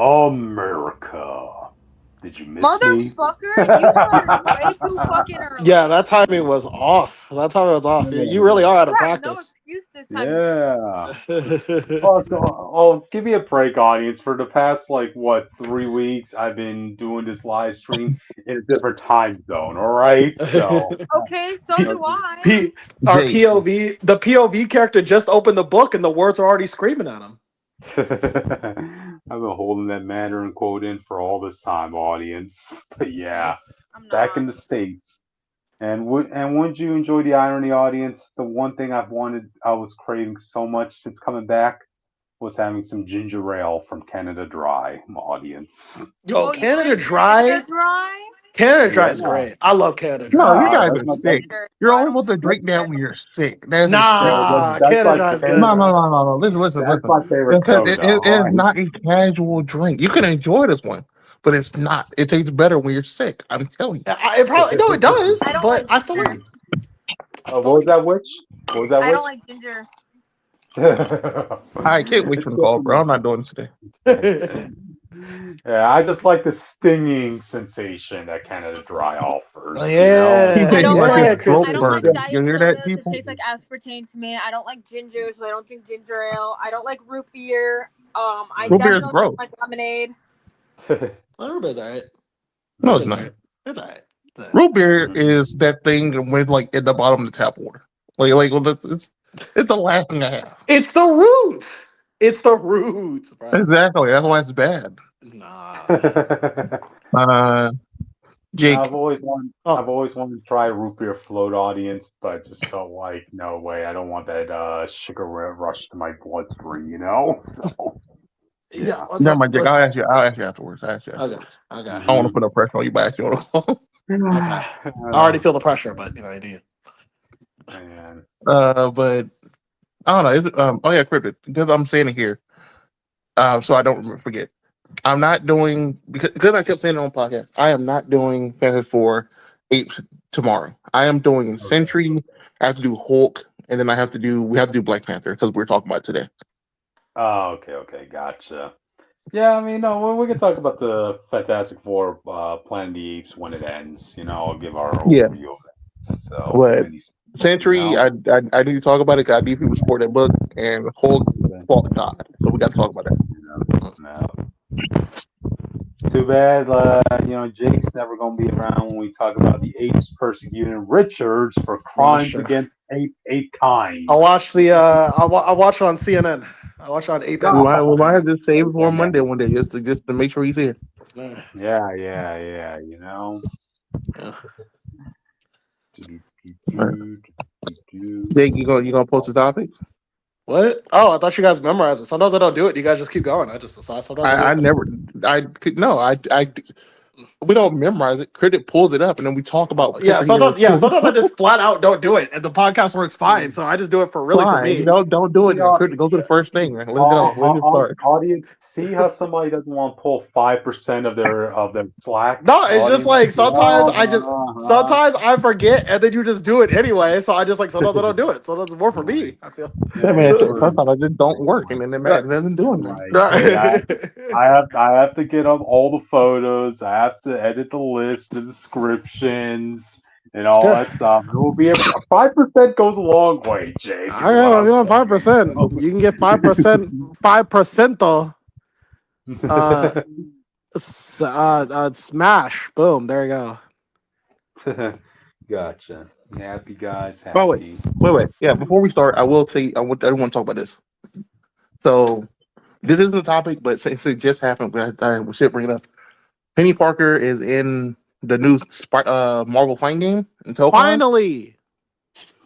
America. Did you miss me? Motherfucker, you started way too fucking early. Yeah, that timing was off. That timing was off. Yeah, you really are out of You had no practice. excuse this time. Yeah. Oh, give me a break, audience. For the past, 3 weeks, I've been doing this live stream in a different time zone, alright? So, Okay, so do I. Our Jake. POV, the POV character just opened the book and the words are already screaming at him. I've been holding that Mandarin quote in for all this time, audience. But yeah, I'm back in not. the States. And wouldn't you enjoy the irony, audience? The one thing I was craving so much since coming back, was having some ginger ale from Canada Dry, audience. Yo, Oh, you Canada like Dry. Canada Dry? Canada Dry Yeah, is great. I love Canada No, Dry. you guys that's are my sick. You're only supposed to drink that when you're sick. That's Nah, that's Canada my Dry is favorite. good, bro. No. Listen. That's my favorite soda. It is not a casual drink. You can enjoy this one, but it's not. It tastes better when you're sick. I'm telling you. It probably no, it does, I don't but like I still like ginger. it. What was that witch? What was that I witch? don't like ginger. I can't wait for the call, bro. I'm not doing this today. Yeah, I just like the stinging sensation that Canada Dry offers. Oh, yeah. He I said don't you like like. a throat I don't burn. like diet You hear sodas. that, people? It tastes like aspartame to me. I don't like ginger, so I don't drink ginger ale. I don't like root beer. I Root beer is definitely gross. don't like lemonade. Root beer's alright. No, it's not. It's alright. Root beer is that thing with like at the bottom of the tap water. It's the last thing I have. It's the roots. It's the roots, bro. Exactly. That's why it's bad. Nah. Jake. I've always wanted to try a root beer float, audience, but just felt like no way. I don't want that sugar rush to my bloodstream, you know. So Yeah. Never mind, Jake. I'll ask you afterwards. Okay. I don't want to put no pressure on you, but I ask you on the phone. Okay. I already feel the pressure, but I do. Man. But I don't know. Oh yeah, cryptid, because I'm saying it here. So I don't forget. I'm not doing because I kept saying it on podcast. I am not doing Fantasy 4 Apes tomorrow. I am doing Sentry. I have to do Hulk, and then we have to do Black Panther because we're talking about today. Oh, okay, gotcha. Yeah, I mean, no, we can talk about the Fantastic Four, Planet of the Apes when it ends. I'll give our overview of it. So, But Sentry, I need to talk about it because I need people to support that book, and Hulk fought God, so we got to talk about that. No. Too bad, Jake's never going to be around when we talk about the apes persecuting Richards for crimes against ape kind. I watched I watched it on CNN. I watched it on Ape. We might have to save for Monday one day just to make sure he's here. Yeah. Jake, you gonna post the topics? What? Oh, I thought you guys memorized it. Sometimes I don't do it. You guys just keep going. We don't memorize it. Critic pulls it up, and then we talk about. Sometimes I just flat out don't do it, and the podcast works fine. So I just do it for me. Don't do it. Critic, go to the first thing. Let's go. Let's start. Audience, see how somebody doesn't want to pull 5% of their slack. No, it's just like sometimes I forget, and then you just do it anyway. So I just sometimes I don't do it. So that's more for me. I feel. Sometimes I just don't work, and then it doesn't do anything. I have to get up all the photos. I have to edit the list, the descriptions, and all that stuff. It will be 5% goes a long way, Jake. I got 5%. You can get 5%. 5% though. Smash. Boom. There you go. Gotcha. Happy guys. Happy. Oh wait. Yeah. Before we start, I will say I want to talk about this. So this isn't a topic, but since it just happened, we should bring it up. Penny Parker is in the new Marvel fighting game. Finally.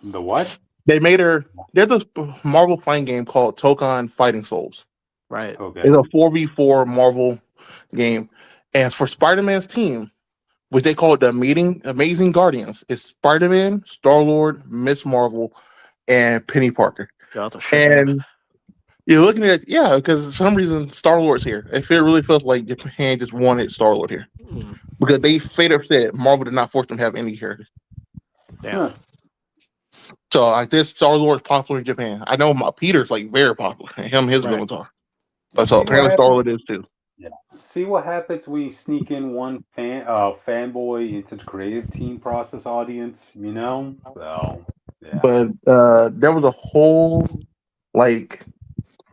The what? They made her. There's a Marvel fighting game called Tokon Fighting Souls. Right. Okay. It's a 4v4 Marvel game, and for Spider-Man's team, which they call it the Amazing Guardians, it's Spider-Man, Star-Lord, Miss Marvel, and Penny Parker. And you're looking at because for some reason Star-Lord's here. It really feels like Japan just wanted Star-Lord here because they straight up said Marvel did not force them to have any characters. Damn. So this Star-Lord is popular in Japan. I know Peter's very popular, and his villains are. But so apparently Star-Lord is too. Yeah. See what happens when you sneak in one fanboy into the creative team process audience, you know? So, yeah. But there was a whole like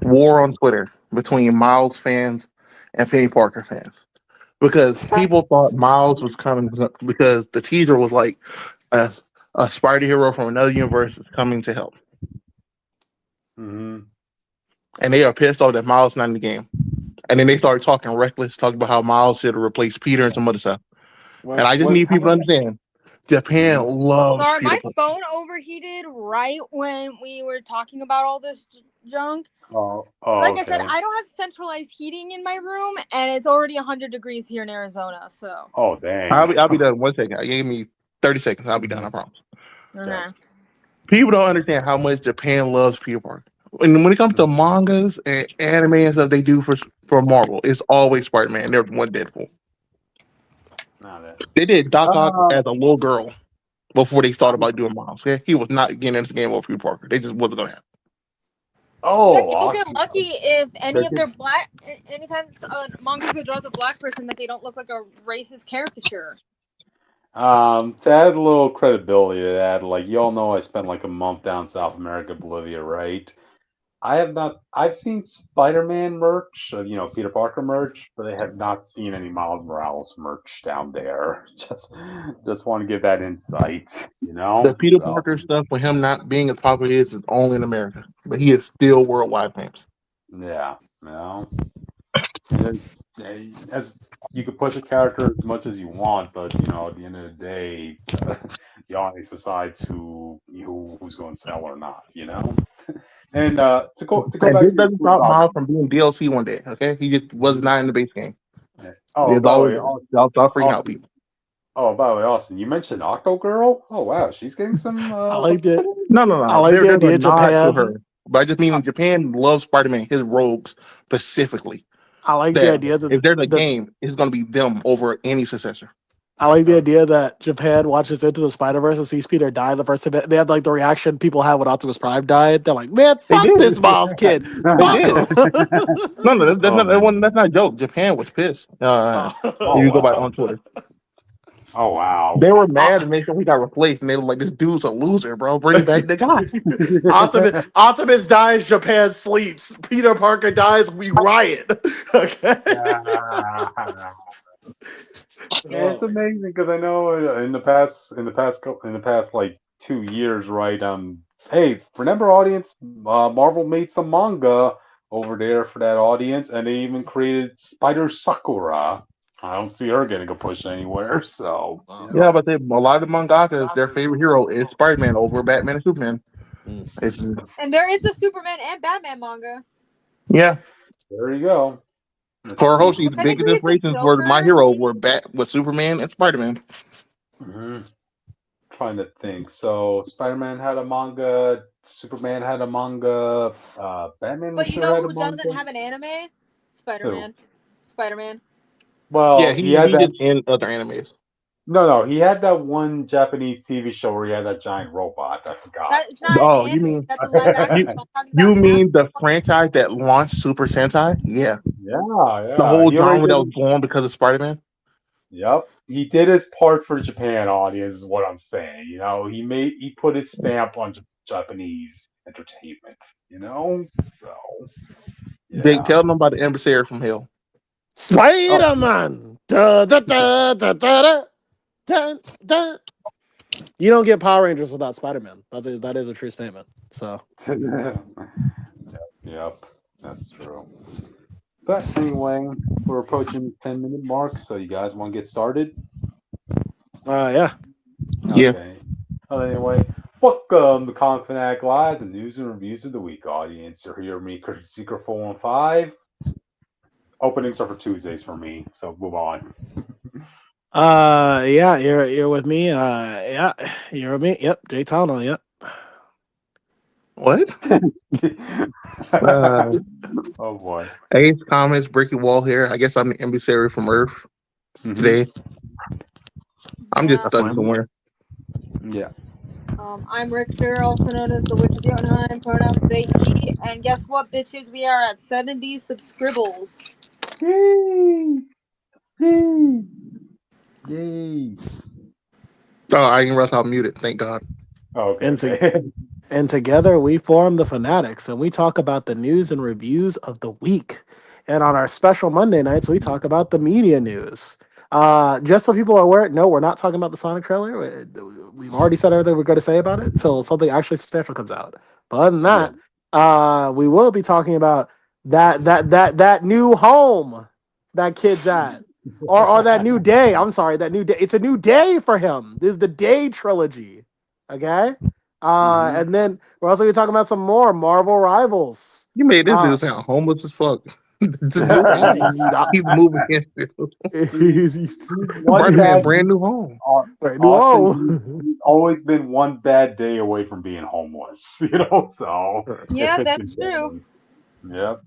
war on Twitter between Miles fans and Penny Parker fans because people thought Miles was coming because the teaser was like a, a Spider hero from another universe is coming to help, Hmm. and they are pissed off that Miles not in the game. And then they started talking reckless, talking about how Miles should have replaced Peter and some other stuff. And I just need How people to many? understand: Japan Mhm. loves Sorry, Peter my Parker. phone overheated right when we were talking about all this junk. Oh, Like I said, okay. I don't have centralized heating in my room, and it's already 100 degrees here in Arizona. So, Oh, dang. I'll be done in 1 second. I gave me 30 seconds. I'll be done. I promise. okay. People don't understand how much Japan loves Peter Parker. When it comes to mangas and anime and stuff they do for Marvel, it's always Spider-Man. Never one Deadpool. Not that. They did Doc Ock Um, as a little girl before they started about doing Miles. Okay, he was not getting in this game with Peter Parker. They just wasn't gonna happen. Yeah, oh, people get awesome. lucky if any of their black, anytime manga draws a black person, that they don't look like a racist caricature. To add a little credibility to that, like y'all know, I spent like a month down South America, Bolivia, right? I have not. I've seen Spider-Man merch, Peter Parker merch, but I have not seen any Miles Morales merch down there. Just want to give that insight, The Peter So, Parker stuff with him not being as popular is only in America, but he is still worldwide famous. yeah, It's, as you could push a character as much as you want, but at the end of the day, the audience decides who's going to sell or not. And to go And back this to your doesn't quick stop Miles from being DLC one day. Okay, he just was Mhm. not in the base game. Yeah. Oh, It's by the always way, stop freaking out Austin. people. Oh, by the way, Austin, you mentioned Octo Girl. Oh, wow, she's getting some. I like it. I No. like the There's a idea nod to Japan. her, but I just mean Japan loves Spider-Man, his rogues specifically. I like the That idea if there's a that game, it's going to be them over any successor. I like the idea that Japan watches Into the Spider-Verse and sees Peter die the first time. They have like the reaction people have when Optimus Prime died. They're like, man, They fuck did. this Miles kid. They Fuck did. him. No, Oh man. that's not a joke. Japan was pissed. If Oh Oh. you go back wow. on Twitter, Oh wow. they were mad and they said we got replaced, and they were like, "This dude's a loser, bro. Bring back the guy." Optimus dies, Japan sleeps. Peter Parker dies, we riot. Okay. Yeah, it's amazing because I know in the past like 2 years, right? Hey, remember audience? Marvel made some manga over there for that audience, and they even created Spider Sakura. I don't see her getting a push anywhere, so Yeah, but a lot of the mangakas, their favorite hero is Spider-Man over Batman and Superman. It's And they're into Superman and Batman manga. yeah. there you go. Let's For see. Hoshi's biggest Technically, it's a inspirations were My Joker. Hero were Superman and Spider-Man. Mhm. Trying to think. So Spider-Man had a manga, Superman had a manga, Batman I'm But you sure know had a who doesn't manga. have an anime? Who? Spider-Man. Spider-Man. Yeah, Well, he had he that. just in other animes. No, he had that one Japanese TV show where he had that giant robot. I forgot. That's not an Oh, anime. That's a live action you show. I'm talking you about mean the franchise that launched Super Sentai? Yeah, the Yeah. whole He already genre that did. was born because of Spider-Man. Yep. He did his part for Japan audience. Is what I'm saying. He put his stamp on Japanese entertainment. So Jake, yeah. tell them about the emissary from Hell. Oh. Spider-Man. Da, da, da, da, da, da, da, da. You don't get Power Rangers without Spider-Man. That is a true statement. So Yep, that's true. But anyway, we're approaching the 10-minute mark, so you guys want to get started? yeah. Yeah. Okay. Well, anyway, welcome to Comic Fanatic Live, the news and reviews of the week audience. You're here with me, Secret 415. Openings are for Tuesdays for me, so move on. Yeah, you're with me. Yeah, you're with me. Yep, Jay Towner, yep. What? Uh, Oh boy. Ace Comments, Bricky Wall here. I guess I'm the emissary from Earth Hmm. today. I'm just Yeah. stuck somewhere. Yeah. I'm Richter, also known as the Witch of Jotunheim, pronouns they, he, and guess what, bitches? We are at 70 subscribbles. Yay! Yay! Yay! Oh, I didn't realize I muted. Thank God. Okay. And together we form the Phanatics, and we talk about the news and reviews of the week. And on our special Monday nights, we talk about the media news. Just so people are aware, no, we're not talking about the Sonic trailer. We've already said everything we're going to say about it until something actually substantial comes out. But other than that, we will be talking about that new home that kid's at. Or that new day. I'm sorry, that new day. It's a new day for him. This is the Day trilogy. Okay? And then we're also going to talk about some more Marvel Rivals. You made this dude sound homeless as fuck. It's a new home. He's moving in. Brand new home. He's always been one bad day away from being homeless, so yeah, that's true. Yep.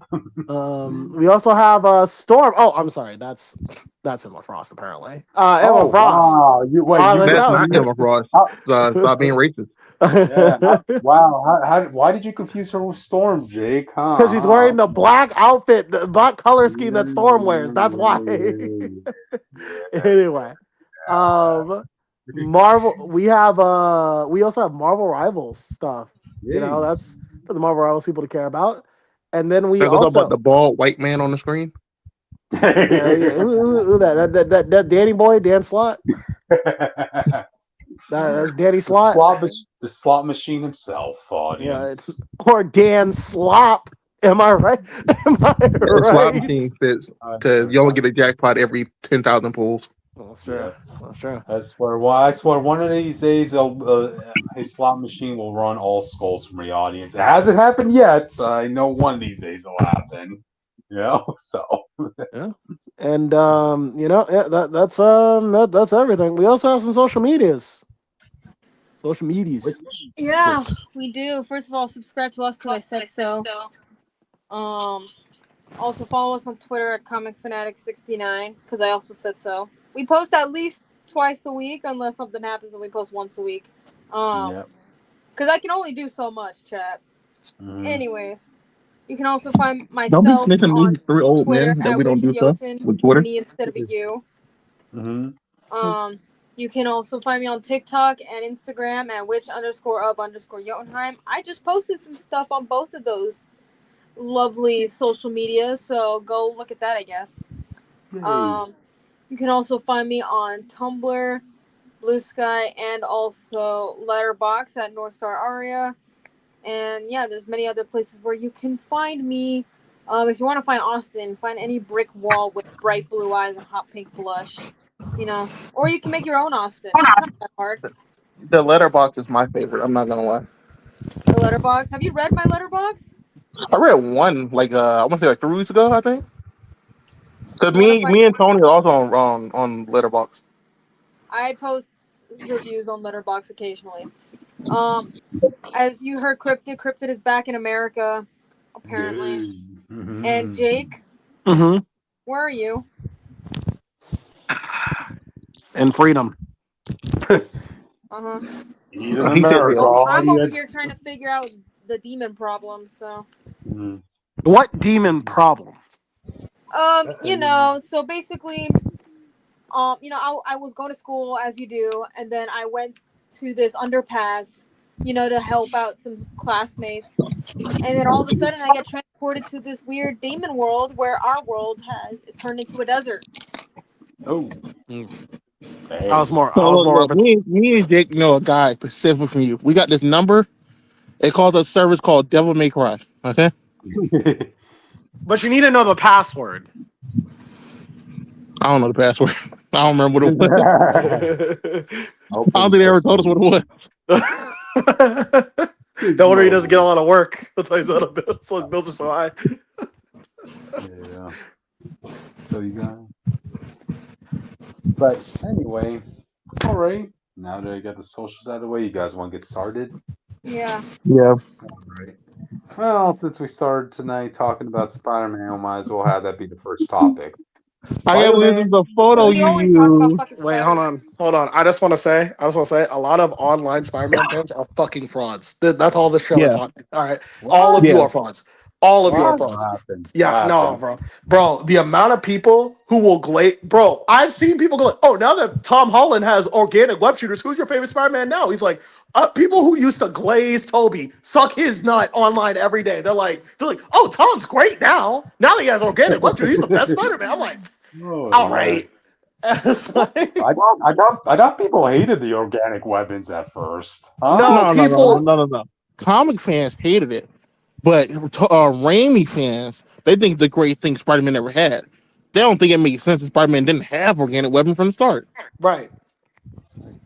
We also have Storm. Oh, I'm sorry. That's Emma Frost, apparently. Emma Frost. Wow. That's not Emma Frost. Stop being racist. Yeah. Wow. Why did you confuse her with Storm, Jake? Because she's wearing the black outfit, the black color scheme that Storm wears. That's why. Anyway, Marvel. We also have Marvel Rivals stuff. That's for the Marvel Rivals people to care about. And then we also about the bald white man on the screen. Who that Danny boy, Dan Slott. That's Danny Slott. The slot machine himself, audience. Yeah, or Dan Slop. Am I right? Am I right? The slot machine fits because you only get a jackpot every 10,000 pulls. That's true. Yeah. That's true. I swear, one of these days, his slot machine will run all skulls from the audience. It hasn't happened yet, but I know one of these days it'll happen. So. Yeah. And that's everything. We also have some social medias. Yeah, we do. First of all, subscribe to us because I said so. Also follow us on Twitter at ComicFanatic69 because I also said so. We post at least twice a week unless something happens and we post once a week. Because I can only do so much, chat. Anyways, you can also find myself don't be snitching on these three old Twitter men that we don't do stuff with Twitter. Me instead of a you. You can also find me on TikTok and Instagram at witch_of_Jotunheim. I just posted some stuff on both of those lovely social media, so go look at that, I guess. You can also find me on Tumblr, Blue Sky, and also Letterboxd at Northstar Aria. And yeah, there's many other places where you can find me. If you want to find Austin, find any brick wall with bright blue eyes and hot pink blush. Or you can make your own Austin. It's not that hard. The Letterboxd is my favorite. I'm not gonna lie. The Letterboxd. Have you read my Letterboxd? I read one I want to say 3 weeks ago, I think. Because me and Tony are also on Letterboxd. I post reviews on Letterboxd occasionally. As you heard, Cryptid is back in America, apparently. And Jake, where are you? And freedom. I'm I'm over here trying to figure out the demon problem. So. What demon problem? So basically, I was going to school as you do, and then I went to this underpass, to help out some classmates, and then all of a sudden I get transported to this weird demon world where our world has turned into a desert. Oh. I was more. Me and Jake know a guy specific from you. We got this number. It calls a service called Devil May Cry. Okay. But you need to know the password. I don't know the password. I don't remember what it was. I don't think they ever told us what it was. No wonder he doesn't get a lot of work. That's why his bills are so high. Yeah. So you got. But anyway, all right. Now that I got the socials out of the way, you guys want to get started? Yeah. All right. Well, since we started tonight talking about Spider-Man, we might as well have that be the first topic. I can't believe the photo you used. Wait, hold on. I just want to say, a lot of online Spider-Man fans are fucking frauds. That's all this show is on. All right, all of you are frauds. All of your What thoughts. happened? Yeah, What no, happened? bro. The amount of people who will glaze, bro. I've seen people go, "Oh, now that Tom Holland has organic web shooters, who's your favorite Spider-Man now?" He's like, people who used to glaze Toby suck his nut online every day. They're like, "Oh, Tom's great now. Now that he has organic web shooters, he's the best Spider-Man." I'm like, Oh, all yeah. right. It's like, I thought people hated the organic weapons at first. Huh? no, people. No. Comic fans hated it, but Raimi fans, they think it's the great thing Spider-Man ever had. They don't think it makes sense that Spider-Man didn't have organic weapons from the start. Right.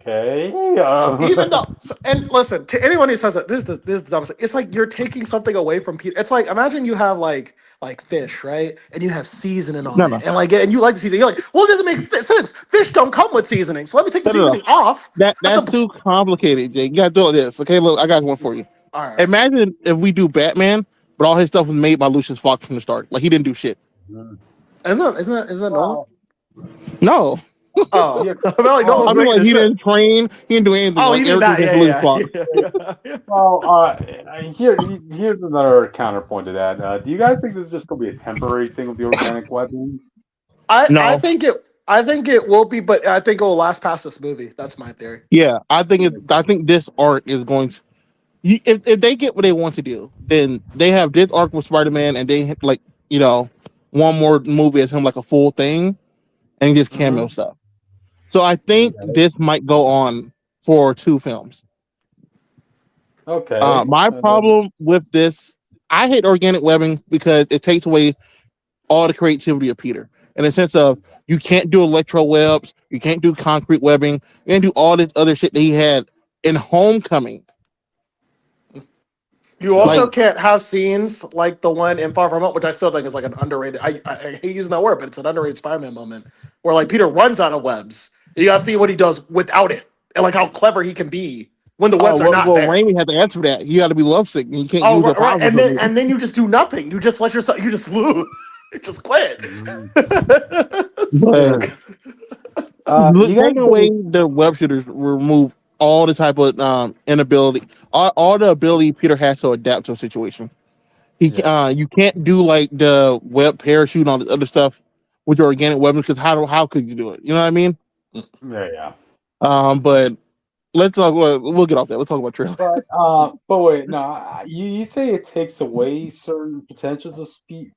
Okay. Even though, and listen, to anyone who says that this is dumb. It's like you're taking something away from Peter. It's like imagine you have like fish, right? And you have seasoning on No. it, and you like the seasoning. You're like, well, it doesn't make sense. Fish don't come with seasoning, so let me take the No. seasoning off. That's too complicated, Jay. You gotta do this. Okay, look, I got one for you. All right. Imagine if we do Batman, but all his stuff was made by Lucius Fox from the start. Like he didn't do shit. Isn't that Nolan? Well, No. Oh, yeah. I feel like Well, Nolan's I mean, like making he a shit. didn't train, he didn't do anything. Oh, like he did that. everything Yeah, was Lucius Fox. yeah. Well, here's another counterpoint to that. Do you guys think this is just going to be a temporary thing with the organic weapons? I No. think it will be, but I think it will last past this movie. That's my theory. Yeah, I think this arc is going to. If they get what they want to do, then they have this arc with Spider-Man, and they like one more movie as him like a full thing, and just cameo stuff. So I think this might go on for 2 films. Okay. My problem with this, I hate organic webbing because it takes away all the creativity of Peter. In the sense of you can't do electro webs, you can't do concrete webbing, you can't do all this other shit that he had in Homecoming. You also Like- can't have scenes like the one in Far From Home, which I still think is like an underrated. I hate using that word, but it's an underrated Spider-Man moment where like Peter runs out of webs. You gotta see what he does without it, and like how clever he can be when the webs are not there. Raimi had to answer that. You got to be lovesick, and you can't Oh, use your right, powers. and then you just do nothing. You just let yourself. You just lose. You just quit. Taking away the web shooters remove all the type of inability, all the ability Peter has to adapt to a situation. You can't do like the web parachute on the other stuff with your organic weapons because how could you do it? You know what I mean? Yeah. But let's talk. We'll get off that. Let's talk about trailer. But wait, no, you say it takes away certain potentials of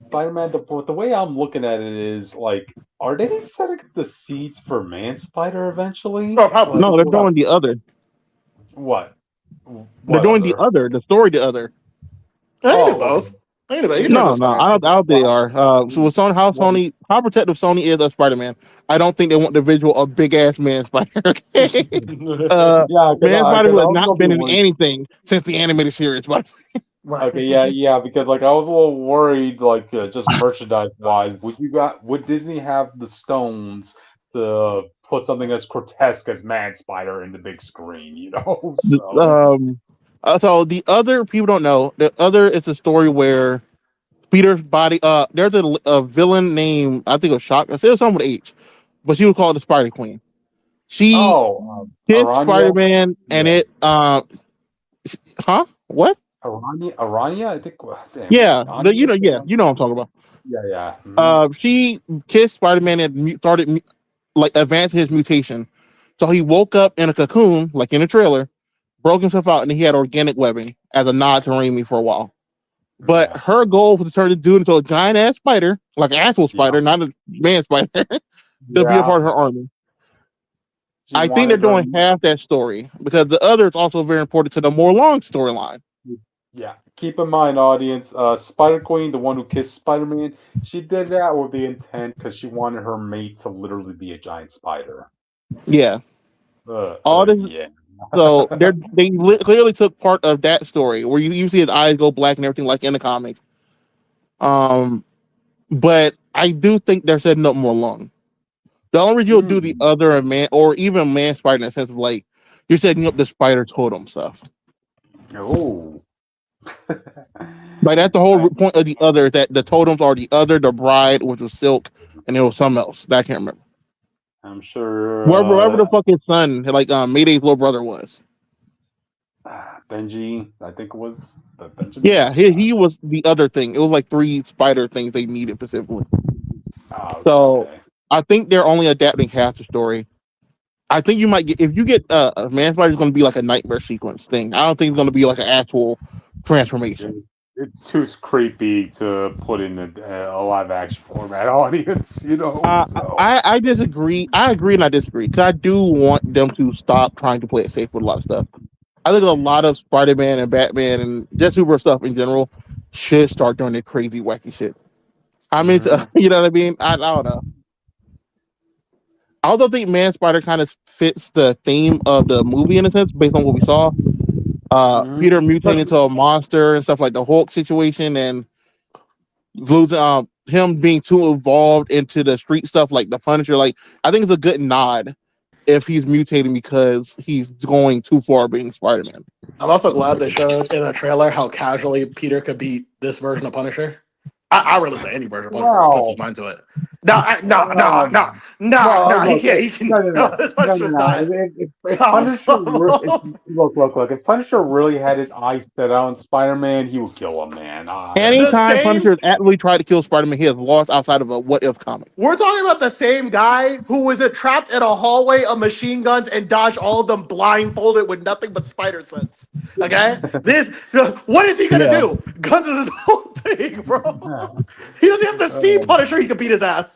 Spider-Man. The way I'm looking at it is like, are they setting up the seeds for Man Spider eventually? Oh, probably. No, they're doing the other. What? They're doing the other. The story, the other. I can do both. I can do both. No, I don't think they are. So with Sony, how protective Sony is of Spider-Man, I don't think they want the visual of big ass Man Spider. Okay? Yeah, Man Spider has not been in worried. anything since the animated series. But Okay, yeah, because like I was a little worried, like just merchandise wise, would Disney have the stones to put something as grotesque as Man Spider in the big screen? You know. So the other, people don't know, the other is a story where Peter's body. There's a villain named, I think it was Shock. I said it was someone with H, but she was called the Spider Queen. She kissed Aranya? Spider-Man, and it. What? Aranya, I think. Damn, Yeah, Aranya? you know what I'm talking about. Yeah. Mhm. She kissed Spider-Man and started like advancing his mutation. So he woke up in a cocoon, like in the trailer, broke himself out, and he had organic webbing as a nod to Raimi for a while. But her goal was to turn the dude into a giant ass spider, like an actual spider, not a man spider, to be a part of her army. I think they're doing half that story because the other is also very important to the more long storyline. Yeah, keep in mind, audience, Spider Queen, the one who kissed Spider-Man, she did that with the intent because she wanted her mate to literally be a giant spider. Yeah. Yeah. So they clearly took part of that story where you see his eyes go black and everything like in the comic. But I do think they're setting up more long. The only reason you'll do the other man or even Man Spider in the sense of like you're setting up the spider totem stuff. Oh. Like that's the whole point of the other, that the totems are the other, the bride, which was Silk, and it was something else that I can't remember. I'm sure wherever the fuck his son, like Mayday's little brother was. Benji, I think it was. Yeah, he was the other thing. It was like 3 spider things they needed specifically. Oh, So okay. I think they're only adapting half the story. I think you might get if you get a man spider is going to be like a nightmare sequence thing. I don't think it's going to be like an actual transformation. It's too creepy to put in a live action format audience, you know. So. I disagree. I agree and I disagree because I do want them to stop trying to play it safe with a lot of stuff. I think a lot of Spider-Man and Batman and just super stuff in general should start doing their crazy wacky shit. I mean, you know what I mean? I don't know. I also think Man Spider kind of fits the theme of the movie in a sense, based on what we saw. Peter mutating into a monster and stuff like the Hulk situation, and losing him being too involved into the street stuff like the Punisher. Like, I think it's a good nod if he's mutating because he's going too far being Spider-Man. I'm also glad they showed in a trailer how casually Peter could beat this version of Punisher. I really say any version of Punisher if he puts his mind to it. No, he can't. He can. No, this Punisher's not. If Punisher, look. If Punisher really had his eyes set on Spider-Man, he would kill him, man. Anytime Punisher has actively tried to kill Spider-Man, he has lost outside of a what if comic. We're talking about the same guy who was trapped in a hallway of machine guns and dodged all of them blindfolded with nothing but spider sense. Okay, what is he gonna do? Guns is his whole thing, bro. He doesn't have to see Punisher; he can beat his ass.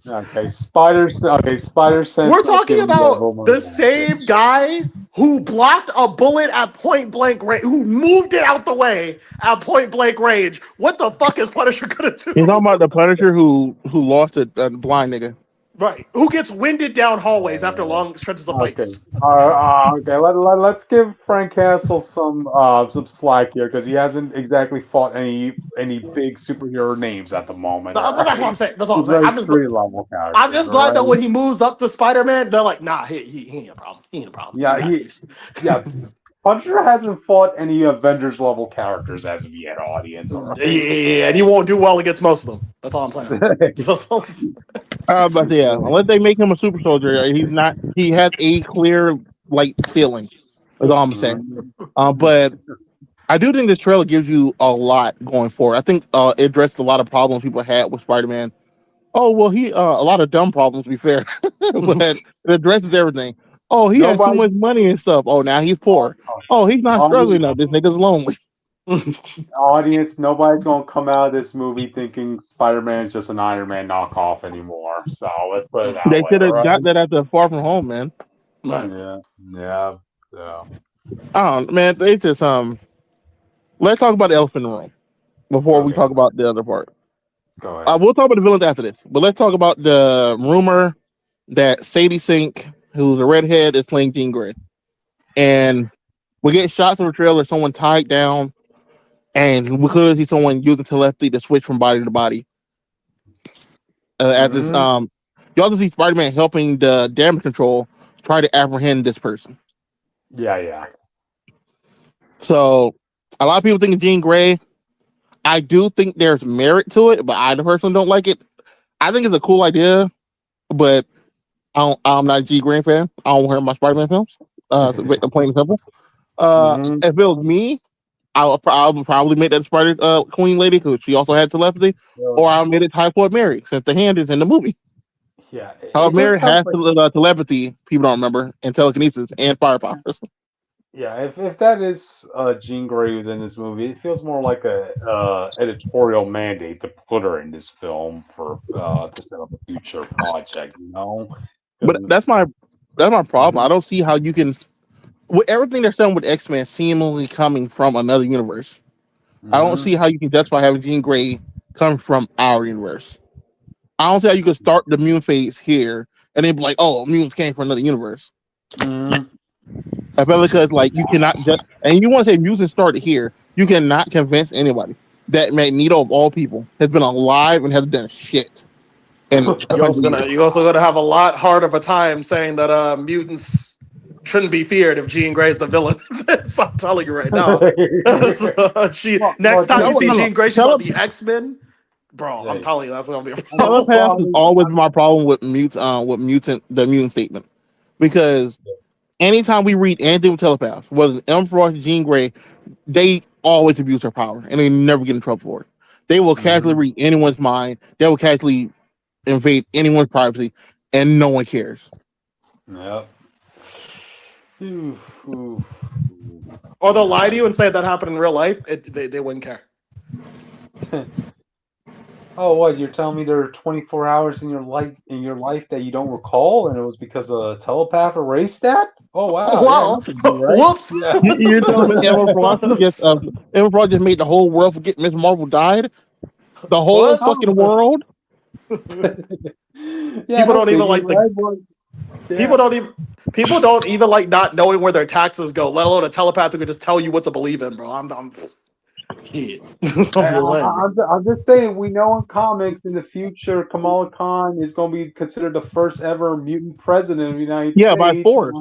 Okay, Spider Sense. We're talking about the same guy who blocked a bullet at point blank range, who moved it out the way at point blank range. What the fuck is Punisher gonna do? You're talking about the Punisher who lost a blind nigga. Right. Who gets winded down hallways after long stretches of fights. Okay. Let's give Frank Castle some slack here because he hasn't exactly fought any big superhero names at the moment. That's what I'm saying. That's all I'm saying. I'm just glad that when he moves up to Spider-Man, they're like, nah, he ain't a problem. He ain't a problem. Yeah, Punisher hasn't fought any Avengers level characters as of yet, audience. Right? Yeah, and he won't do well against most of them. That's all I'm saying. But yeah, unless they make him a super soldier, he's not. He has a clear ceiling. That's all I'm saying. But I do think this trailer gives you a lot going forward. I think it addressed a lot of problems people had with Spider-Man. Oh well, he a lot of dumb problems, to be fair, but it addresses everything. Oh, he has too much money and stuff. Oh, now he's poor. Oh, he's not struggling enough. This nigga's lonely. Audience, nobody's gonna come out of this movie thinking Spider-Man's just an Iron Man knockoff anymore. So let's put it that way. They could have got that at the Far From Home, man. Yeah. Man, they just let's talk about the elephant in the room before we talk about the other part. Go ahead. We'll talk about the villains after this, but let's talk about the rumor that Sadie Sink, who's a redhead, is playing Jean Grey, and we get shots of a trailer, someone tied down, and we clearly see someone using telepathy to switch from body to body. At this, you also see Spider-Man helping the damage control try to apprehend this person. Yeah. So a lot of people think of Jean Grey. I do think there's merit to it, but I personally don't like it. I think it's a cool idea, but I'm not a Jean Grey fan. I don't hear my Spider-Man films. Plain and simple. If it was me, I would probably make that Spider Queen lady because she also had telepathy, or I'll make it Typhoid Mary since the hand is in the movie. Yeah, Mary has telepathy. People don't remember, and telekinesis and fire powers. Yeah, if that is Jean Grey who's in this movie, it feels more like a editorial mandate to put her in this film for to set up a future project, you know. But that's my problem. I don't see how you can, with everything they're saying with X-Men seemingly coming from another universe. I don't see how you can justify having Jean Grey come from our universe. I don't see how you can start the mutant phase here and then be like, oh, mutants came from another universe. I feel because you cannot just, and you want to say mutants started here, you cannot convince anybody that Magneto of all people has been alive and hasn't done shit. And you're also gonna have a lot harder of a time saying that mutants shouldn't be feared if Jean Grey's the villain. So I'm telling you right now. Next time you see Jean Grey, she's on the X-Men. Bro, I'm telling you, that's gonna be a problem. Telepath is always my problem with the mutant statement. Because anytime we read anything with telepath, whether it's M. Frost, Jean Grey, they always abuse their power, and they never get in trouble for it. They will casually read anyone's mind. They will casually invade anyone's privacy, and no one cares. Yep. Oof, oof, oof. Or they'll lie to you and say that happened in real life. They wouldn't care. Oh, what? You're telling me there are 24 hours in your life that you don't recall, and it was because a telepath erased that? Oh wow! Yeah, Wow. nothing, right? Whoops. Yeah. You're telling me Emma Frost just made the whole world forget Miss Marvel died? The whole What? fucking world? Yeah, People no don't even biggie, like the right? Well, yeah. people don't even like not knowing where their taxes go, let alone a telepath who can just tell you what to believe in, bro. I'm shit. I'm just saying, we know in comics in the future, Kamala Khan is going to be considered the first ever mutant president of the United Yeah, by States. force.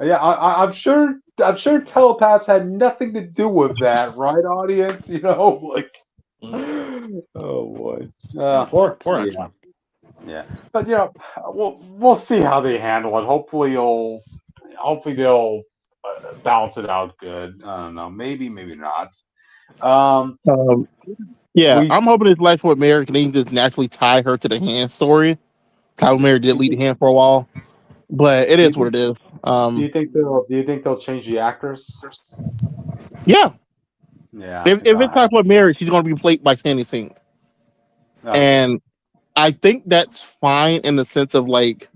Yeah, I'm sure. I'm sure telepaths had nothing to do with that, right, audience? You know, like, oh boy, Poor yeah, X-Men. yeah. But we'll see how they handle it. Hopefully they'll balance it out good. I don't know, maybe not. Um, Yeah, we I'm hoping this Life with Mary can just naturally tie her to the hand story. How Mary did lead the hand for a while, but it do you is what think it is. do you think they'll change the actress? Yeah, Yeah, if it's Life with Mary, she's going to be played by Sandy Singh, okay. and I think that's fine in the sense of like,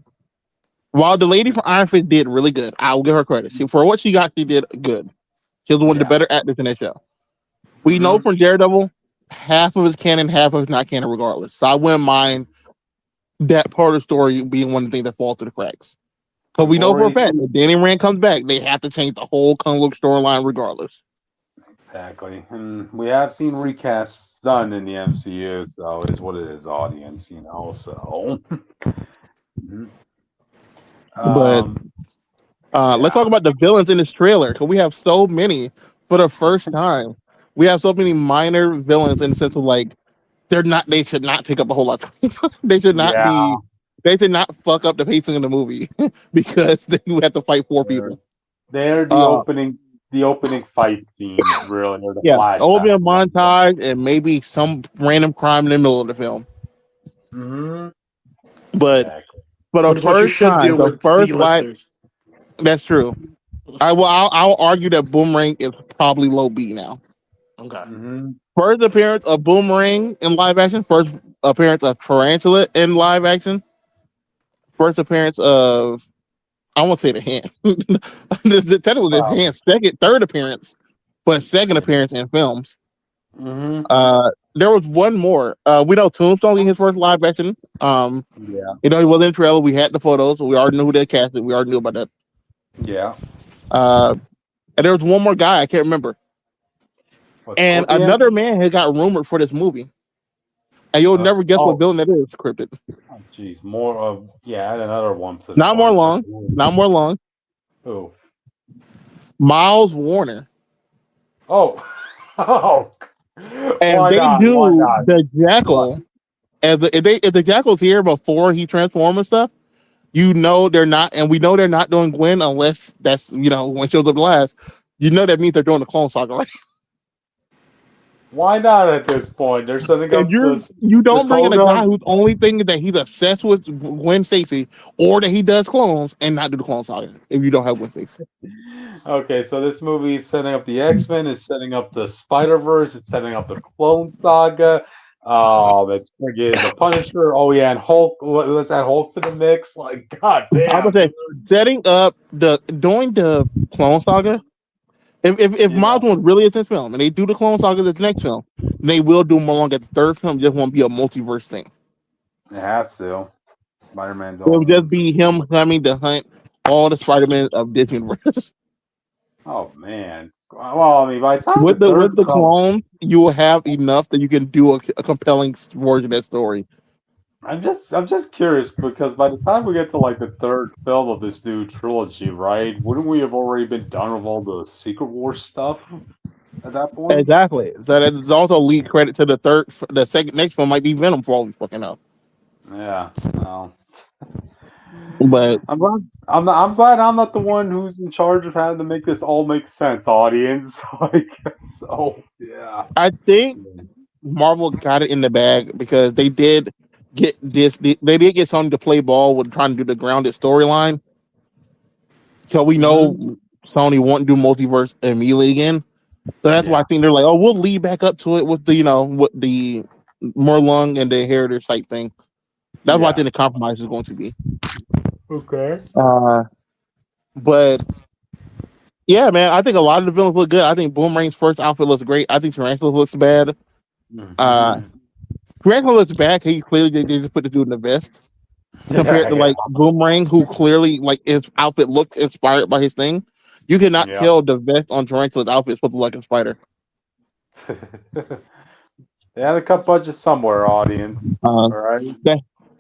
while the lady from Iron Fist did really good, I will give her credit. For what she got, she did good. She was one of the Yeah. better actors in that show. We know from Daredevil, half of it's canon, half of it's not canon, regardless. So I wouldn't mind that part of the story being one of the things that falls through the cracks. Because we We've know for a already fact seen if Danny Rand comes back, they have to change the whole Kung Look storyline regardless. exactly, and we have seen recasts done in the MCU, so it is what it is, audience. So, mhm. But let's Yeah, talk about the villains in this trailer because we have so many for the first time. We have so many minor villains in the sense of like they should not take up a whole lot of time. yeah. They should not fuck up the pacing of the movie because then you have to fight four They're, people. they're Uh the opening fight scenes, really, or the yeah, flashback. Obi montage and maybe some random crime in the middle of the film. Mm-hmm. But Exactly. for the Which is what you first should time, do the with first live C-listers. that's true. I'll argue that Boomerang is probably low B now. Okay. Mm-hmm. First appearance of Boomerang in live action. First appearance of Tarantula in live action. First appearance of I won't say the hand. Technically, the Wow. hand third appearance, but second appearance in films. Mm-hmm. There was one more. We know Tombstone in his first live action. Yeah. He was in the trailer. We had the photos, so we already knew who they casted. We already knew about that. Yeah. Uh, and there was one more guy I can't remember. What, And Scorpion? another man had got rumored for this movie. And you'll never guess what Oh, villain that is scripted. jeez. More of add another one to the Not more bunch. long. Not more long. Oh. Miles Warner. Oh. Oh. And Why they not? Why do not? the What? Jackal. If the Jackal's here before he transforms and stuff, they're not, and we know they're not doing Gwen unless that's when she goes up last. That means they're doing the Clone Saga, right? Why not at this point? They're setting And up you the don't bring in a guy totem. whose only thing is that he's obsessed with Gwen Stacy, or that he does clones and not do the Clone Saga if you don't have Gwen Stacy. Okay, so this movie is setting up the X-Men, it's setting up the Spider-Verse, it's setting up the Clone Saga. It's friggin' the Punisher. Oh yeah, and Hulk. Let's add Hulk to the mix. Like, god I damn, would say dude. setting up doing the Clone Saga. If Yeah, Miles was really a 10th film and they do the Clone Saga the next film, they will do more long at the third film. Just won't be a multiverse thing. it has to. Spider-Man's It would own. just be him coming to hunt all the Spider-Man of this universe. Oh man. Well, I mean, by the time the with third the comes, clone, you will have enough that you can do a compelling version of that story. I'm just curious because by the time we get to like the third film of this new trilogy, right? Wouldn't we have already been done with all the Secret Wars stuff at that point? Exactly. So that's also lead credit to the second next film might be Venom for all we fucking know. Yeah. Well, But I'm glad I'm not the one who's in charge of having to make this all make sense, audience. Like, so yeah. I think Marvel got it in the bag because they did get this. They did get Sony to play ball with trying to do the grounded storyline. So we know Mm-hmm. Sony won't do multiverse immediately again. So that's why I Yeah. think they're like, oh, we'll lead back up to it with the with the Morlung and the Inheritors type thing. That's what I Yeah. think the compromise is going to be. Okay. But yeah, man, I think a lot of the villains look good. I think Boomerang's first outfit looks great. I think Tarantula looks bad. Mm-hmm. Tarantula looks bad. He clearly they just put the dude in the vest compared to Yeah. like Boomerang, who clearly like his outfit looks inspired by his thing. You cannot Yeah. tell the vest on Tarantula's outfit is supposed to look like a spider. They had to cut budget somewhere, audience. Uh, All right.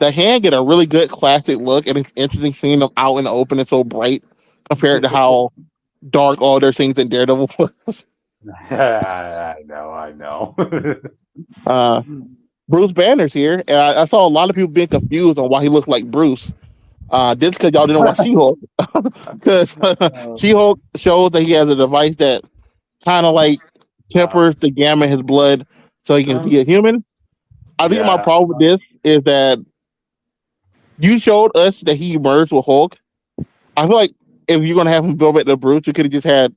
the hand get a really good classic look, and it's interesting seeing them out in the open and so bright compared to how dark all their scenes in Daredevil was. I know. I know. Uh, Bruce Banner's here, and I saw a lot of people being confused on why he looked like Bruce. This because y'all didn't watch She-Hulk, because She-Hulk shows that he has a device that kind of like tempers the gamma in his blood so he can be a human. I think my Yeah. problem with this is that you showed us that he merged with Hulk. I feel like if you're gonna have him build back to Bruce, you could have just had.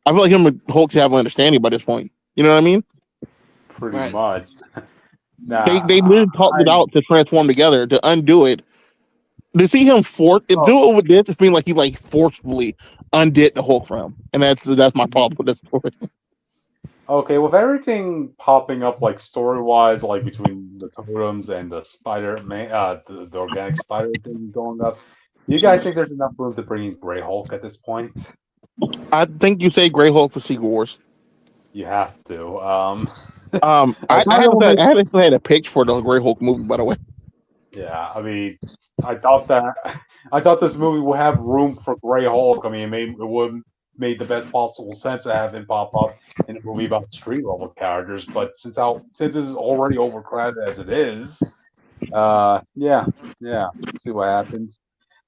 I feel like him and Hulk should have an understanding by this point. You know what I mean? Pretty Right. much. They literally talked it out to transform together to undo it. To see him do it with this, it means like he like forcefully undid the Hulk from him, and that's my problem with this story. Okay, with everything popping up like story wise, like between the totems and the spider man, the organic spider thing going up, do you guys think there's enough room to bring in Grey Hulk at this point? I think you say Grey Hulk for Secret Wars. You have to. I haven't had a pitch for the Grey Hulk movie, by the way. Yeah, I mean, I thought this movie would have room for Grey Hulk. I mean, it would made the best possible sense to have him pop up in a movie about street level characters. But since this is already overcrowded as it is, yeah, see what happens.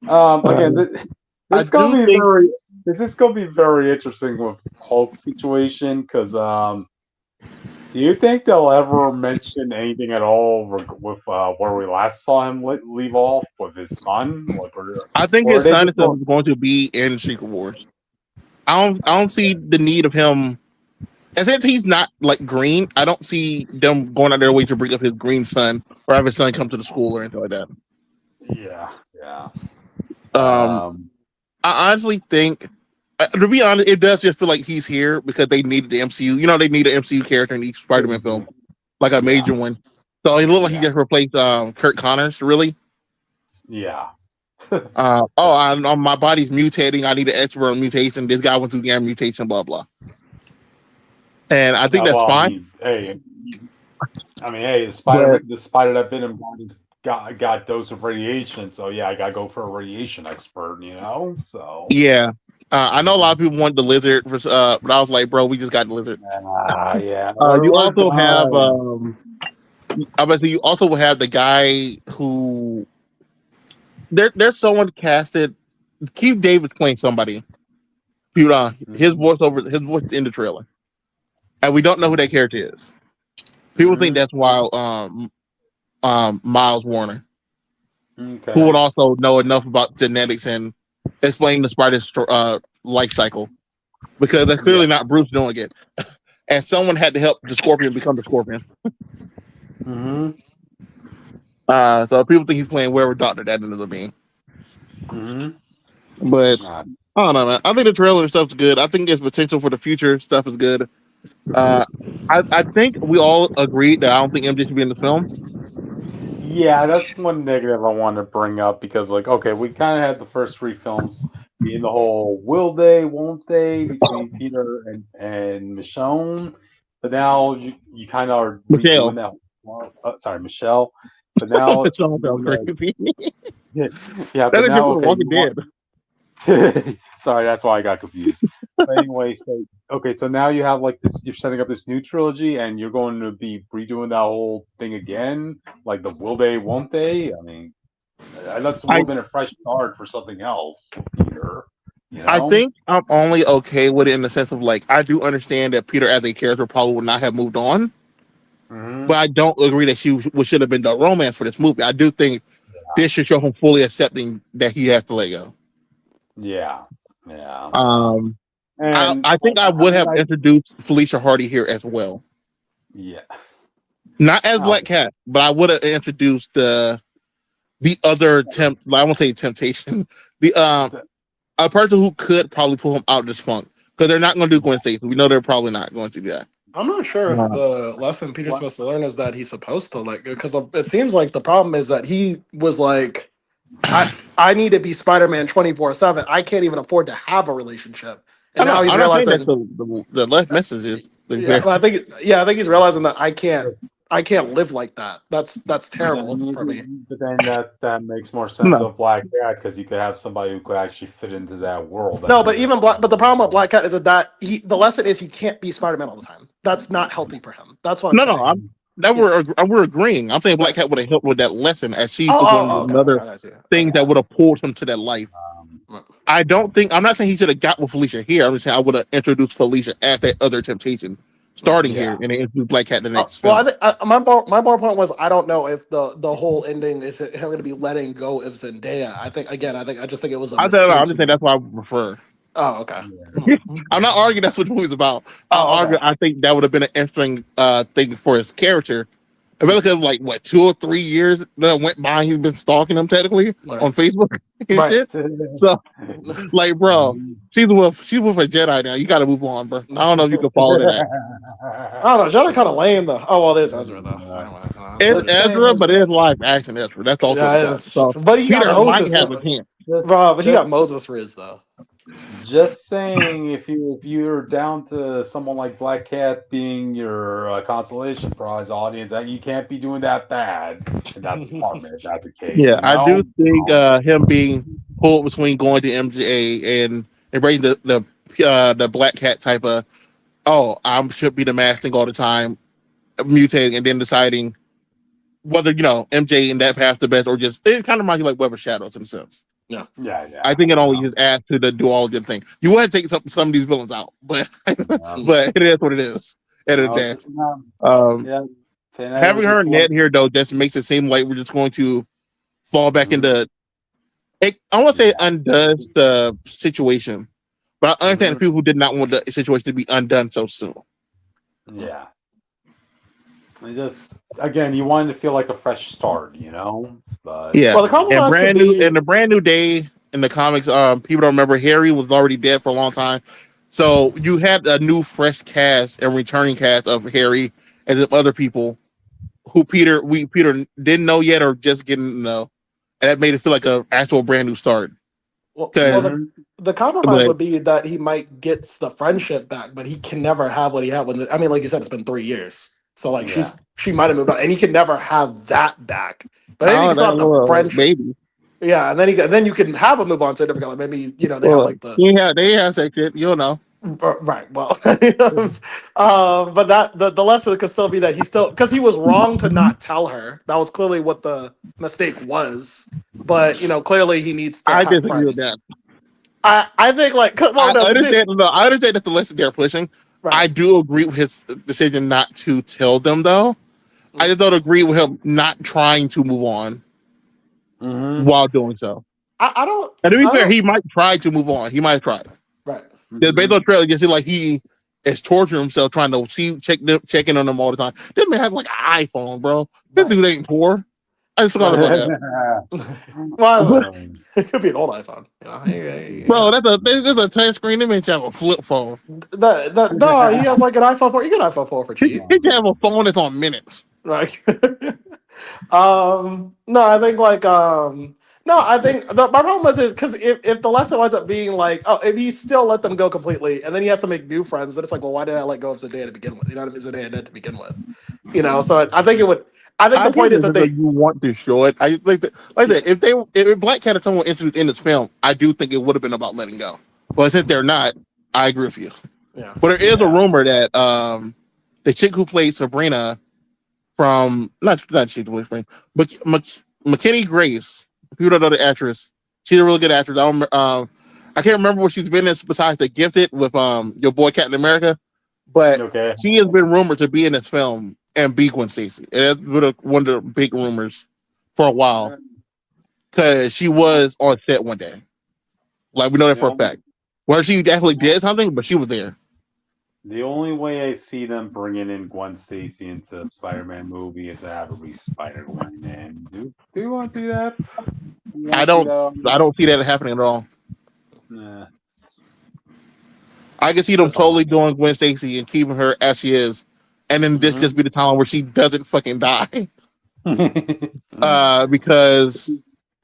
Again, I this is gonna do be think very this is gonna be very interesting with Hulk's situation because do you think they'll ever mention anything at all with where we last saw him leave off with his son? Like, or are his they son just is going to be in Secret Wars. I don't see the need of him. And since he's not like green, I don't see them going out their way to bring up his green son or have his son come to the school or anything like that. yeah. Um, I honestly think, to be honest, it does just feel like he's here because they needed the MCU. You know, they need an MCU character in each Spider-Man film, like a major one. So it looked like he just replaced Kurt Connors, really. Yeah. My body's mutating. I need an expert on mutation. This guy went through gamma mutation, blah blah. And I think that's fine. Hey, the spider that bit him got dose of radiation. So yeah, I gotta go for a radiation expert. You know, so yeah. I know a lot of people want the lizard, but I was like, bro, we just got the lizard. yeah. You also have, obviously, you also will have the guy who there's someone casted. Keith Davis playing somebody. His voice is in the trailer, and we don't know who that character is. People think that's why Miles Warner, who would also know enough about genetics and explain the spider's life cycle, because that's clearly not Bruce doing it, and someone had to help the Scorpion become the Scorpion. So people think he's playing wherever Doctor that ends up being. But I don't know, man. I think the trailer stuff's good. I think there's potential for the future stuff is good. I think we all agreed that I don't think MJ should be in the film. Yeah, that's one negative I want to bring up because, like, okay, we kind of had the first three films being the whole will they, won't they between Peter and Michonne, but now you kind of are redoing that. Sorry, Michelle. But now, yeah, but now Walking Dead. Sorry, that's why I got confused. But anyway, so now you have like this. You're setting up this new trilogy, and you're going to be redoing that whole thing again, like the will they, won't they? I mean, That's would I have been a fresh start for something else, Peter. You I know? think I'm only okay with it in the sense of like I do understand that Peter as a character probably would not have moved on, Hmm. but I don't agree that should have been the romance for this movie. I do think this should show him fully accepting that he has to let go. Yeah. Yeah. Um, And I think I would have introduced Felicia Hardy here as well, yeah. not as Oh, Black Cat, but I would have introduced the other I won't say temptation, the a person who could probably pull him out of this funk because they're not going to do Gwen Stacy. We know they're probably not going to do that. I'm not sure if the lesson Peter's supposed to learn is that he's supposed to let go, because it seems like the problem is that he was like, I need to be Spider-Man 24/7. I can't even afford to have a relationship, and now he's I'm not saying realizing. that the left message is. Yeah, well, I think he's realizing that I can't live like that. That's terrible for me. but then that makes more sense No. of Black Cat because you could have somebody who could actually fit into that world. No, but but the problem with Black Cat is that the lesson is he can't be Spider-Man all the time. That's not healthy for him. That's what I'm saying. We're agreeing. I'm saying Black Cat would have helped with that lesson as she's Oh, doing okay, another I see. thing that would have pulled him to that life. Um, I'm not saying he should have got with Felicia here. I'm just saying I would have introduced Felicia as that other temptation starting here and then introduced Black Cat in the next film. Well, I think my more point was I don't know if the whole ending is him going to be letting go of Zendaya. I just think it was a mistake. I'm just saying that's why I prefer. Oh, okay. I'm not arguing that's what the movie's about. I think that would have been an interesting thing for his character. Because like what 2 or 3 years that went by, he's been stalking him technically on Facebook and shit. So, like, bro, she's with a Jedi now. You got to move on, bro. I don't know if you can follow that. I don't know. Jedi kind of lame though. Oh well, there's Ezra though. It's Ezra, but it is live action Ezra. That's also so. But he Peter got Moses. might have a chance, bro. But he got Moses Riz though. Just saying, if you're down to someone like Black Cat being your consolation prize audience, that you can't be doing that bad in that department. If that's the case. Yeah, I do think him being pulled between going to MJ and embracing the Black Cat type of I should be the mask thing all the time, mutating and then deciding whether MJ in that path the best or just it kind of reminds you like Web of Shadows in a sense. Yeah. I think it only just adds to the do all good thing. You want to take some of these villains out, but but it is what it is. At the day, having her net here though just makes it seem like we're just going to fall back into. I want to say it undoes the situation, but I understand the people who did not want the situation to be undone so soon. Yeah. Again, you wanted to feel like a fresh start, But yeah, well, the compromise and the brand new day in the comics. People don't remember Harry was already dead for a long time, so you had a new, fresh cast and returning cast of Harry and some other people who Peter didn't know yet or just getting to know, and that made it feel like an actual brand new start. Well, the compromise would be that he might get the friendship back, but he can never have what he had when. I mean, like you said, it's been 3 years. So like she might have moved on, and he can never have that back. But then he can stop the friendship. Maybe. Yeah, and then you can have a move on to a different color. Maybe they have like the they have that shit. You'll know. Right. Well, but the lesson could still be that he still because he was wrong to not tell her. That was clearly what the mistake was. But clearly he needs to. I disagree with that. I think I understand. I understand that's the lesson they're pushing. Right. I do agree with his decision not to tell them, though. I just don't agree with him not trying to move on while doing so. I don't. And to be fair, he might try to move on. He might have tried. Right. Because based on the trailer, you see like he is torturing himself trying to checking on them all the time. This man has like an iPhone, bro. This dude ain't poor. I just forgot about that. Well, it could be an old iPhone. Bro, that's a touch screen. They may have a flip phone. No, he has like an iPhone 4. You get an iPhone 4 for cheap. He just have a phone that's on minutes. Right. No, I think I think my problem with this because if the lesson winds up being like, if he still let them go completely, and then he has to make new friends, then it's like, well, why did I let go of Zendaya to begin with? Zendaya dead to begin with. So I think it would. I think the point is that you want to show it. I like that. If Black Cat had someone introduced in this film, I do think it would have been about letting go. But since they're not, I agree with you. Yeah. But there is a rumor that the chick who played Sabrina from not she played Sabrina, but McKinney Grace People don't know the actress. She's a really good actress. I can't remember what she's been in besides The Gifted with your boy Captain America, but Okay. she has been rumored to be in this film and be Gwen Stacy. It has been one of the big rumors for a while because she was on set one day. Like we know that for a fact. Whether she actually did something, but she was there. The only way I see them bringing in Gwen Stacy into a Spider-Man movie is to have her be Spider-Gwen. And do you want to do that? I don't see that happening at all. Nah. I can see them totally doing Gwen Stacy and keeping her as she is, and then this just be the time where she doesn't fucking die. Because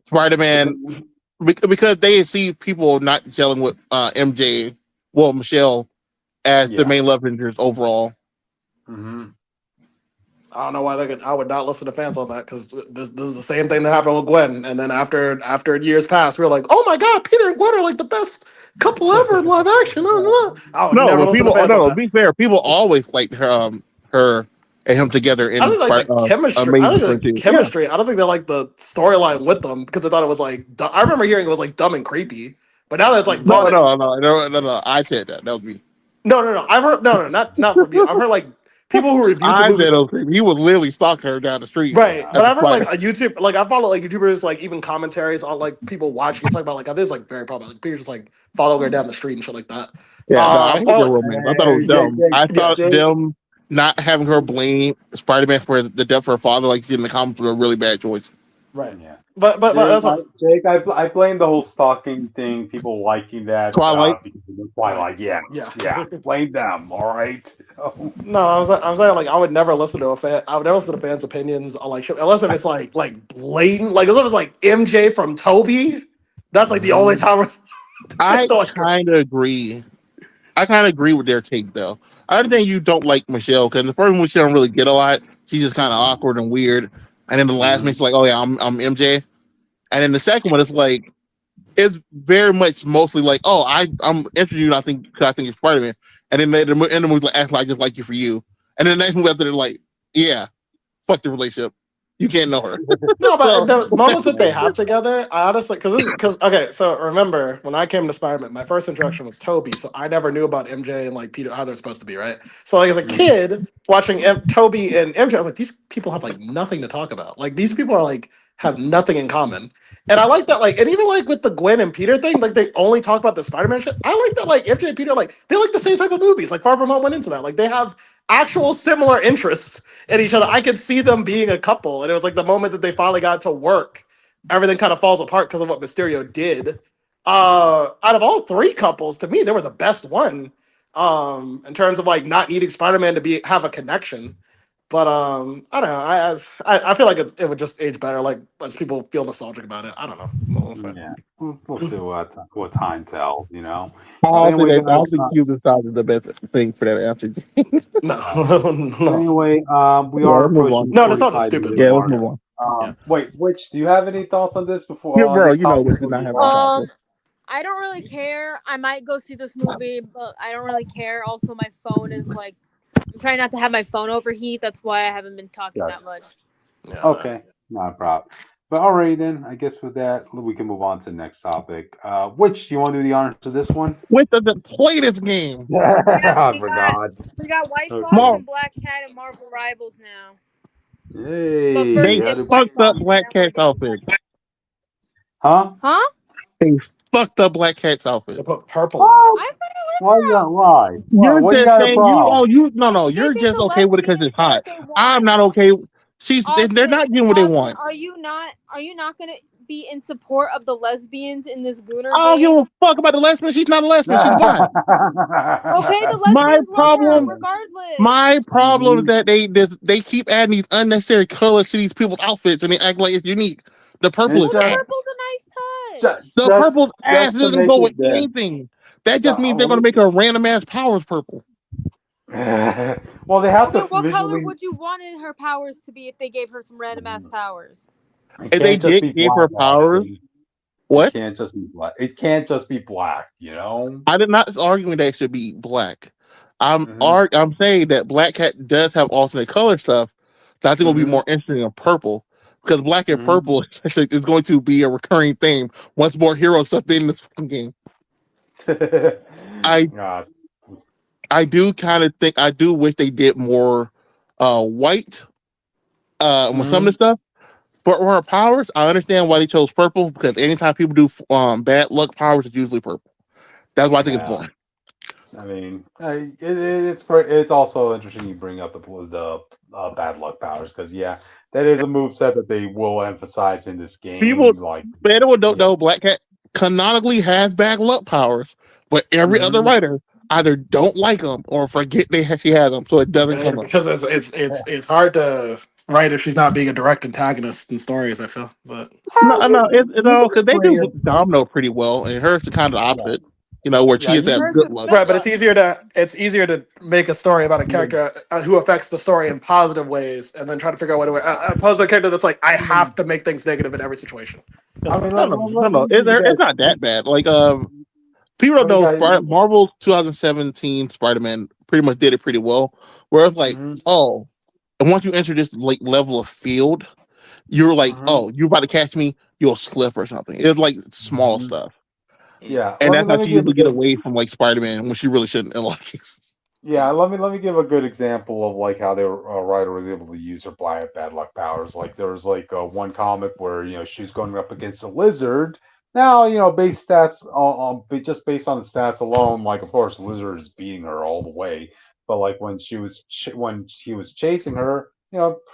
Spider-Man, because they see people not gelling with MJ, well, Michelle, as the main love interest overall. Mm-hmm. I don't know why I would not listen to fans on that because this is the same thing that happened with Gwen. And then after years passed, we were like, oh my god, Peter and Gwen are like the best couple ever in live action. I would never listen to fans on that. Be fair, people always liked her and him together in I think like the chemistry. I think the chemistry. I don't think they like the storyline with them because they thought it was like. I remember hearing it was like dumb and creepy, but now that's like no. I said that. That was me. No. I've heard not from you. I've heard like people who reviewed the movie. He was literally stalking her down the street. Right, but I've heard like a YouTube, like I follow like YouTubers, like even commentaries on like people watching it talk about like this is like very popular. Like people just like following her down the street and shit like that. Yeah, I hate their romance. I thought it was dumb. I thought them not having her blame Spider-Man for the death of her father, like in the comics, was a really bad choice. Right. Yeah. But Jake, I blame the whole stalking thing. People liking that Twilight. Twilight. Yeah. Blame them. All right. No, I'm saying like I would never listen to a fan. I would never listen to fans' opinions on like shit, unless if it's like blatant. Like unless it's like MJ from Toby. That's like the only time. I kind of agree. I kind of agree with their take though. I understand you don't like Michelle because the first one she don't really get a lot. She's just kind of awkward and weird. And then the last one, she's like, "Oh yeah, I'm MJ." And then the second one is like, it's very much mostly like, "Oh, I'm interested in you. I think you're Spider-Man." And then in the movie, like, "I just like you for you." And then the next movie after, they're like, "Yeah, fuck the relationship. You can't know her." No, but the moments that they have together, I honestly, because okay, so remember when I came to Spider-Man, my first introduction was Toby, so I never knew about MJ and like Peter how they're supposed to be, right? So like as a kid watching Toby and MJ, I was like, these people have like nothing to talk about. Like these people are like have nothing in common. And I like that, like, and even like with the Gwen and Peter thing, like they only talk about the Spider-Man shit. I like that, like MJ and Peter, like they like the same type of movies. Like Far From Home went into that. Like they have actual similar interests in each other. I could see them being a couple, and it was like the moment that they finally got to work, everything kind of falls apart because of what Mysterio did. Out of all three couples, to me, they were the best one. In terms of like not needing Spider-Man to have a connection. But I don't know. I feel like it would just age better, like as people feel nostalgic about it. I don't know. We'll see. Yeah, we'll see what time tells. You know. I don't think Cuban style is the best thing for that answer. No. Anyway, we are approaching. No, that's not stupid. Yeah, let's move on. Wait, Witch, do you have any thoughts on this before? Yeah, bro, you know we did not have. I don't really care. I might go see this movie, but I don't really care. Also, my phone is like, I'm trying not to have my phone overheat. That's why I haven't been talking that much. Yeah. Okay, not a problem. But alright then, I guess with that, we can move on to the next topic. Which do you want to do the honors to this one? Which doesn't play this game? I forgot. We got White Fox and Black Cat and Marvel Rivals now. Hey, they fucked up Black Cat's outfit. Huh? They fucked up Black Cat's outfit. They put purple. Why you got lie? You're just saying you're just okay with it because it's hot. I'm not okay. They're not getting what they want. Are you not gonna be in support of the lesbians in this Gooner? I don't give a fuck about the lesbian. She's not a lesbian. She's black. Okay, the lesbians love her regardless. My problem is that they keep adding these unnecessary colors to these people's outfits and they act like it's unique. The purple is ass. Purple's a nice touch. The purple's ass doesn't go with anything. That just means they're going to make a random ass powers purple. Well, they have to. What color would you want in her powers to be if they gave her some random ass powers? If they did give her powers, what? It can't just be black. It can't just be black. You know. I did not arguing that it should be black. I'm saying that Black Cat does have alternate color stuff that I think will be more interesting than purple. because black and purple is going to be a recurring theme once more heroes stuff in this fucking game. I God. I do kind of think I do wish they did more white with some of the stuff. But for her powers, I understand why they chose purple because anytime people do bad luck powers, it's usually purple. That's why I think it's Yeah. boring. I mean, it's great. It's also interesting you bring up the bad luck powers because yeah, that is a move set that they will emphasize in this People, game. Like, anyone don't yeah. know, Black Cat canonically has bad luck powers, but every other Mhm. writer either don't like them or forget she has them, so it doesn't come up. Because it's hard to write if she's not being a direct antagonist in stories. I feel, but No, it's all because they do Weird. Domino pretty well, and hers is kind of the Yeah, opposite. You know, where yeah. she is that Hers good is luck. good right. But luck. it's easier to make a story about a character who affects the story in positive ways, and then try to figure out what to opposed to a character that's like I have to make things negative in every situation. I mean, No. It's not that bad. Like people don't let me know guys. Marvel 2017 Spider-Man pretty much did it pretty well. Where it's like, Mhm, oh, and once you enter this like level of field, you're like, mhm, oh, you're about to catch me, you'll slip or something. It's like small mhm. stuff. Yeah, And that's how let me she give a usually get good. away from like Spider-Man when she really shouldn't in a lot of cases. Yeah, let me give a good example of like how a writer was able to use her bad luck powers. Like there was like one comic where she's going up against a lizard. Now base stats just based on the stats alone, like of course the lizard is beating her all the way. But like when when she was chasing her,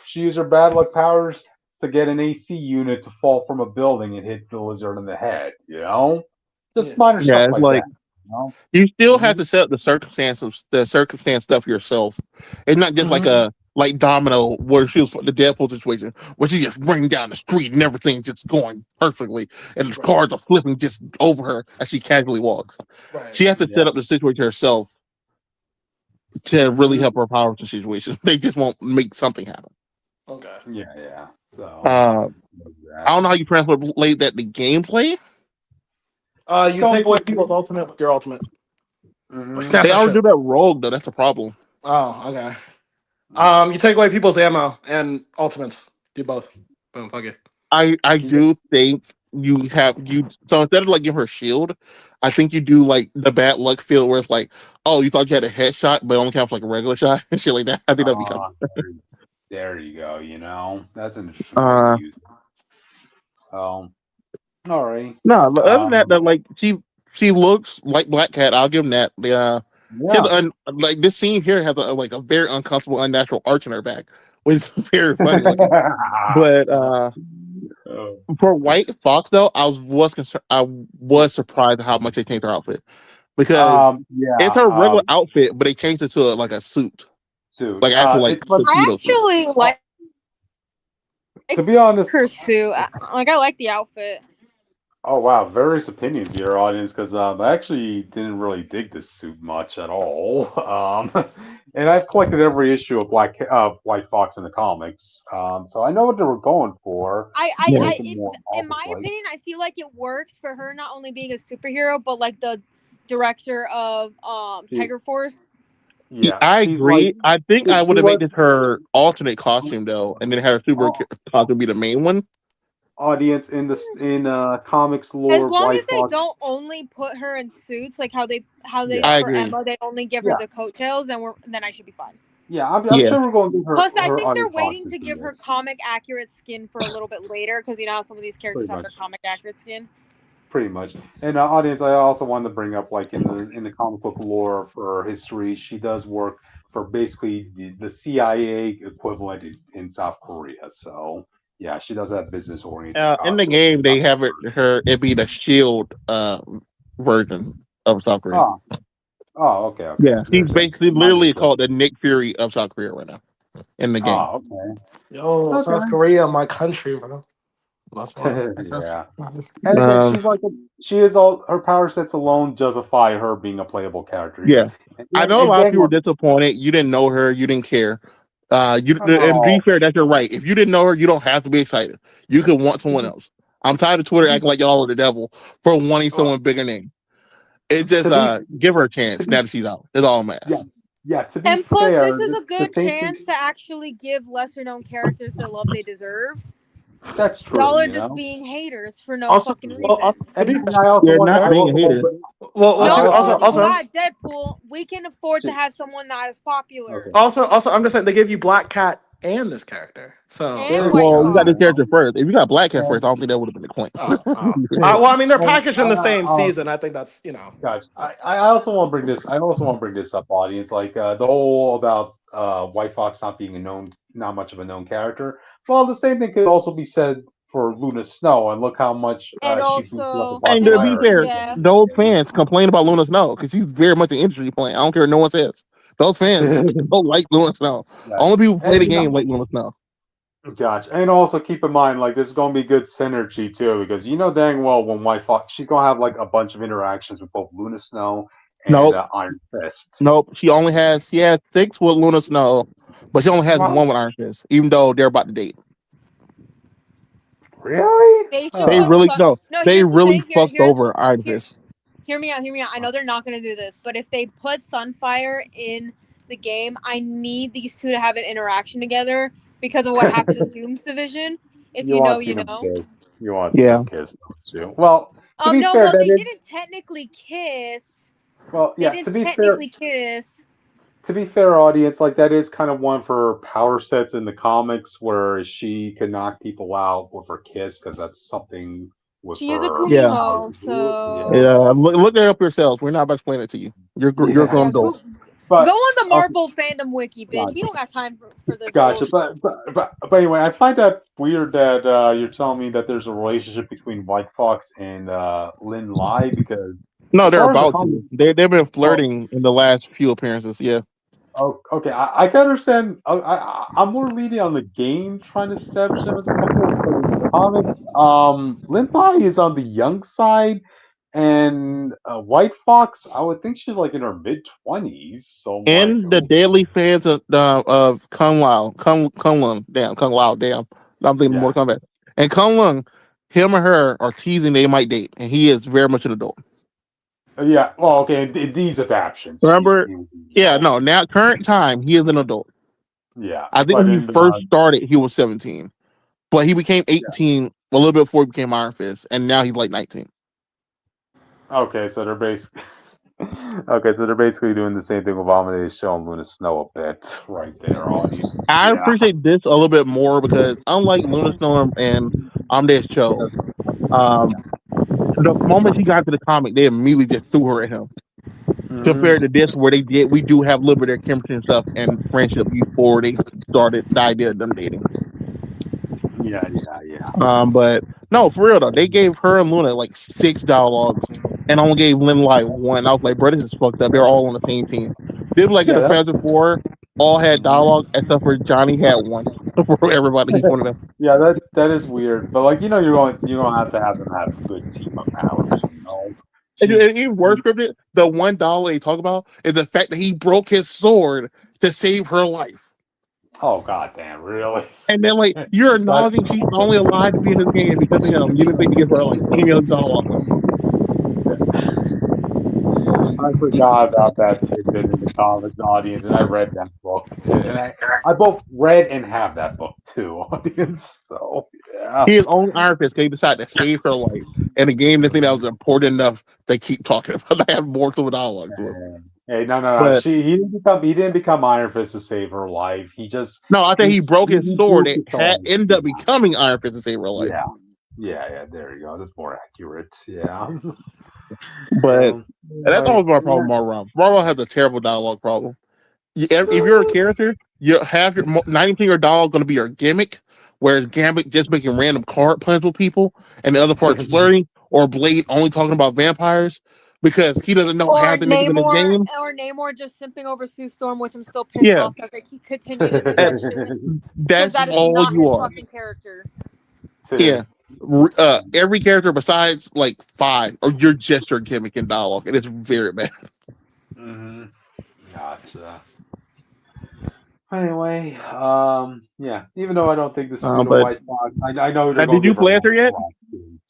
she used her bad luck powers to get an AC unit to fall from a building and hit the lizard in the head. Yeah. Just minor Yeah, stuff it's like like that. You know. you still have Hmm. to set up the circumstance stuff yourself. It's not just like Hmm. a like Domino where she was the Deadpool situation where she just running down the street and everything's just going perfectly and the Right. cars are flipping just over her as she casually walks. Right. She has to Yeah. set up the situation herself to really Hmm. help her power to situations. They just won't make something happen. Okay. Yeah. Yeah. So. Uh, There's I that. don't know how you translate that to gameplay. You Don't take away put. people's ultimate with your ultimate. Like Hmm. snap They that already shit. do that rogue though. That's a problem. Oh, okay. You take away people's ammo and ultimates. Do both. Boom. Fuck it. I Yeah. do think you so instead of like giving her shield, I think you do like the bad luck field where it's like, oh, you thought you had a headshot, but it only counts like a regular shot and shit like that. I think that'd be Uh, coming. there you go. That's an interesting way to Uh use it. All right. no, but other than that, Um. like she looks like Black Cat. I'll give him that. She has Yeah. like this scene here has like a very uncomfortable, unnatural arch in her back, which is very funny looking. But Oh. for White Fox though, I was surprised at how much they changed her outfit because it's Yeah. her regular outfit, but they changed it to like a suit, Suit. like actual like It's but I tuxedo suit. actually like to be honest. her suit. I like the outfit. Oh wow, various opinions here, audience, because I actually didn't really dig this suit much at all. And I've collected every issue of White Fox in the comics, so I know what they were going for to Yeah, make it more In my office-like. opinion, I feel like it works for her not only being a superhero, but like the director of Tiger Force. Yeah, I she's like agree. I think I she would have was. made this her alternate costume though, and then had her super uh, costume be the main one. Audience in comics As lore of long as White they Fox. don't only put her in suits, like how they Yeah, I for agree. Emma, they only give her yeah, the coattails, then I should be fine. yeah. I'm Yeah, sure we're going to give her Plus, I her think other they're waiting costumes to in give her this. comic accurate skin for a little bit later, because you know how some of these characters Pretty have much. their comic accurate skin. Pretty much. And audience, I also wanted to bring up, like in the comic book lore for history, she does work for basically the CIA equivalent in South Korea. So yeah, she does have business oriented in the costumes. game they have it be the Shield version of South Korea. Oh, oh, okay, okay. Yeah, she's There's basically my literally mistake. called the Nick Fury of South Korea right now in the game. Oh, okay, Yo, South okay. Korea, my country, bro. That's nice. Yeah. And again, Um, she is all her power sets alone justify her being a playable character. yeah, I know a And lot of gang people were disappointed. You didn't know her, you didn't care. And be oh, fair, that's your right. If you didn't know her, you don't have to be excited. You could want someone else. I'm tired of Twitter acting like y'all are the devil for wanting oh, someone bigger name. It just to be give her a to chance be now that she's out. That's all I'm yeah, asking. yeah, to be And plus, fair, this is a the good same thing. chance to actually give lesser known characters the love they deserve. That's true. Y'all are You just know. being haters for no Also, fucking well, reason. also, to be, And I also You're want. not I being a also hater. want. well, I to, No, also, also you also, want. got Deadpool. We can afford to have someone not as popular. Okay. also, I'm just saying they gave you Black Cat and this character. So, And There. White Well, you got this Fox. character first. If you got Black Cat first, I Um, don't think that would have been the point. well, I mean, they're well, packaged in the same season. I think that's Gotcha. I also want to bring this. I also want to bring this up, audience. Like the whole about White Fox not being not much of a known character. Well, the same thing could also be said for Luna Snow, and look how much And she boosted up the also, And and to be also popularity. fair, Jeff. those fans complain about Luna Snow because she's very much an industry plant. I don't care what no one says. Those fans don't like Luna Snow. Yeah. Only people who play And the game like Luna Snow. gotcha. And also keep in mind, like this is gonna be good synergy too, because you know dang well when White Fox, she's gonna have like a bunch of interactions with both Luna Snow and Nope, Iron Fist. nope. She has 6 with Luna Snow, but she only has Wow. 1 with Iron Fist, even though they're about to date. Really? They should They put really Sun. no, No, they here's the really thing. fucked over Iron Here, Fist. hear me out. Hear me out. I know they're not gonna do this, but if they put Sunfire in the game, I need these two to have an interaction together because of what happened in Doom's Division. If You you know, want to see you them know. kiss. You want to see Yeah, them kiss, don't you? Well, to be No, fair, well, that they is didn't technically kiss. well, They yeah. didn't technically kiss. To be fair, audience, like that is kind of one of her power sets in the comics, where she can knock people out with her kiss, because that's something with She is a her yeah, powers Kumiho, to do. so Yeah, yeah. Look that up yourselves. We're not about to explain it to you. You're a yeah. grown yeah. adult. Go But on the okay, Marvel fandom wiki, bitch. We gotcha, don't got time for this gotcha. bullshit. But anyway, I find that weird that you're telling me that there's a relationship between White Fox and Lin Lai, because No, as they're far as the about to. comics, They've been well, flirting in the last few appearances. Yeah. oh, okay, I can understand. I'm more leaning on the game trying to establish them as a couple, but in the comics, Linfly is on the young side, and White Fox, I would think she's like in her mid 20s. So I'm like, And the oh, daily fans of Kung Lung, damn Kung Lao, damn. I'm thinking yeah, more Kombat. And Kung Lung, him or her are teasing they might date, and he is very much an adult. yeah. Well, okay, in these adaptions, Remember? he was an Yeah, adult. no. Now, current time, he is an adult. Yeah, I think but when he in first started, he was 17, but he became yeah. 18 a little bit before he became Iron Fist, and now he's like 19. Okay, so they're basically okay, so they're basically doing the same thing with Amadeus Show and Luna Snow a bit right there, audience. I Yeah. appreciate this a little bit more because unlike Luna Storm and Amadeus Cho, um, the moment she got into the comic, they immediately just threw her at him. Hmm. Compared to this, where we do have a little bit of chemistry and stuff and friendship before they started the idea of them dating. Yeah, yeah, yeah. But no, for real though, they gave her and Luna like 6 dialogues and only gave Lin Lai 1. I was like, bro, this is fucked up. They're all on the same team. They were like in Yeah, the that, Panthers 4, all had dialogue except for Johnny had 1 for everybody. Each one of them. yeah, that is weird. But like, you're gonna have them have good team up powers, you know. She's And even worse scripted, the $1 they talk about is the fact that he broke his sword to save her life. oh god damn, really? And then like you're That acknowledging she's only alive to be in this game because of him. You didn't think to give her like any other dialogue. I forgot about that tidbit in the comics, audience, and I read that book too. And I both read and have that book too, audience. So yeah. He is only Iron Fist because he decided to save her life. And the game didn't think that was important enough they keep talking about. They have more to the dialogue to it. Hey, no. But He didn't become Iron Fist to save her life. no, I think he broke his he sword. broke It his sword. ended up becoming Iron Fist to save her life. Yeah. Yeah. There you go. That's more accurate. Yeah. But So, that's always my problem yeah. with Marvel. Marvel has a terrible dialogue problem. If you're a character, you have your 90% of your dialogue going to be your gimmick, whereas Gambit just making random card plans with people, and the other part's flirting, or Blade only talking about vampires because he doesn't know Or how to make them in the game. Namor just simping over Sue Storm, which I'm still pissed Yeah, off that they keep continue to do that shit because that's that is all not you his are. fucking character. Yeah. Every character besides like 5, or you're just your gimmick in dialogue, and it's very bad. Mm-hmm. Gotcha. Anyway, yeah. Even though I don't think this is gonna But White Fox, I know now, they're gonna did you give her play with her yet? more skins.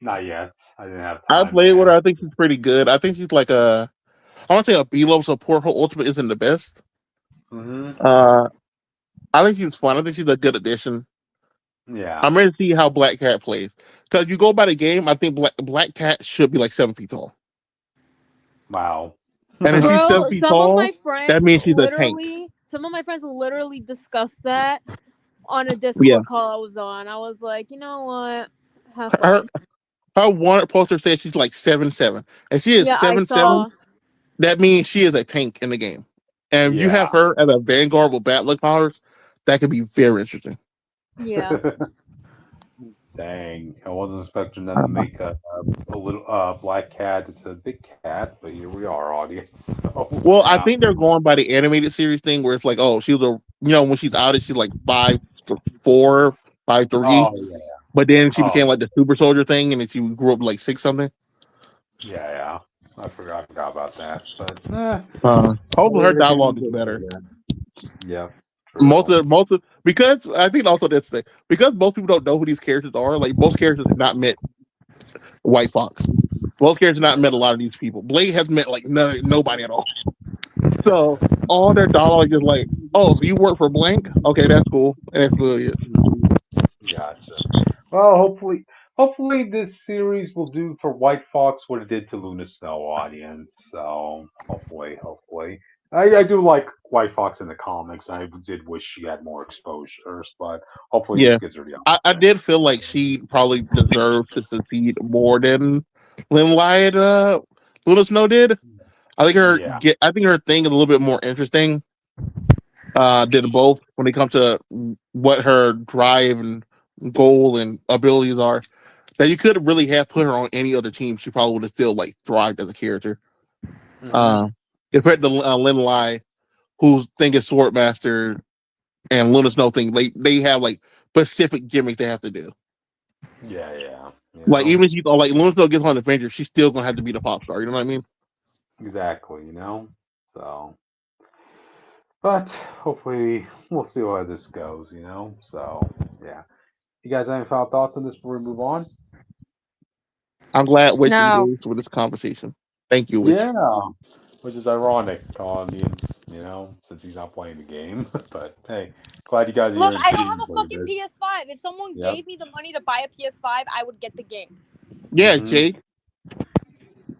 Not yet. I didn't have I time, played with man. her. I think she's pretty good. I think she's like I want to say a B level support. Her ultimate isn't the best. Mm-hmm. Uh, I think she's fun. I think she's a good addition. Yeah. I'm ready to see how Black Cat plays. Because you go by the game, I think Black Cat should be like 7 feet tall. Wow. And if she's seven Bro, feet tall, that means she's a tank. some of my friends literally discussed that on a Yeah. Discord call I was on. I was like, you know what? Have Her fun. her wanted poster says she's like 7'7". And she is Yeah, I 7'7". saw. That means she is a tank in the game. And if you Yeah. have her as a Vanguard with Bat-like powers, that could be very interesting. Yeah. Dang, I wasn't expecting them to make a little black cat. It's a big cat, but here we are, audience. So Well, I yeah. think they're going by the animated series thing where it's like, oh, she was when she's outed, she's like 5'4", 5'3". Oh yeah. But then she Oh became like the super soldier thing, and then she grew up like 6 something. yeah, yeah. I forgot about that. But Hopefully her they can dialogue is do better. that. Yeah. Most True. of because I think also this thing because most people don't know who these characters are. Like most characters have not met White Fox. Most characters have not met a lot of these people. Blade has met like nobody at all. So all their dialogue is like, "Oh, so you work for Blank? Okay, that's cool." And that's really it. Gotcha. Well, hopefully this series will do for White Fox what it did to Luna Snow, audience. So hopefully. I do like White Fox in the comics. I did wish she had more exposures, but hopefully this Yeah, gives her the I opportunity. did feel like she probably deserved to succeed more than Lynn Wyatt, Luna Snow did. Yeah. I think her thing is a little bit more interesting than both when it comes to what her drive and goal and abilities are. That you could really have put her on any other team, she probably would have still like thrived as a character. Mhm. Compared to Lin Lai, whose thing is Swordmaster and Luna Snow thing, they have like specific gimmicks they have to do. Yeah. Like even if like Luna Snow gets on the Avenger, she's still gonna have to be the pop star. You know what I mean? Exactly. So, but hopefully we'll see where this goes. So yeah. You guys have any final thoughts on this before we move on? I'm glad Witch No. engaged with this conversation. Thank you, Witch. Yeah, which is ironic, audience, since he's not playing the game. But hey, glad you guys are Look, here I to don't have a enjoy fucking this. PS5. If someone Yep. gave me the money to buy a PS5, I would get the game. Yeah, hmm Jay.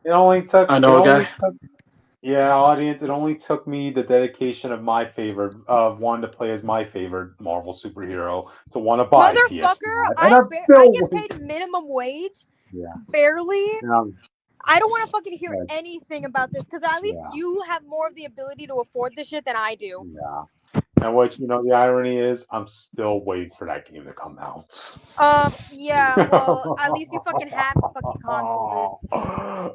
It only took. I It know a only guy. took. Yeah, audience. It only took me the dedication of my favorite, of wanting to play as my favorite Marvel superhero to want to buy a Motherfucker, PS5, and I'm I still get waiting. paid minimum wage, Yeah, barely. and I'm, I don't want to fucking hear yeah, anything about this because at least yeah, you have more of the ability to afford this shit than I do. yeah. And what the irony is, I'm still waiting for that game to come out. Yeah, well, at least you fucking have the fucking console, dude.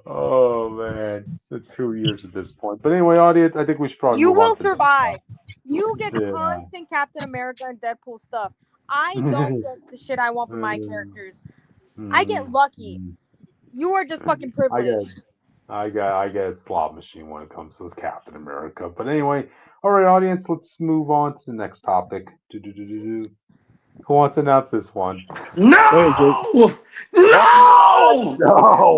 Oh man, the 2 years at this point. But anyway, audience, I think we should probably You move on will to the next survive. You get one. constant Captain America and Deadpool stuff. I don't get the shit I want from my characters. I get lucky. You are just fucking I get, privileged. I get a slot machine when it comes to Captain America. But anyway, all right, audience, let's move on to the next topic. Do. Who wants to announce this one? Go ahead, Jake. No! What? No! No,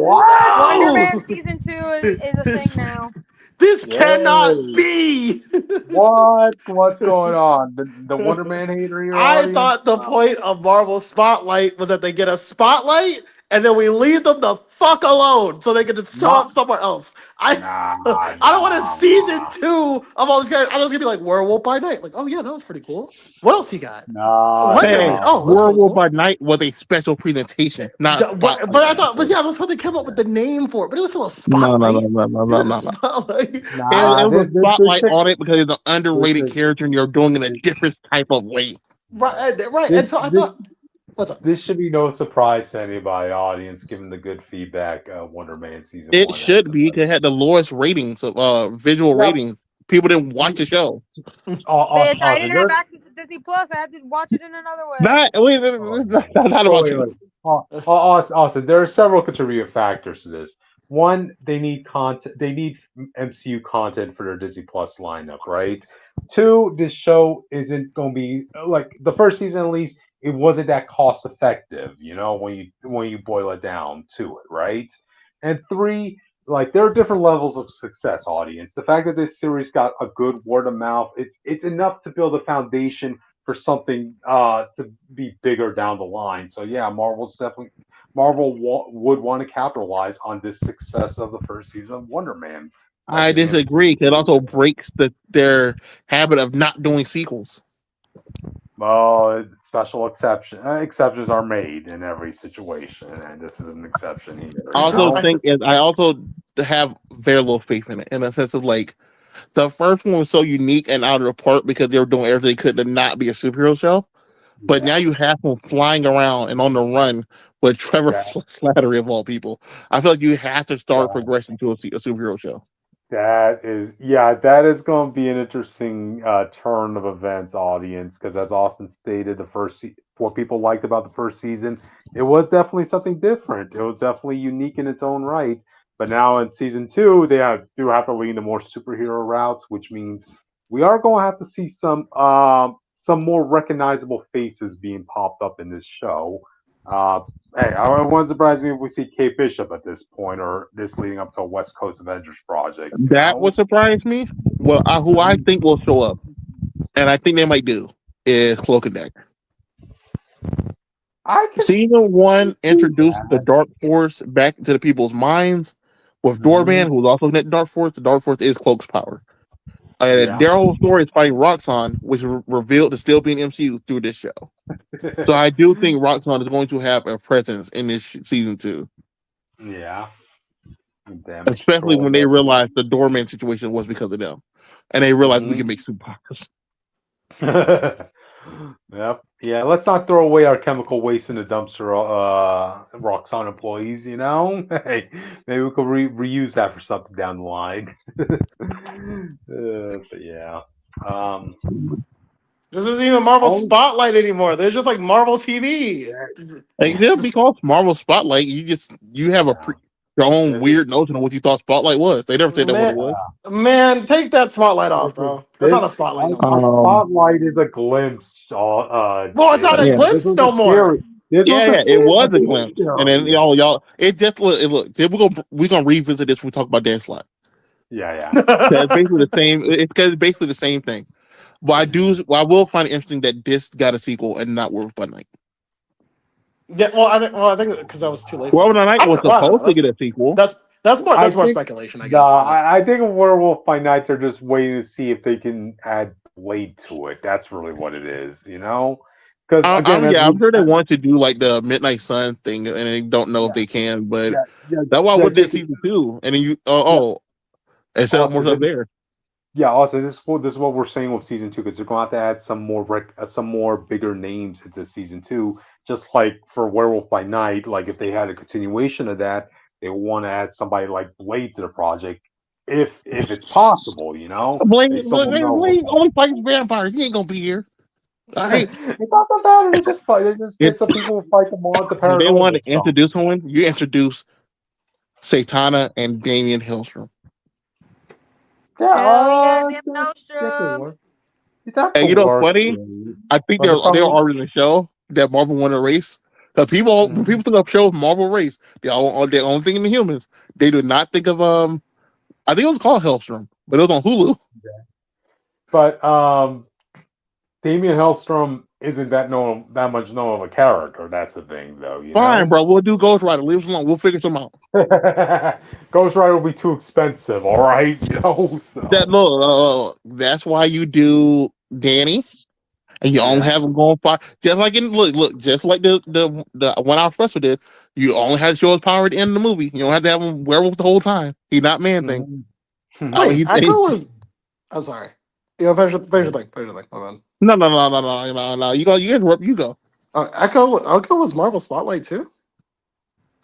Wonder what? Man No! season 2 is a thing This, now. this cannot Yay. be. What? What's going on? The Wonder Man hater here, I audience? thought the point of Marvel Spotlight was that they get a spotlight and then we leave them the fuck alone so they can just show Not, up somewhere else. I nah, I don't want a season nah, 2 of all these characters. I was gonna be like Werewolf by Night. Like, oh yeah, that was pretty cool. What else he got? Wonder Hey, Man. Oh, that's pretty Werewolf cool. by Night was a special presentation, not a But, spotlight but I thought, but episode. yeah, that's what they came up with the name for it. But it was still a No, no, no, spotlight. no, no, It no, was no, a no. spotlight. It nah. was a This spotlight should, on it because it's an this underrated should, character and you're doing it in a different type of way. Right. this, And so I this, thought, what's up? this should be no surprise to anybody, audience, given the good feedback Wonder Man season It one has. should be because it had the lowest ratings of visual Yep. ratings. People didn't watch the show. Bitch, I Awesome. didn't have access to Disney Plus. I had to watch it in another way. That's not about you. Wait. Awesome. There are several contributing factors to this. One, they need content. They need MCU content for their Disney Plus lineup, right? Two, this show isn't going to be like the first season. At least it wasn't that cost effective. When you boil it down to it, right? And three, like there are different levels of success. Audience, the fact that this series got a good word of mouth, it's enough to build a foundation for something to be bigger down the line. So yeah, Marvel would want to capitalize on this success of the first season of Wonder Man by I giving us. disagree. It also breaks their habit of not doing sequels. Well, special exceptions are made in every situation, and this is an exception here. I You also know? think I also have very little faith in it in a sense of like the first one was so unique and out of the park because they were doing everything they could to not be a superhero show. But Yeah, now you have them flying around and on the run with Trevor that, Slattery of all people. I feel like you have to start that progressing to a superhero show. that is going to be an interesting turn of events, audience. Because as Austin stated, what people liked about the first season, it was definitely something different. It was definitely unique in its own right. But now in season two, do have to lean to more superhero routes, which means we are going to have to see some more recognizable faces being popped up in this show. Uh, Hey, I wouldn't surprise me if we see Kate Bishop at this point, or this leading up to a West Coast Avengers project. You That know, would surprise me. Well, who I think will show up, and I think they might do, is Cloak and Dagger. I can Season one see introduced the that. Dark Force back to the people's minds with Hmm. Doorman, who was also in the Dark Force. The Dark Force is Cloak's power. Yeah. Their whole story is fighting Roxxon, which is revealed to still be in MCU through this show. So I do think Roxxon is going to have a presence in this season two, Yeah. Damn especially when they scroll. realize the Doorman situation was because of them, and they realize we Hmm. can make superpowers. Yep. Yeah. Let's not throw away our chemical waste in the dumpster. Roxxon employees. You know. Hey, maybe we could reuse that for something down the line. But yeah. Um. This isn't even Marvel Oh. Spotlight anymore. They're just like Marvel TV. Like just because Marvel Spotlight, you have Yeah. your own This is weird notion of what you thought Spotlight was. They never said that what it Man, was. man, take that spotlight This off, is bro. That's this not a spotlight no a more. spotlight is a glimpse. Well, it's not a Jim. Yeah, This glimpse was a no more. series. This was a it series. was A a TV glimpse, and then series. y'all, it just look. We're gonna revisit this when we talk about Dan Slott. Yeah, yeah. It's basically the same. It's because it's basically the same thing. But I will find it interesting that this got a sequel and not Werewolf by Night. Yeah, well, I think because I was too late for Werewolf it. by Night I was don't know. I don't know. supposed to get a sequel. I That's more think speculation, I guess. But I think Werewolf by Night they're just waiting to see if they can add Blade to it. That's really what it is, you know. Because again, as I'm we sure they want to do like the Midnight Sun thing, and they don't know if yeah they can. But yeah yeah that's why yeah we did Jacob season two, and then yeah and set up more also stuff there. yeah, also this is what we're saying with season two because they're going to have to add some more bigger names into season two. Just like for Werewolf by Night, like if they had a continuation of that, they want to add somebody like Blade to the project, if it's possible. You know, they still don't know what's Blade only fights vampires. He ain't gonna be here. All right. happening. It's not that bad. They just fight. They just If get some people who fight them on the they want paranormal to stuff. introduce someone, you introduce Satana and Damian Hillstrom. Yeah, Hell yeah, damn that could Nostrum. work. That And could you know, work. funny. Dude. I think But the they were problem. already in the show that Marvel won a race. Because when Mhm. people think of shows Marvel race, they only think in the humans. They do not think of I think it was called Hellstrom, but it was on Hulu. But Damian Hellstrom isn't that much known of a character. That's the thing, though. You Fine, know, bro. We'll do Ghost Rider. Leave us alone. We'll figure some out. Ghost Rider will be too expensive. All right, you know. That So that's why you do Danny, and you only yeah. have him going fight. Just like just like the one our professor did. You only had to show his power at the end of the movie. You don't have to have him werewolf the whole time. He's not man thing. Mhm. I mean, wait, Echo was. I'm sorry. You know, finish your thing. Finish your thing. Hold on. no. You interrupt. You go. Echo was Marvel Spotlight too.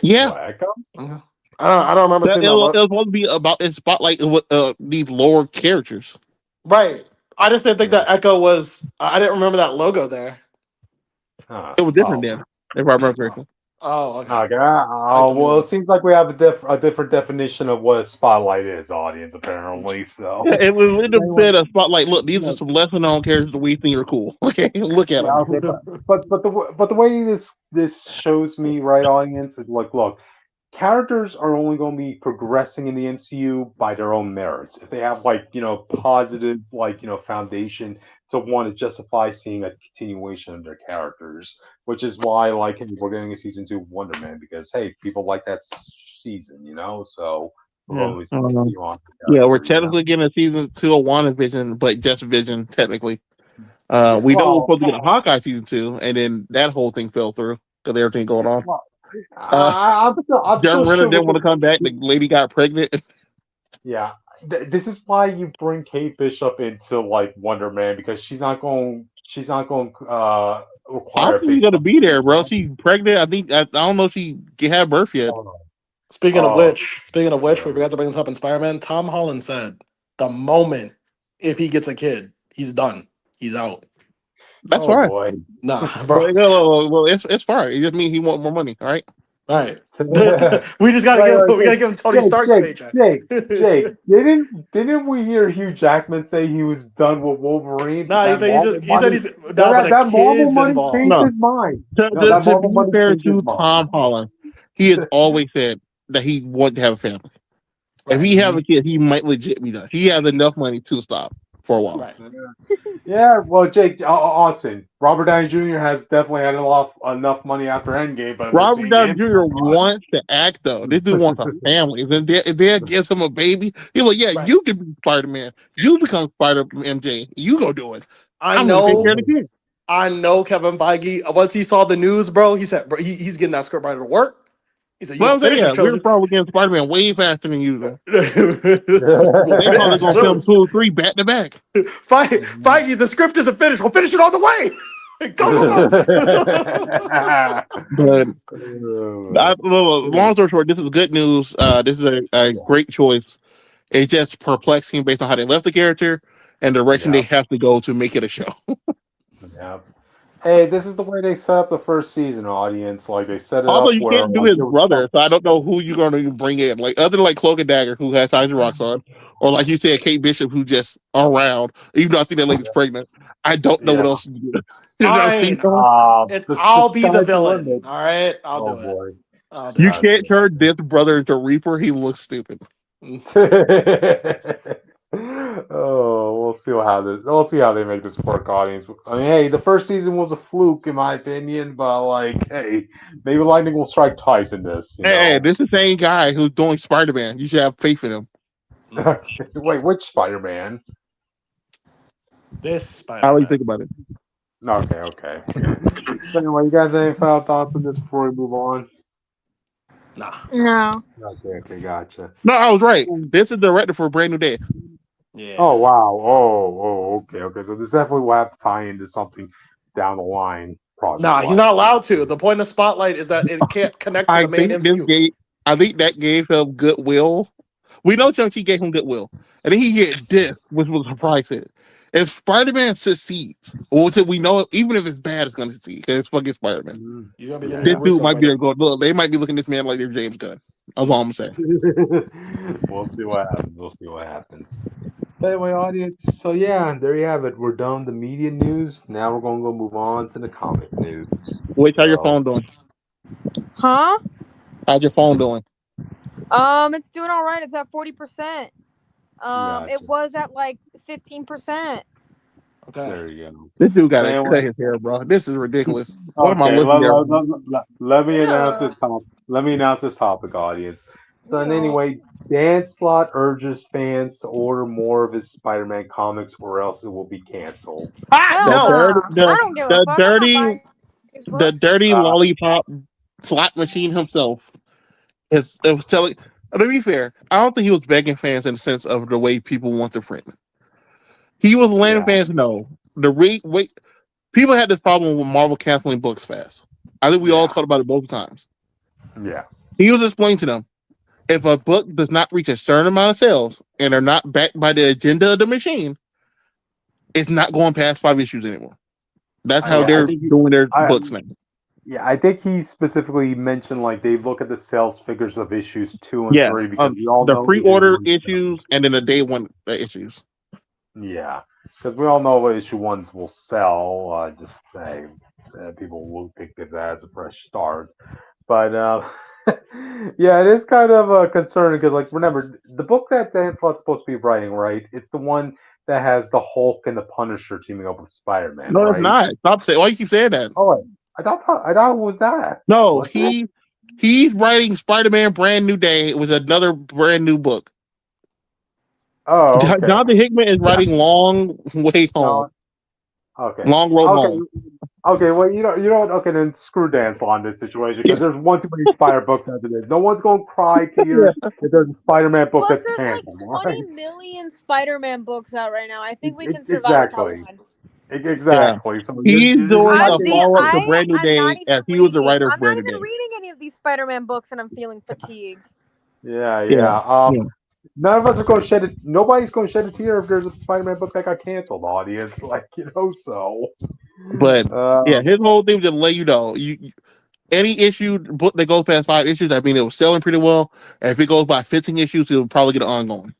Yeah, What Echo? Okay. I don't remember seeing that it look. was supposed to be about its spotlight with these lower characters. Right. I just didn't think Yeah. that Echo was. I didn't remember that logo there. Huh. It was different Oh. then, if I remember Oh, correctly. oh okay. Okay. I Oh could be well, wrong. it seems like we have a different definition of what a spotlight is, audience. Apparently, Yeah, so. it would If have anyone, been a spotlight. Look, these are yeah, some lesser known characters that we think are cool. Okay, look at yeah, them. okay, but the way this shows me, right, audience, is like, look, characters are only going to be progressing in the MCU by their own merits. If they have like positive foundation to want to justify seeing a continuation of their characters, which is why like hey, we're getting a season 2 of Wonder Man because hey, people like that season, so we're Yeah. going to continue on the Yeah, we're character. technically getting a season 2 of WandaVision, but just Vision technically. Yeah, We know we're well, supposed to get a Hawkeye season 2, and then that whole thing fell through because everything going on. well Uh, I'm Jeremy still Renner sure didn't want to come back. The lady got pregnant. yeah. This is why you bring Kate Bishop into like Wonder Man because she's not going How require a is she big gonna be there, bro? She's pregnant. I don't know if she had birth yet. oh, no. Speaking of which, we Yeah. forgot to bring this up in Spider-Man. Tom Holland said the moment if he gets a kid, he's done. He's out. That's Oh fine. boy. Nah, Well, bro. well, it's fine. It just means he want more money. All right. All right. Wait, We just gotta wait, give him Tony Jake, Stark's Jake, paycheck. Jake, Jake. Didn't we hear Hugh Jackman say he was done with Wolverine? Nah, he That said Marvel he said money, he's nah, but a that Marvel kid's money changed involved. No, his mind. to, No, to, that to Marvel be money fair changed his to mind. Tom Holland, he has always said that he wanted to have a family. If Right. he have a kid, he might legit be done. He has enough money to stop for a while. Right. Yeah, well, Jake Austin, Robert Downey Jr. has definitely had enough money after Endgame, but we're Robert seeing Downey him. Jr. wants to act though. This dude wants a family. If they gives him a baby, he's like, yeah, Right. you can be Spider Man. You become Spider MJ. You go do it. I I'm gonna take care of the know kid. Kevin Feige. Once he saw the news, bro, he said, bro, he's getting that script writer to work. He said, "You Well, gonna I'm saying, finish this yeah, we're trilogy?" probably getting Spider Man way faster than usual. You gonna They finish probably this gonna film trilogy? 2 or 3 back to back. Feige, the script isn't finished. We'll finish it all the way. Go, But long Oh, story short, this is good news. This is a great choice. It's just perplexing based on how they left the character and the direction they yeah, have to go to make it a show. yeah. Hey, this is the way they set up the first season, audience. Like they set it Although up you where can't do like his it was brother, so I don't know who you're going to bring in. Like other than like Cloak and Dagger, who has Ties and Rocks on, or like you said, Kate Bishop, who just around. Even though I think that lady's pregnant, I don't know what yeah. else to do. Fine. The I'll be the sky's the villain. limit. All right, I'll Oh do it. boy. I'll do You it. can't turn this brother into Reaper. He looks stupid. Oh, we'll see how they make this work, audience. I mean, hey, the first season was a fluke in my opinion, but like, hey, maybe lightning will strike twice in this. Hey, this is the same guy who's doing Spider Man. You should have faith in him. Wait, which Spider-Man? This How do you Spider-Man. think about it? Okay. So anyway, you guys have any final thoughts on this before we move on? Nah. No. Okay, gotcha. No, I was right. This is directed for a brand new day. Yeah. Oh wow. Okay. So this definitely will have to tie into something down the line. Nah, he's not allowed to. The point of Spotlight is that it can't connect to I the main think this MCU. I think that gave him goodwill. We know Shang-Chi gave him goodwill. And then he get this, which was a surprise hit. If Spider-Man succeeds, or we know even if it's bad, it's gonna succeed because it's fucking Spider-Man. He's gonna be the This new dude Russo might be there brother. going, look, they might be looking at this man like they're James Gunn. That's all I'm saying. We'll see what happens. But anyway, audience. So yeah, there you have it. We're done with the media news. Now we're gonna go move on to the comic news. Wait, how your So, phone doing? Huh? How's your phone doing? It's doing all right. It's at 40%. Gotcha. It was at like 15%. Okay. There you go. This dude got to Anyway. cut his hair, bro. This is ridiculous. What am I Okay, looking at? let me announce Yeah. this topic. Let me announce this topic, audience. So, Yeah. anyway, Dan Slott urges fans to order more of his Spider-Man comics, or else it will be canceled. Hell No. I don't give a fuck. I'm not buying his The book. dirty lollipop slot machine himself it was telling. To be fair, I don't think he was begging fans in the sense of the way people want the print. He was letting fans know wait. People had this problem with Marvel canceling books fast. I think we all talked about it both times. Yeah. He was explaining to them if a book does not reach a certain amount of sales and are not backed by the agenda of the machine, it's not going past 5 issues anymore. That's how they're doing their books now. Yeah, I think he specifically mentioned like they look at the sales figures of issues 2 and 3 because we all the know pre-order issues and then the day one issues. Yeah, because we all know what issue ones will sell. Just say people will pick it as a fresh start. But yeah, it is kind of concerning because, like, remember the book that Dan Slott's supposed to be writing, right? It's the one that has the Hulk and the Punisher teaming up with Spider-Man, No, right? it's not. Stop saying. Why you keep saying that? Oh, wait. I thought it was that. No, Was it? he's writing Spider-Man Brand New Day. It was another brand new book. Oh, okay. Jonathan Hickman is writing Long Way Home. No, okay. Long Road Okay. Home. Okay, well, you know what? Okay, then screw Dan Slott in this situation because there's one too many Spider books as it is. No one's going to cry tears if there's a Spider-Man book Plus, that's there's like canceled. 20 Right? million Spider-Man books out right now. I think we can survive without one. Exactly. So He's doing not a getting follow-up to screwed. Brand New I'm not Day even as he was the reading. writer of I'm not Brand New even Day. reading any of these Spider-Man books, and I'm feeling fatigued. Yeah. Yeah. None of us are going to shed it. Nobody's going to shed a tear if there's a Spider-Man book that got canceled. Audience, so. But his whole thing was to let you know, any issue book that goes past 5 issues, I mean, it was selling pretty well. And if it goes by 15 issues, it'll probably get an ongoing.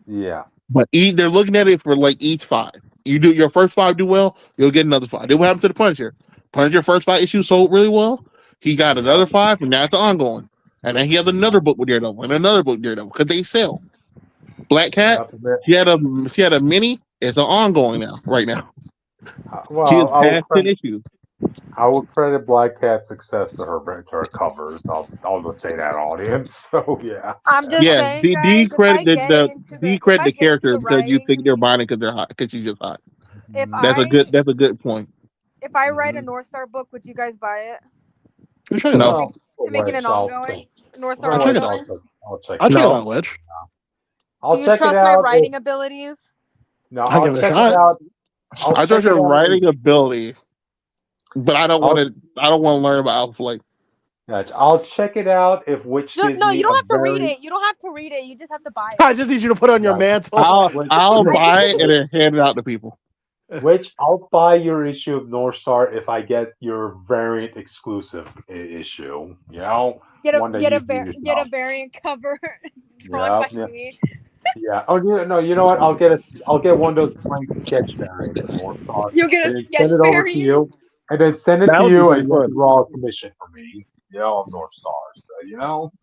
Yeah. But they're looking at it for like each 5. You do your first 5 do well, you'll get another 5. Then what happened to the Punisher? Punisher first 5 issues sold really well. He got another 5, and now it's ongoing. And then he has another book with Daredevil and another book with Daredevil because they sell. Black Cat, she had a mini. It's an ongoing now, right now. She is past 10 issues. I will credit Black Cat's success to her covers. I'll just say that, audience. So yeah. I'm just saying, guys, decredit the character because you writing, think they're buying it because they're hot, because she's just hot. if That's a good point. If I write a North Star book, would you guys buy it? Sure, No. To make it an ongoing? North Star I'll check it ongoing? I'll check I'll it check out. it out, Witch. Do you trust my writing abilities? No, I'll give it a check shot. it out. I trust your writing ability, but I don't want to. I don't want to learn about Alpha Flight. I'll check it out if Witch gives No, me you don't a have to very... read it. You don't have to read it. You just have to buy it. I just need you to put it on your mantle. I'll buy it and then hand it out to people. Witch, I'll buy your issue of North Star if I get your variant exclusive issue. You know, get a variant cover drawn by me. Yeah. Oh no, you know what? I'll get one of those blank sketch variants of North Star. You'll get a sketch send it over to you, and then send it to you, and you have to draw a commission for me. You know, of North Star.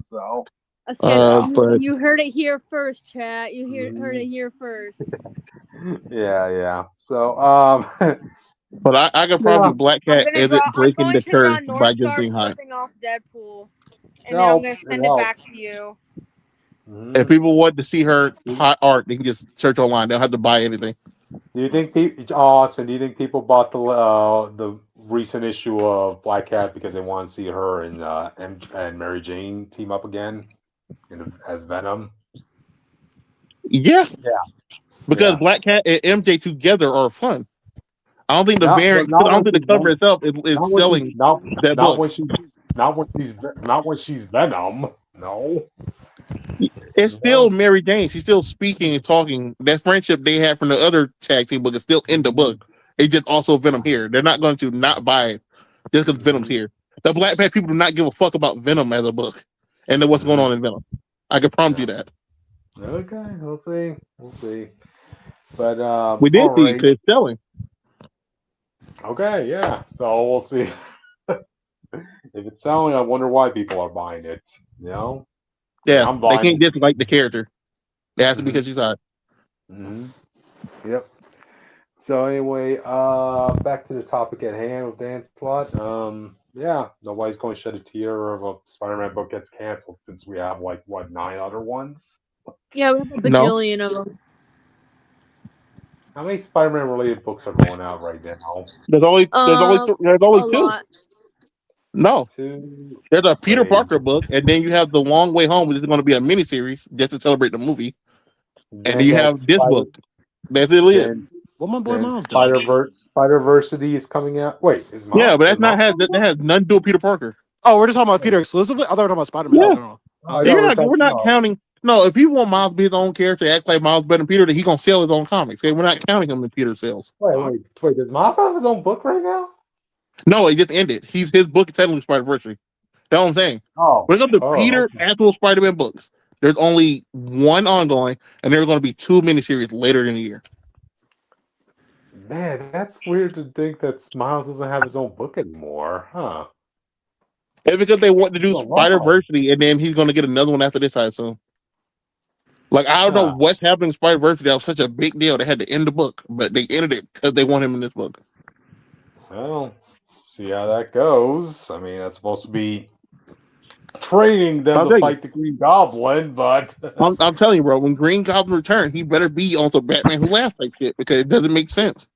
So a sketch. You heard it here first, chat. You heard it here first. Yeah. So But I can promise you, Black Cat isn't breaking the curse by just being hot. Flipping off Deadpool, and then I'm gonna send it back to you. If people want to see her hot art, they can just search online. They don't have to buy anything. Do you think people bought the recent issue of Black Cat because they want to see her and Mary Jane team up again as Venom? Yeah. Because Black Cat and MJ together are fun. I don't think the the cover itself is selling that book. Not when she's Venom. No. It's still Mary Jane. She's still speaking and talking. That friendship they had from the other tag team book is still in the book. It's just also Venom here. They're not going to not buy it just because Venom's here. The Black Cat people do not give a fuck about Venom as a book and then what's going on in Venom. I can promise you that. Okay, we'll see. But we did see it's selling. Okay, yeah. So we'll see. If it's selling, I wonder why people are buying it. You know? Yeah, they can't just like the character. It has to be because she's hot. Yep. So anyway, back to the topic at hand with Dan Slott. Yeah, nobody's going to shed a tear if a Spider-Man book gets canceled since we have 9 other ones. Yeah, we have a bajillion of them. How many Spider-Man related books are going out right now? There's only 2. Lot. No, there's a Peter Parker book, and then you have The Long Way Home, which is going to be a miniseries just to celebrate the movie. And then you have this book. That's it. What my boy Miles doing? Spider-Versity is coming out. Wait, is Miles? Yeah, but that has nothing to do with Peter Parker. Oh, we're just talking about Peter exclusively. I thought we were talking about Spider-Man. Yeah. We're not counting. No, if he want Miles to be his own character, act like Miles better than Peter, then he's gonna sell his own comics. Okay, we're not counting him in Peter sales. Wait. Does Miles have his own book right now? No, it just ended. His book is technically Spider-Versity. That's what I'm saying. When it comes to Peter actual Spider-Man books, there's only one ongoing, and there's going to be 2 miniseries later in the year. Man, that's weird to think that Miles doesn't have his own book anymore, huh? It's because they want to do Spider-Versity, and then he's going to get another one after this, I assume. Like, I don't know Ah, what's happening in Spider-Verse that was such a big deal. They had to end the book, but they ended it because they want him in this book. well, see how that goes. I mean, that's supposed to be training them I'll to tell you. fight the Green Goblin, but I'm telling you, bro. When Green Goblin returns, he better be on some Batman Who Laughs type shit because it doesn't make sense.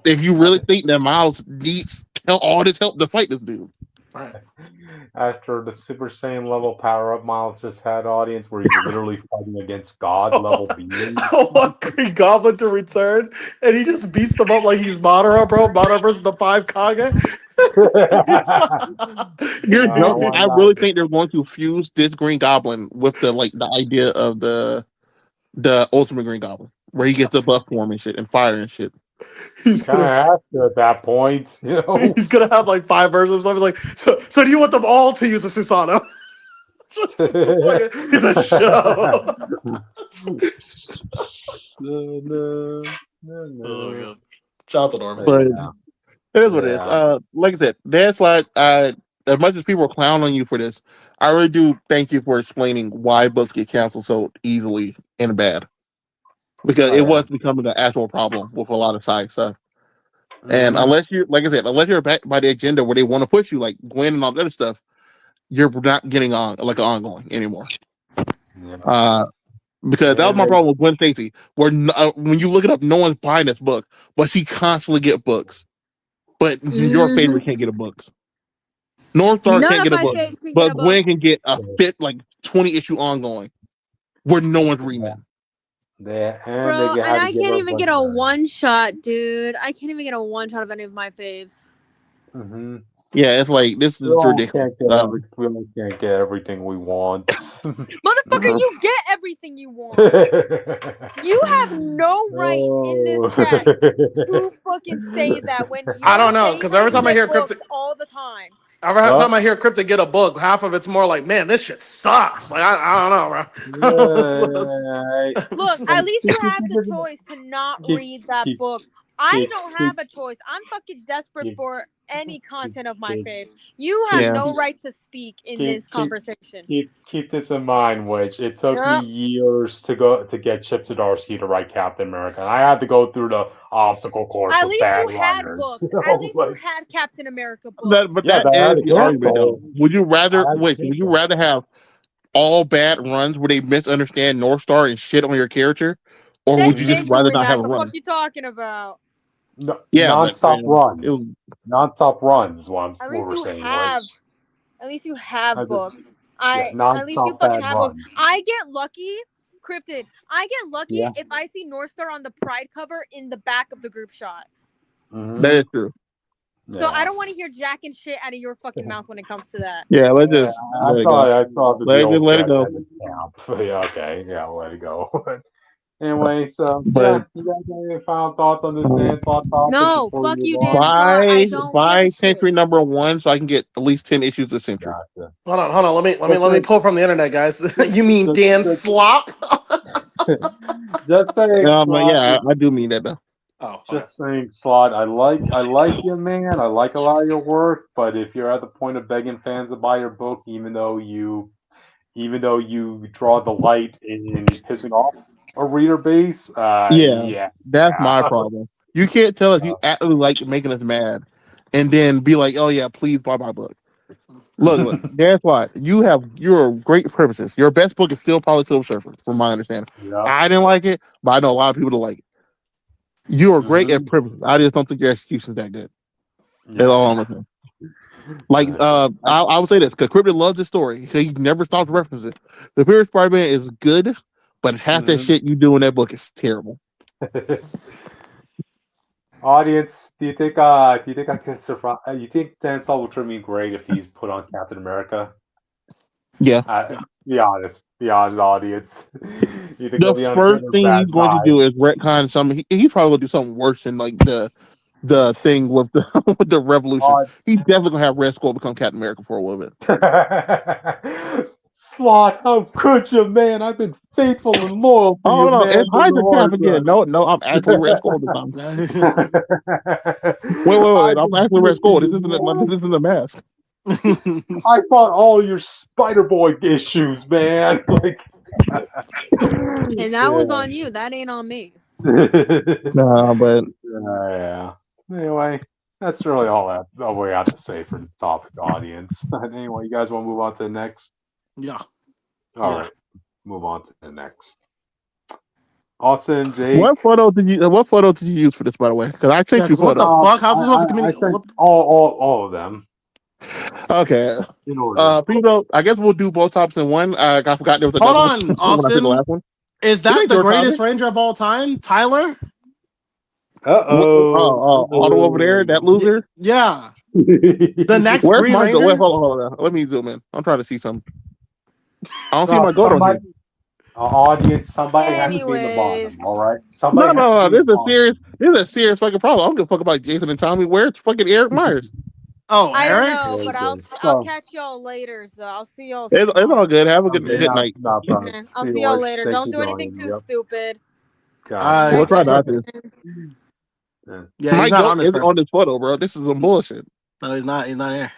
If you really think that Miles needs all this help to fight this dude, Right. after the Super Saiyan level power up Miles just had, audience, where he's literally fighting against God level beings. I want Green Goblin to return, and he just beats them up like he's Madara, bro. Madara versus the 5 Kage. you're joking. Why I not? really think they're going to fuse this Green Goblin with the idea of the Ultimate Green Goblin, where he gets the buff form and shit and fire and shit. he's Kind of gonna have to at that point, you know. he's gonna have like 5 versions of himself. He's like, so do you want them all to use the Susanoo? Just like the show. Oh god. Shout out to Norman. But Yeah. it is what it is. Yeah. Like I said, that's like as much as people are clowning on you for this, I really do thank you for explaining why books get canceled so easily and bad. Because Oh, it yeah. was becoming an actual problem with a lot of side stuff. And Mhm. unless you, like I said, unless you're back by the agenda where they want to push you, like Gwen and all that other stuff, you're not getting on like an ongoing anymore. Yeah. Because that was And my they- problem with Gwen Stacy, where when you look it up, no one's buying this book, but she constantly get books. But your favorite can't get a book. North Star None can't of get a my book, faves can get but a book. Gwen can get a 20 issue ongoing where no one's reading it. They Bro, get and how to I give can't her even get a one shot, dude. I can't even get a one shot of any of my faves. Mm-hmm. Yeah, it's like this is ridiculous. We all can't get everything we want. Motherfucker, you get everything you want. You have no right in this chat to fucking say that when you I don't know, because every time I hear books Cryptic, all the time. every time I hear Cryptic get a book, half of it's more like, man, this shit sucks. Like I don't know, bro. Look, at least you have the choice to not read that book. I don't have a choice. I'm fucking desperate for any content of my faves. You have no right to speak in this conversation. Keep this in mind, which it took me years to get Chip Zdarsky to write Captain America. And I had to go through the obstacle course At with least bad you had runners. books. You know, At least you like- had Captain America books. But Yeah, that that is the argument, though. example. Would you rather I wait? Would you rather have all bad runs where they misunderstand North Star and shit on your character, or They've would you just been rather doing not have that. a The run? fuck you talking about? No, Yeah, non-stop but, runs. it was- Non-stop runs is what At least we're you saying. have. At least you have just- books. yeah, At least you non-stop fucking bad have books. runs. I get lucky, Cryptid. I get lucky Yeah. if I see North Star on the Pride cover in the back of the group shot. Mhm. That is true. So I don't want to hear jack and shit out of your fucking mouth when it comes to that. Yeah, let's just let it go. I thought that Let the it- old let it Jack go. had the camp. Yeah, okay, yeah, let it go. Anyway, so But- yeah, you guys have any final thoughts on this dance topic? No, before fuck we you, move Dan on? Slott. I Buy don't buy give a shit. Century #1 so I can get at least 10 issues of Century. Gotcha. Hold on. Let me pull from the internet, guys. You mean Dan Slop? Just saying, Slot. Yeah, I do mean that though. Oh, Just saying, Slot. I like you, man. I like a lot of your work, but if you're at the point of begging fans to buy your book, even though you draw the light in pissing off a reader base, yeah, That's my problem. You can't tell us you actually like making us mad, and then be like, "Oh yeah, please buy my book." Look, that's why you're great purposes. Your best book is still probably Silver Surfer, from my understanding. Yeah. I didn't like it, but I know a lot of people that like it. You are great at purposes. I just don't think your execution is that good. That's all I'm saying. Like, I would say this because Cryptid loves the story. He never stops referencing it. The Superior Spider-Man is good, but half that shit you do in that book is terrible. Audience, do you think I can survive? You think Dan Slott will treat me great if he's put on Captain America? Yeah. Be honest, audience. You think he'll be The on first good or thing bad he's going to side? do is retcon something. He's probably going to do something worse than like the thing with the with the revolution. He's definitely going to have Red Skull become Captain America for a little bit. Slot, how could you, man? I've been faithful and loyal to Oh you, no, man. it's Hydra Cap again. No, I'm actually Red Skull this time. Wait. I'm actually Red Skull. This isn't a mask. I fought all your Spider Boy issues, man. Like, And that was on you. That ain't on me. No, but Yeah. Anyway, that's really all we have to say for this topic, audience. Anyway, you guys want to move on to the next? Yeah. All Yeah. right, move on to the next. Austin, Jake. what photo did you use for this, by the way? Because I Yeah, sent you 'cause what the photos. fuck? How's it supposed to I communicate? sent What? all of them Okay. in order. People, I guess we'll do both tops in one. I forgot there was Hold another on, one when I did the Austin. last one. Is Did I that the do a greatest topic? Ranger of all time, Tyler? Otto over there, that loser. Yeah. The next Where's Green my goat? Ranger? Wait, hold on. Let me zoom in. I'm trying to see something. I don't see my No, goat on somebody, here. audience, somebody has to be in the Anyways, bottom. All right, No, somebody has no, to no. be in the bottom. This is a serious fucking problem. I don't give a fuck about Jason and Tommy. Where's fucking Eric Myers? Oh, I don't Eric? know, but I'll So, catch y'all later. So I'll see y'all. It's all good. Have a okay, good night. no problem. Okay, I'll See see you y'all later. later. Thanks Don't for do anything joining. too Yep. stupid. Gotcha. We'll try not to. Yeah, My he's not goat on this. isn't on this photo, bro. This is some bullshit. No, he's not. He's not here.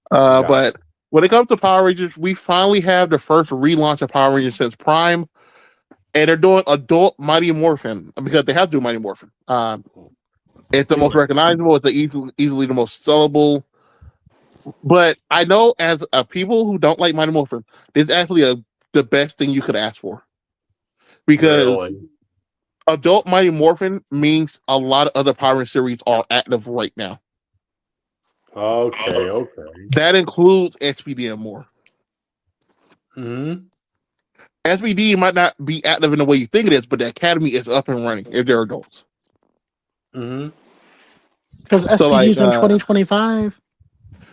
But when it comes to Power Rangers, we finally have the first relaunch of Power Rangers since Prime, and they're doing Adult Mighty Morphin because they have to do Mighty Morphin. It's the most recognizable. It's easily the most sellable. But I know as a people who don't like Mighty Morphin, this is actually the best thing you could ask for because Adult Mighty Morphin means a lot of other Power Rangers series are active right now. Okay. That includes SPD and more. Mm-hmm. SPD might not be active in the way you think it is, but the Academy is up and running if they're adults. Mm-hmm. Because SPD's in 2025.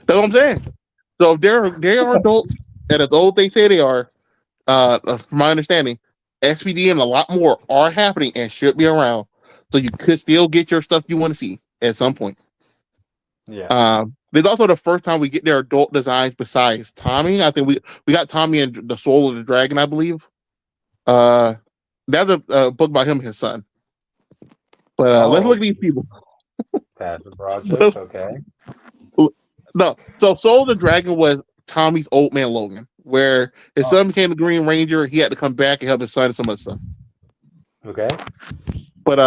That's what I'm saying. So if they are adults and as old they say they are, from my understanding, SPD and a lot more are happening and should be around. So you could still get your stuff you want to see at some point. Yeah. There's also the first time we get their adult designs besides Tommy. I think we got Tommy and the Soul of the Dragon, I believe. That's a book by him and his son. But let's look at these people. Passive project. Okay. No, so Soul of the Dragon was Tommy's old man Logan, where his son became the Green Ranger. He had to come back and help his son and some other stuff. Okay. But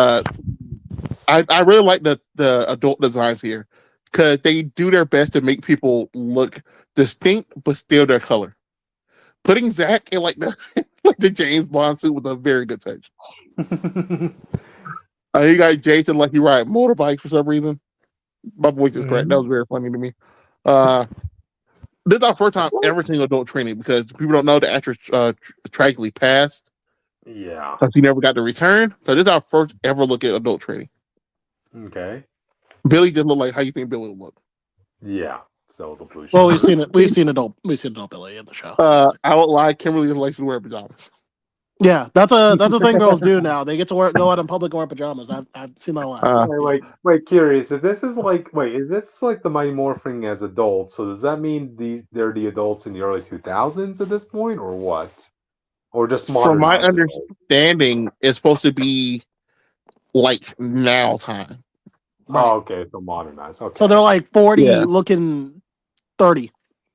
I really like the adult designs here because they do their best to make people look distinct but still their color. Putting Zach in like the James Bond suit was a very good touch. You got Jason like he ride motorbikes for some reason. My voice is correct. That was very funny to me. This is our first time ever seeing adult training because people don't know the actress tragically passed. Yeah. So she never got to return. So this is our first ever look at adult training. Okay. Billy just looked like how you think Billy would look. Yeah. So the blue. Well, we've seen it. We've seen adult Billy in the show. I won't lie. Kimberly likes to wear pajamas. Yeah, that's a thing girls do now. They get to go out in public and wear pajamas. I've seen that a lot. Wait, curious. If this is is this like the Mighty Morphing as adults? So does that mean they're the adults in the early 2000s at this point, or what? Or just From my modernized understanding, it's supposed to be like now time. Right. Oh, okay, so modernized. Okay. So they're like 40 looking 30.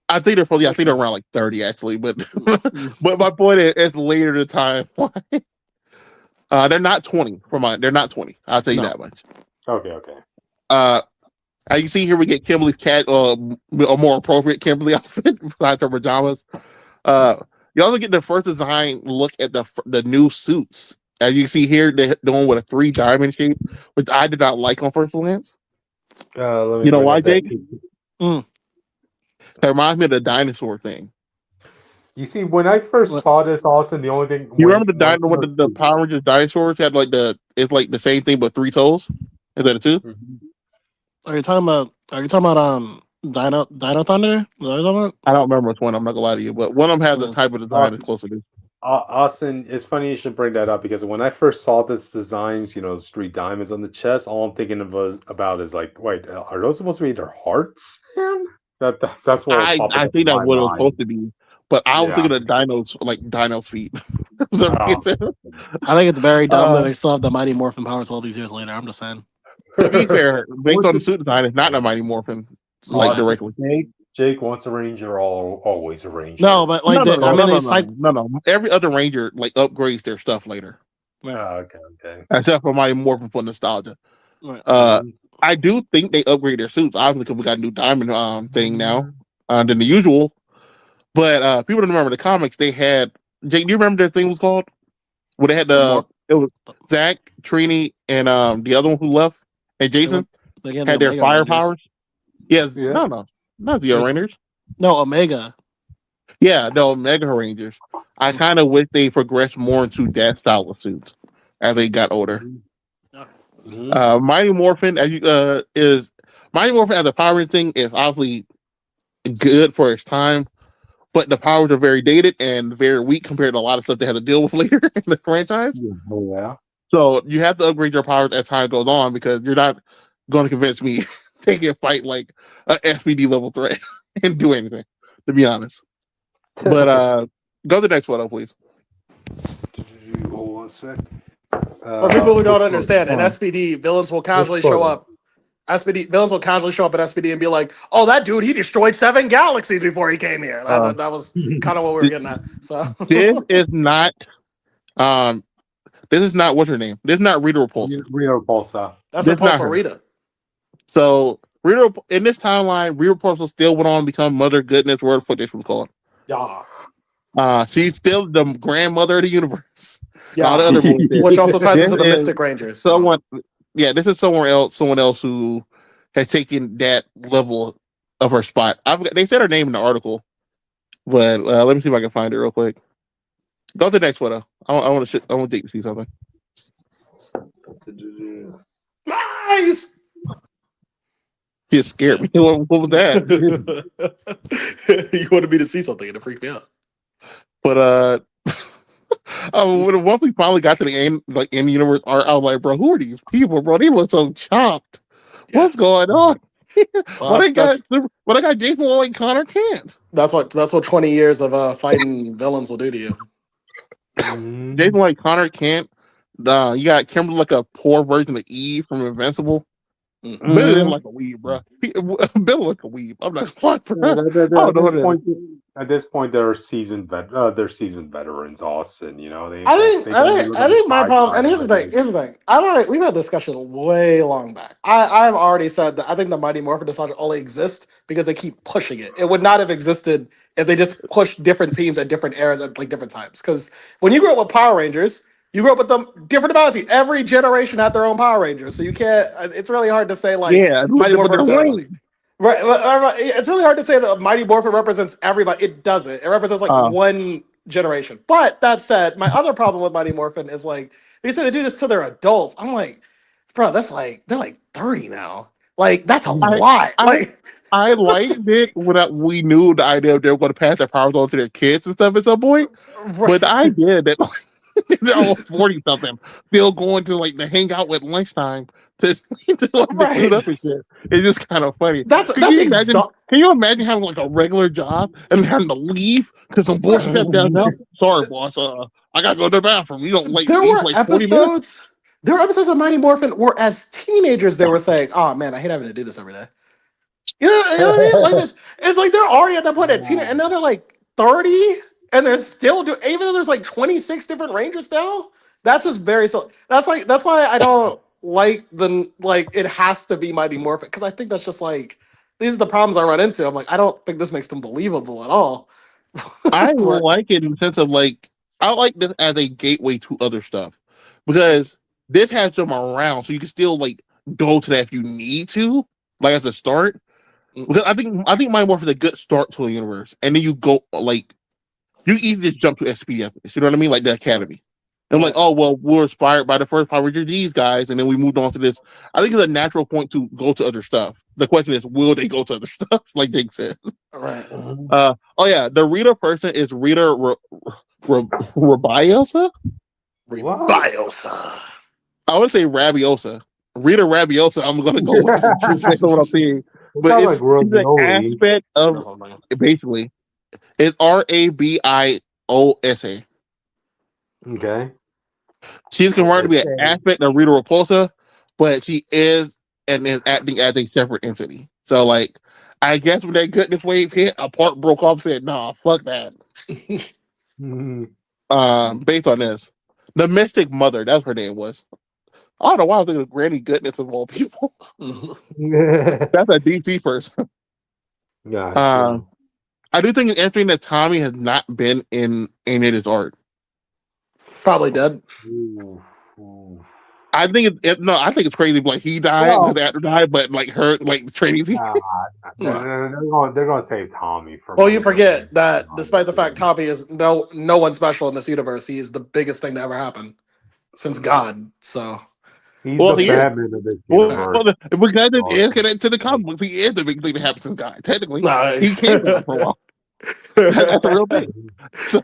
I think they're probably. I think they're around like 30 actually, but but my point is, it's later the time. They're not 20. They're not 20. I'll tell you that much. Okay. As you see here, we get Kimberly's cat, a more appropriate Kimberly outfit besides her pajamas. You also get the first design look at the new suits. As you see here, they're doing with a 3 diamond shape, which I did not like on first glance. You know why, Jake? It reminds me of the dinosaur thing. You see, when I first saw this, Austin, the only thing you remember the Power Rangers dinosaurs had it's like the same thing but 3 toes. Is that a 2? Mm-hmm. Are you talking about Dino Thunder? Is that what you're talking about? I don't remember which one. I'm not gonna lie to you, but one of them has the type of design that's closer to. Austin, it's funny you should bring that up because when I first saw this designs, those 3 diamonds on the chest, all I'm thinking about is like, wait, are those supposed to be their hearts? Man? That's what I think that's what it was supposed to be, but I was thinking of dinos, like dinos' feet. I think it's very dumb that they still have the Mighty Morphin powers all these years later. I'm just saying. To be fair, based on the suit design, it's not a Mighty Morphin like directly. Jake, once a ranger, always a ranger. No, but like they cycle. No. Every other ranger like upgrades their stuff later. Okay. Except for Mighty Morphin for nostalgia. Right. I do think they upgrade their suits, obviously, because we got a new diamond thing now than the usual. But people don't remember the comics. They had Jake. Do you remember their thing was called? Where they had it was Zach, Trini, and the other one who left, and Jason had their fire powers. Yes, Yeah. no, not the Rangers. No, Omega. Yeah, no, Omega Rangers. I kind of wish they progressed more into that style of suits as they got older. Mighty Morphin is Mighty Morphin as a power thing is obviously good for its time, but the powers are very dated and very weak compared to a lot of stuff they had to deal with later in the franchise. Yeah. So you have to upgrade your powers as time goes on because you're not going to convince me they can fight like an SPD level threat and do anything, to be honest. But go to the next photo, please. Hold on a sec. For people who don't understand, in SPD, villains will casually show up. Villains will casually show up at SPD and be like, "Oh, that dude, he destroyed 7 galaxies before he came here." That was kind of what we were getting at. So this is not what's her name? This is not Rita Repulsa. Rita Repulsa. That's Repulsa Rita. So Rita in this timeline, Rita Repulsa still went on to become Mother Goodness, whatever the fuck this was called. Yeah. She's still the grandmother of the universe. Yeah. All the other which also ties into the Mystic Rangers. This is someone else who has taken that level of her spot. They said her name in the article, but let me see if I can find it real quick. Go to the next photo. I want Jake to see something. Nice. He scared me. What was that? You wanted me to see something and it freaked me out. But once we finally got to the end, like in the universe art, I was like, bro, who are these people, bro? They look so chopped. Yeah. What's going on? Well, I got Jason Lloyd, Connor Kent. That's what 20 years of fighting villains will do to you. Jason Lloyd, Connor Kent. You got Kimberly like a poor version of Eve from Invincible. Billy didn't like a weeb, bro. Billy like a weeb. I'm not smart, bro. At this point, they're seasoned veterans, Austin. You know, I think my problem. And here's the thing. We've had a discussion way long back. I've already said that I think the Mighty Morphin nostalgia only exists because they keep pushing it. It would not have existed if they just pushed different teams at different eras at like different times. Because when you grew up with Power Rangers, you grew up with them different abilities. Every generation had their own Power Rangers, so you can't. It's really hard to say like Mighty Morphin. Right, it's really hard to say that Mighty Morphin represents everybody. It doesn't. It represents like one generation. But that said, my other problem with Mighty Morphin is like they said to do this till they're adults. I'm like, bro, that's like they're like 30 now. Like that's a lot. I liked it when we knew the idea of they were going to pass their powers on to their kids and stuff at some point. Right. But the idea that they're all 40 something, still going to like the hang out with lunchtime to suit up and shit. It's just kind of funny. Can you imagine having like a regular job and having to leave because some bullshit stepped down? Sorry, boss. I gotta go to the bathroom. You don't like. There were episodes. There were episodes of Mighty Morphin where, as teenagers, they were saying, "Oh man, I hate having to do this every day." You know what I mean? Like this, it's like they're already at that point at teenage, and now they're like 30. And they're still doing, even though there's like 26 different Rangers now. That's just very so. That's why I don't like it has to be Mighty Morphin because I think that's just like these are the problems I run into. I'm like I don't think this makes them believable at all. I like it in the sense of like I like this as a gateway to other stuff because this has them around, so you can still like go to that if you need to, like as a start. Because I think Mighty Morphin is a good start to a universe, and then you go like. You easily just jump to SPD, you know what I mean? Like the Academy. And I'm like, oh, well, we're inspired by the first Power Ranger these guys, and then we moved on to this. I think it's a natural point to go to other stuff. The question is, will they go to other stuff? Like Jake said. Right. Oh, yeah. The Rita person is Rita Rabiosa? Rabiosa. I would say Rabiosa. Rita Rabiosa, I'm going to go with that's what I'm saying. But it's an aspect of, basically, it's Rabiosa. Okay. She's converted to be an aspect of Rita Repulsa, but she is and is acting as a separate entity. So like, I guess when that goodness wave hit, a part broke off. And said, "Nah, fuck that." Based on this, the Mystic Mother, that's her name was. I don't know why I was thinking of Granny Goodness of all people. That's a DC person. Gotcha. I do think it's interesting that Tommy has not been in any of his art. Probably dead. Ooh, ooh. I think I think it's crazy. Like he died, Well- the actor died, but like her, like Tracy. They're gonna save Tommy for. Well, you forget that despite the fact Tommy is no one special in this universe, he is the biggest thing to ever happen since God. So he's Well, the he is. Batman of this Well, universe. because it is connected to the comic books, he is the big thing that happens in God. Technically, he came back for a while. That's a real thing. So,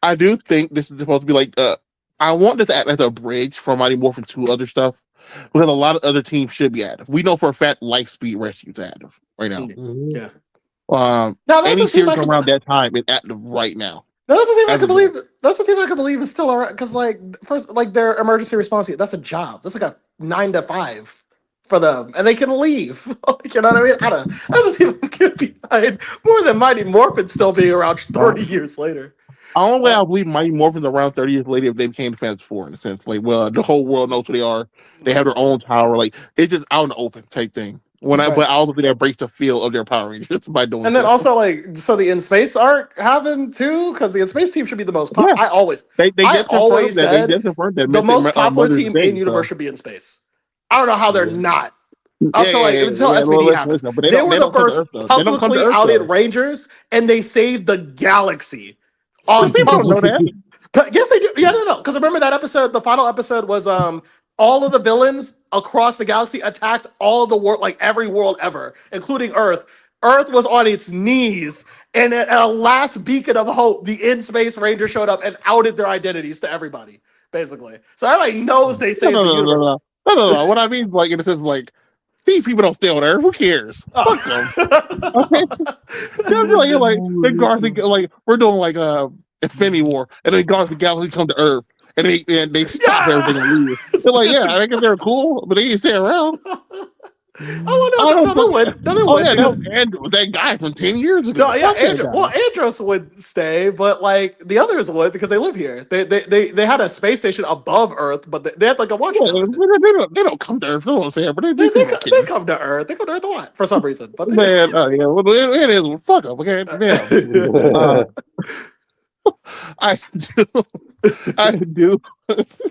I do think this is supposed to be like I want this to act as a bridge from Mighty Morphin to other stuff because a lot of other teams should be active. We know for a fact Lightspeed Rescue's active right now. Yeah. Any series around that time is active right now. That doesn't seem I can believe. That doesn't seem I can believe it's still around because like first like their emergency response that's a job. That's like a 9 to 5 for them, and they can leave. You know what I mean? I don't see them get behind more than Mighty Morphin still being around 30 years later. The only way I believe Mighty Morphin's around 30 years later if they became the Fantastic Four in a sense. Like, well, the whole world knows who they are. They have their own power. Like, it's just out in the open type thing. But I also think that breaks the feel of their Power Rangers by doing. And then also like so the In Space arc happened too because the In Space team should be the most popular. Yeah. I always said the most popular team in universe should be In Space. I don't know how they're not. Until SPD happens. They were the first publicly outed Rangers, and they saved the galaxy. People don't know that. Yes, they do. Yeah, no. Because remember that episode, the final episode was all of the villains across the galaxy attacked all of the world, like every world ever, including Earth. Earth was on its knees, and at a last beacon of hope, the In Space Rangers showed up and outed their identities to everybody, basically. So everybody knows they saved the universe. No. What I mean, like in a sense, like these people don't stay on Earth. Who cares? Fuck them. Okay. You're like the guards, like we're doing like Infinity War, and then guards the galaxy come to Earth, and they stop everything and leave. They're like, yeah, I guess they're cool, but they didn't stay around. Another one. That guy from 10 years ago. No, yeah, Andros would stay, but like the others would because they live here. They had a space station above Earth, but they had like a watch. They don't come to Earth. You know what I'm saying? But they come to Earth. They come to Earth a lot for some reason. But man, it is fuck up. Okay, man. I do.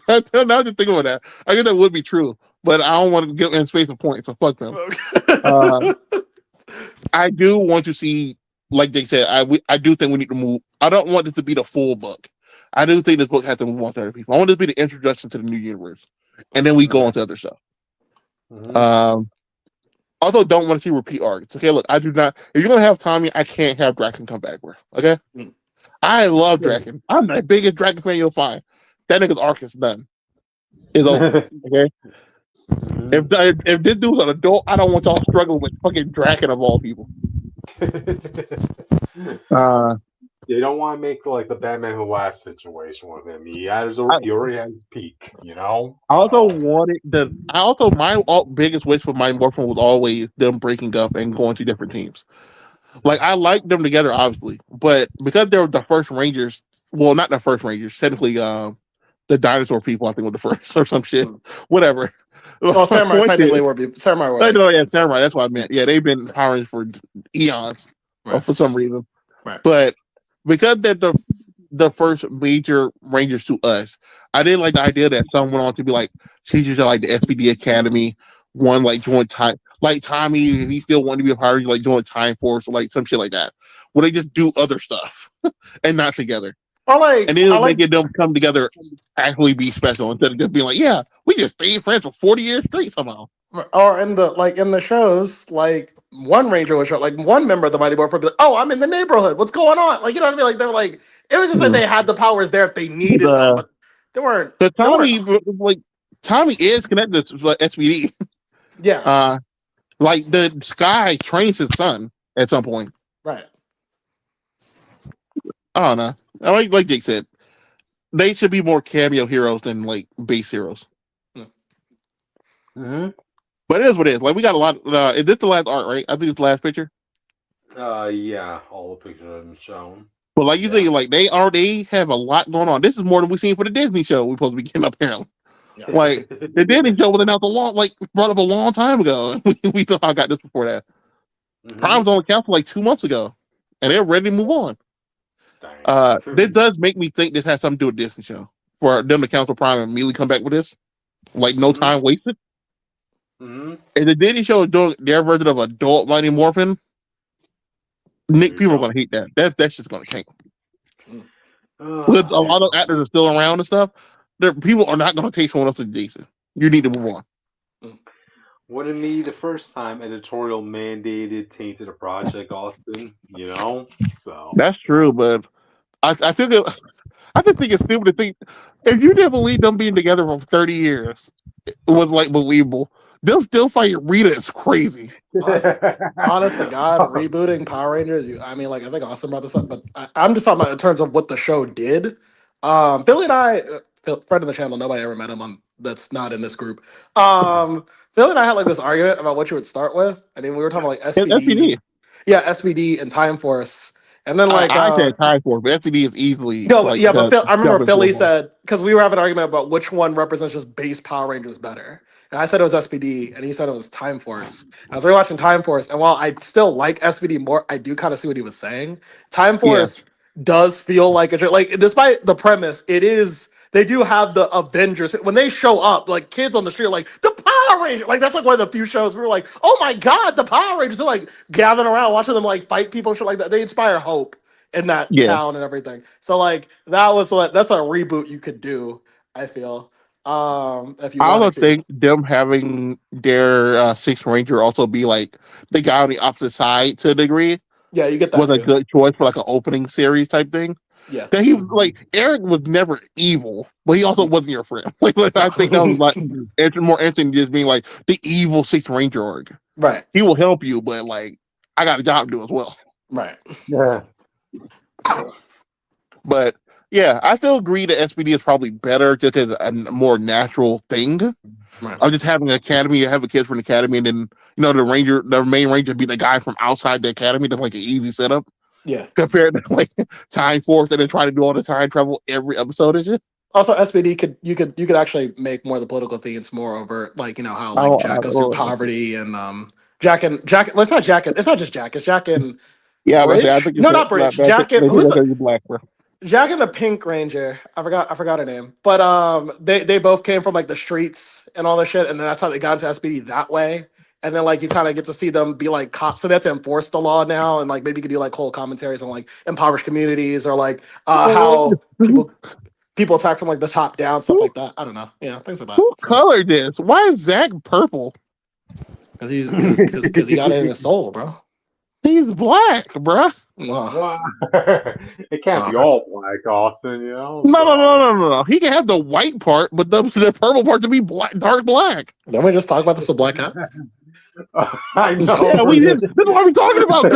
Now just think about that. I guess that would be true, but I don't want to give In Space a point, so fuck them. I do want to see, like they said, I do think we need to move. I don't want this to be the full book. I do think this book has to move on to other people. I want this to be the introduction to the new universe, and then we go on to other stuff. Also, don't want to see repeat arcs. Okay, look, I do not. If you're gonna have Tommy, I can't have Draken come back, bro. Okay. I love Draken. I'm the biggest Draken fan you'll find. That nigga's arc is done. It's over. Okay. If this dude's an adult, I don't want y'all struggling with fucking Draken of all people. They don't want to make like the Batman Who Laughs situation with him. He already had his peak, you know. I also my biggest wish for my Morphin was always them breaking up and going to different teams. Like I like them together, obviously, but because they were the first Rangers, well, not the first Rangers, technically, the dinosaur people, I think, were the first or some shit, whatever. Well, Samurai technically were Samurai. No, yeah, Samurai. That's what I meant. Yeah, they've been Power Rangers for eons, for some reason. Right. But because they're the first major Rangers to us, I didn't like the idea that some went on to be like teachers at like the SPD Academy. One like joined time, like Tommy, he still wanted to be a Power Ranger, like join Time Force or like some shit like that. Where they just do other stuff and not together. And then making them come together, actually be special instead of just being like, yeah, we just stayed friends for 40 years straight somehow. Or in the shows, like one Ranger would show, like one member of the Mighty Morphin would be like, "Oh, I'm in the neighborhood. What's going on?" Like, you know what I mean? Like they're like, it was just that they had the powers there if they needed them, but they weren't. But Tommy is connected to SPD. Yeah. Like the Sky trains his son at some point. Right. I don't know. I like Jake said, they should be more cameo heroes than like base heroes. But it is what it is. Like we got a lot. Is this the last art? Right? I think it's the last picture. Yeah, all the pictures have been shown. But like you Yeah. think, like they have a lot going on. This is more than we've seen for the Disney show. We're supposed to be getting apparently. Like the Disney show was announced brought up a long time ago. We thought I got this before that. Prime was only count for like 2 months ago, and they're ready to move on. Dang. This does make me think this has something to do with Disney show for them to cancel Prime and immediately come back with this. Like no time wasted. And the Disney show is doing their version of adult Mighty Morphin. Nick, people are gonna hate that. That's just gonna tank. Because a lot of actors are still around and stuff. People are not gonna take someone else's Jason. You need to move on. Wouldn't be the first time editorial mandated tainted a project, Austin. So That's true, but I think I just think it's stupid to think if you didn't believe them being together for 30 years, it was like believable. Them still fighting Rita is crazy. Honest to God, rebooting Power Rangers. I mean, like I think Austin brought this up, but I'm just talking about in terms of what the show did. Philly and I, friend of the channel, nobody ever met him on. That's not in this group. Philly and I had like this argument about what you would start with. I mean, we were talking about like SPD. SPD. Yeah, SPD and Time Force. And then like I said Time Force, but SPD is easily I remember Philly said because we were having an argument about which one represents just base Power Rangers better. And I said it was SPD, and he said it was Time Force. I was rewatching Time Force, and while I still like SPD more, I do kind of see what he was saying. Time Force does feel like despite the premise, it is. They do have the Avengers when they show up, like kids on the street, are like the Power Rangers. Like that's like one of the few shows we were like, oh my god, the Power Rangers. They're like gathering around, watching them like fight people and shit like that. They inspire hope in that town and everything. So like that's a reboot you could do. I feel. If you I want don't to. think them having their Sixth Ranger also be like the guy on the opposite side to a degree. Yeah, you get that was too. A good choice for like an opening series type thing. Yeah, that he like Eric was never evil, but he also wasn't your friend. Like I think that was like more interesting than just being like the evil Sixth Ranger org. Right. He will help you, but like I got a job to do as well. Right. Yeah. But yeah, I still agree that SPD is probably better just as a more natural thing. Right. Of just having an academy, you have a kid from the academy, and then the main ranger be the guy from outside the academy. That's like an easy setup. Yeah. Compared to like Time Force and then try to do all the time travel every episode and shit. Also, SPD you could actually make more of the political themes more over, like how like Jack goes through poverty and Jack. Well, it's not Jack. It's not just Jack. It's Jack and Bridge. I think not Bridge. Jack and who's the Black? Jack and the Pink Ranger. I forgot her name. But they both came from like the streets and all this shit, and then that's how they got into SPD that way. And then like you kind of get to see them be like cops, so they have to enforce the law now, and like maybe you could do like whole commentaries on like impoverished communities or like how people attack from like the top down, stuff like that. I don't know, things like that. Who colored this? Why is Zach purple? Because he got it in his soul, bro. He's black, bro. It can't be all black, Austin. No. He can have the white part, but the purple part to be dark black. Don't we just talk about this with Black Cat? I know. Yeah, we did. This is what we're talking about.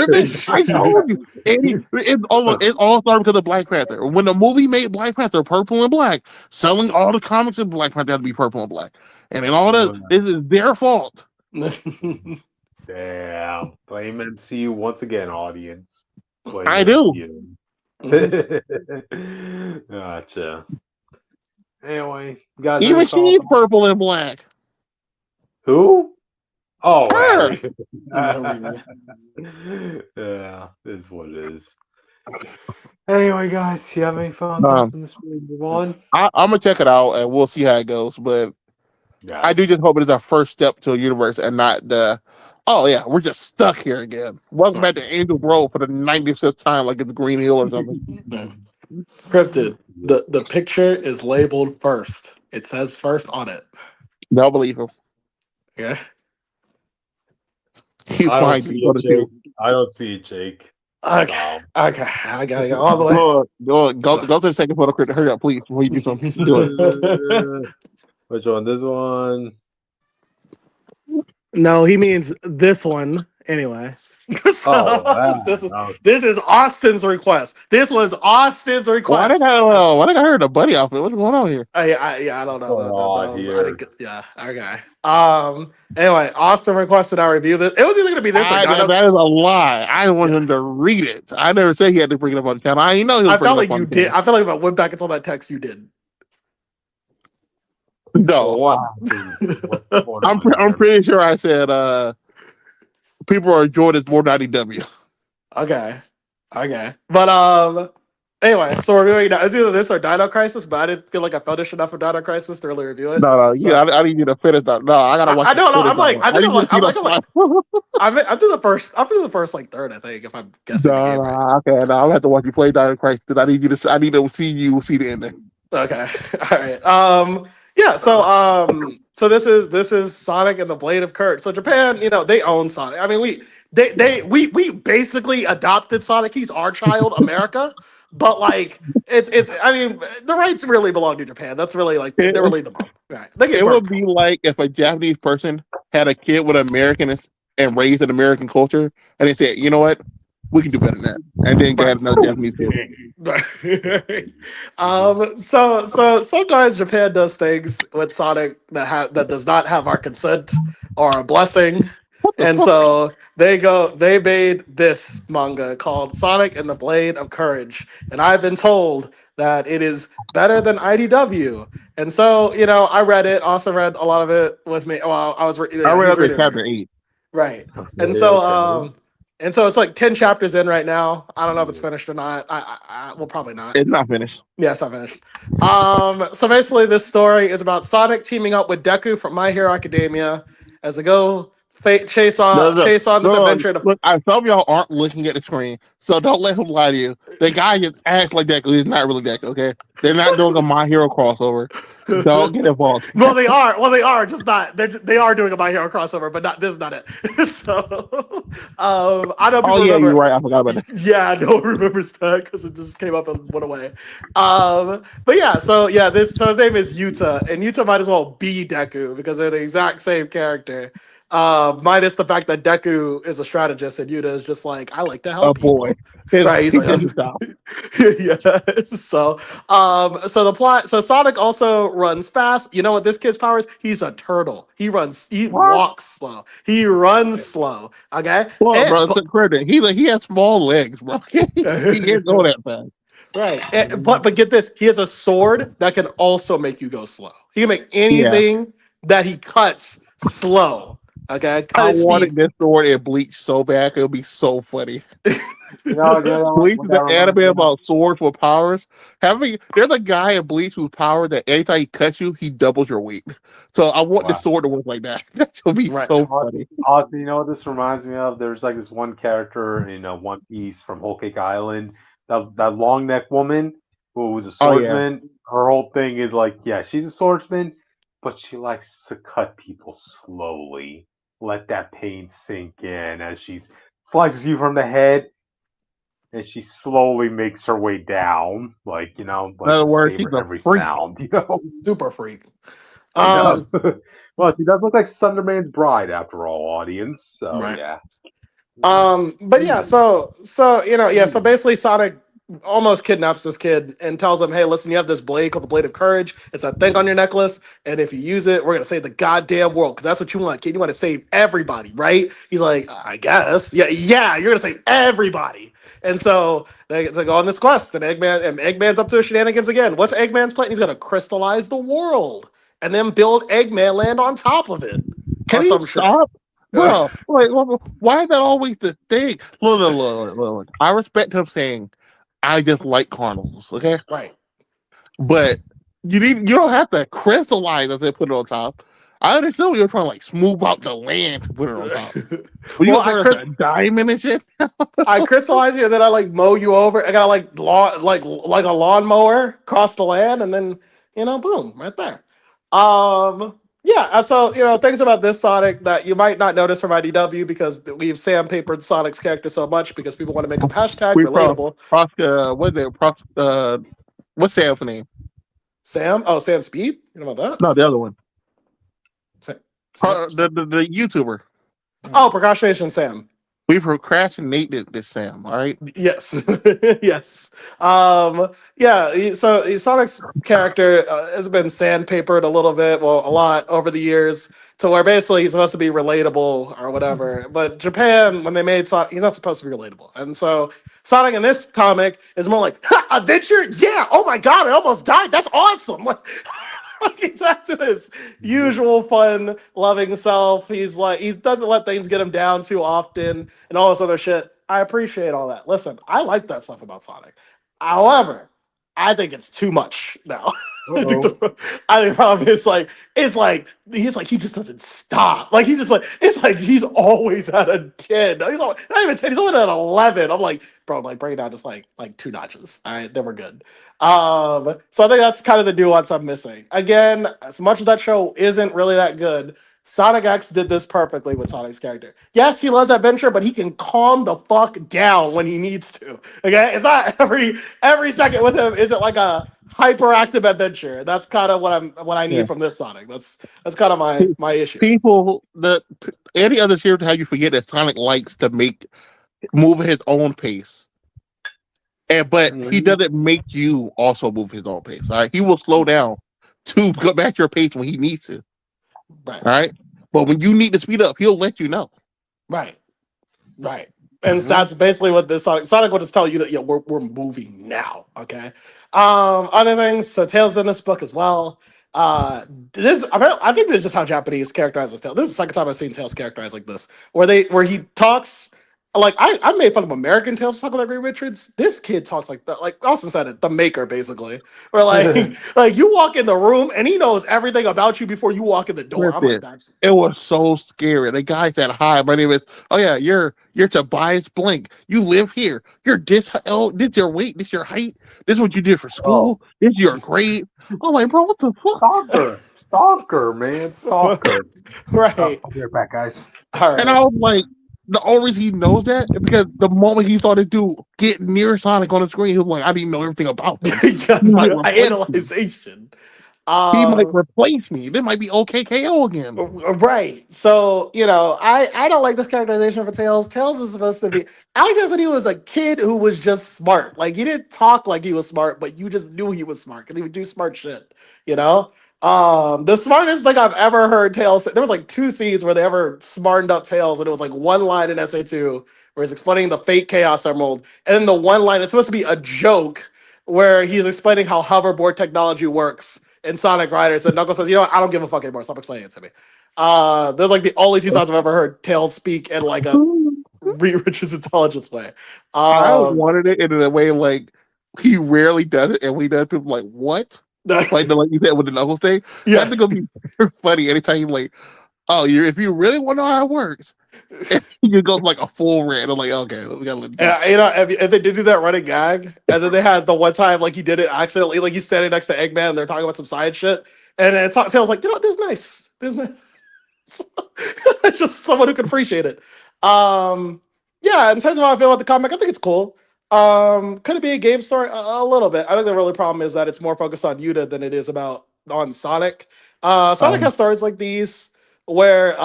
I told you. It all started because of Black Panther. When the movie made Black Panther purple and black, selling all the comics in Black Panther had to be purple and black. And then all that, this is their fault. Damn. Blame MCU once again, audience. Blame I do. Gotcha. Anyway, guys. Even she's purple and black. Who? Oh, her. Yeah, this is what it is. Anyway, guys, you have any fun thoughts on this movie? I'm gonna check it out and we'll see how it goes. But I do just hope it is our first step to a universe and not the we're just stuck here again. Welcome back to Angel Grove for the 95th time, like it's Green Hill or something. Cryptid. The picture is labeled first. It says first on it. They'll believe him. Yeah. He's fine. I don't see it, Jake. Okay. I gotta go all the way. Go to the second photo, Cryptid. Hurry up, please. Before you do something. Do it. Which one? This one? No, he means this one. Anyway. Oh, This is Austin's request. This was Austin's request. Why did I hear the buddy outfit? What's going on here? I don't know. going on I here? didn't get, yeah, okay. Anyway, Austin requested I review this. It was either gonna be this or Dino. That is a lie. I want him to read it. I never said he had to bring it up on the channel. I didn't know he was I bringing felt it like up on you the did. channel. I felt like if I went back and saw that text, you did. No, What happened? What's going on I'm here? pretty sure I said people are enjoying this more than IDW. Okay. But anyway, so we're reviewing now. It's either this or Dino Crisis, but I didn't feel like I finished enough of Dino Crisis to really review it. No, So- yeah, I need you to finish that. No, I gotta watch. I don't know. finish I'm like, that I one. think need I'm you like, to I'm through the first like third, I think, if I'm guessing the game right. okay, no, I'll have to watch you play Dino Crisis. I need to see the ending. Okay. All right. Yeah, so this is Sonic and the Blade of Courage. So Japan, they own Sonic. I mean, we basically adopted Sonic. He's our child, America. But like it's I mean, the rights really belong to Japan. That's really like they're really the mom. Right. They get It would burnt. be like if a Japanese person had a kid with American and raised in American culture, and they said, "You know what? We can do better than that," and then got another Japanese kid. So sometimes Japan does things with Sonic that does not have our consent or our blessing. And so they made this manga called Sonic and the Blade of Courage. And I've been told that it is better than IDW. And so, I read it, also read a lot of it with me. Well, I read up to chapter 8. Right. And so it's like 10 chapters in right now. I don't know if it's finished or not. Well, probably not. It's not finished. Yeah, it's not finished. So basically this story is about Sonic teaming up with Deku from My Hero Academia as they go chase on this adventure. Look, some of y'all aren't looking at the screen, so don't let him lie to you. The guy just acts like Deku. He's not really Deku, okay? They're not doing a My Hero crossover. Don't get involved. Well, they are just not. They are doing a My Hero crossover, but this is not it. So, I know people remember. You're right. I forgot about that. Yeah, no one remembers that because it just came up and went away. But yeah, so his name is Yuta, and Yuta might as well be Deku because they're the exact same character. Minus the fact that Deku is a strategist and Yuta is just like, I like to help people. Boy. Right, he's like, yeah. So the plot. So Sonic also runs fast. You know what this kid's power is? He's a turtle. He walks slow. He runs slow. Okay. Well, bro, it's a credit. He has small legs, bro. He can't go that fast. Right. But get this. He has a sword that can also make you go slow. He can make anything that he cuts slow. Okay. I wanted this sword in Bleach so bad. It'll be so funny. Bleach is an anime about swords with powers. There's a guy in Bleach whose power that anytime he cuts you, he doubles your weight. So I want the sword to work like that. That will be so funny. Austin, you know what this reminds me of? There's like this one character in One Piece from Whole Cake Island. That long neck woman who was a swordsman. Oh, yeah. Her whole thing is like, she's a swordsman, but she likes to cut people slowly. Let that pain sink in as she slices you from the head, and she slowly makes her way down, like in other words, she's every sound, super freak. Well, she does look like Thunderman's bride after all, audience. So yeah. But yeah, so basically Sonic almost kidnaps this kid and tells him, hey, listen, you have this blade called the Blade of Courage. It's a thing on your necklace, and if you use it, we're gonna save the goddamn world, because that's what you want, kid. You want to save everybody, right? He's like, I guess. Yeah, you're gonna save everybody. And so they go on this quest, and Eggman's up to his shenanigans again. What's Eggman's plan? He's gonna crystallize the world and then build Eggman Land on top of it. Can you stop? Bro, why is that always the thing? Look. I respect him saying, I just like carnivals, okay? Right. But you don't have to crystallize it and put it on top. I understand when you're trying to like smooth out the land to put it on top. I diamond and shit. I crystallize you and then I like mow you over. I got like a lawnmower across the land, and then boom, right there. So things about this Sonic that you might not notice from IDW because we've sandpapered Sonic's character so much because people want to make him hashtag relatable. What's Sam's name? Sam? Oh, Sam Speed? You know about that? No, the other one. Sam. The YouTuber. Oh, Procrastination Sam. We procrastinated this, Sam. All right. Yes, yes. Sonic's character has been sandpapered a little bit, well, a lot over the years, to where basically he's supposed to be relatable or whatever. But Japan, when they made Sonic, he's not supposed to be relatable, and so Sonic in this comic is more like, ha, adventure, yeah, oh my god, I almost died, that's awesome. Like he's back to his usual fun, loving self. He's like, he doesn't let things get him down too often and all this other shit. I appreciate all that. Listen, I like that stuff about Sonic. However, I think it's too much now. I think the problem is he just doesn't stop. Like he just like it's like he's always at a 10. He's always, not even 10, he's always at 11. I'm like, bro, like bring it down just like 2 notches. All right, then we're good. So I think that's kind of the nuance I'm missing. Again, as much as that show isn't really that good, Sonic X did this perfectly with Sonic's character. Yes, he loves adventure, but he can calm the fuck down when he needs to. Okay, it's not every second with him. Is it like a hyperactive adventure? That's kind of what I need from this Sonic. That's kind of my issue. People, any other series, how you forget that Sonic likes to move at his own pace. But he doesn't make you also move his own pace. All right, he will slow down to go back your pace when he needs to. Right. All right, but when you need to speed up, he'll let you know. Right. And that's basically what this Sonic will just tell you that we're moving now. Okay. Other things. So Tails in this book as well. I think this is just how Japanese characterizes Tails. This is the second time I've seen Tails characterized like this, where he talks. Like I made fun of American Tales talking like Ray Richards. This kid talks like that. Like Austin said it, the maker basically. Where like you walk in the room and he knows everything about you before you walk in the door. I'm like, that's it was so scary. The guy said, "Hi, my name is. Oh yeah, you're Tobias Blink. You live here. You're this. Oh, this your weight. This your height. This is what you did for school. This is your grade." I'm like, bro, what the fuck? Stalker, man, stalker. Right. I'll be right back, guys. All right. And I was like, the only reason he knows that is because the moment he started to get near Sonic on the screen, he was like, I didn't know everything about him. Analyzation. He might replace me. This might be OKKO again. Right. So, I don't like this characterization for Tails. Tails is supposed to be. I like this when he was a kid who was just smart. Like, he didn't talk like he was smart, but you just knew he was smart because he would do smart shit, The smartest thing I've ever heard Tails say, there was like 2 scenes where they ever smartened up Tails, and it was like one line in SA2 where he's explaining the fake Chaos Emerald, and then the one line, it's supposed to be a joke where he's explaining how hoverboard technology works in Sonic Riders, and Knuckles says, I don't give a fuck anymore, stop explaining it to me. There's like the only 2 times I've ever heard Tails speak in like a Reed Richards intelligence way. I wanted it in a way like he rarely does it, and when he does, people are like, what? like you said with the Knuckles thing. Yeah. I think it'll be funny anytime you like, if you really want to know how it works, you go like a full rant. I'm like, okay, we gotta let if they did do that running gag, and then they had the one time like he did it accidentally, like he's standing next to Eggman, and they're talking about some science shit, and then Tails like, this is nice. This is nice. It's just someone who can appreciate it. In terms of how I feel about the comic, I think it's cool. Could it be a game story? A little bit. I think the really problem is that it's more focused on Yuta than it is on Sonic. Sonic has stories like these where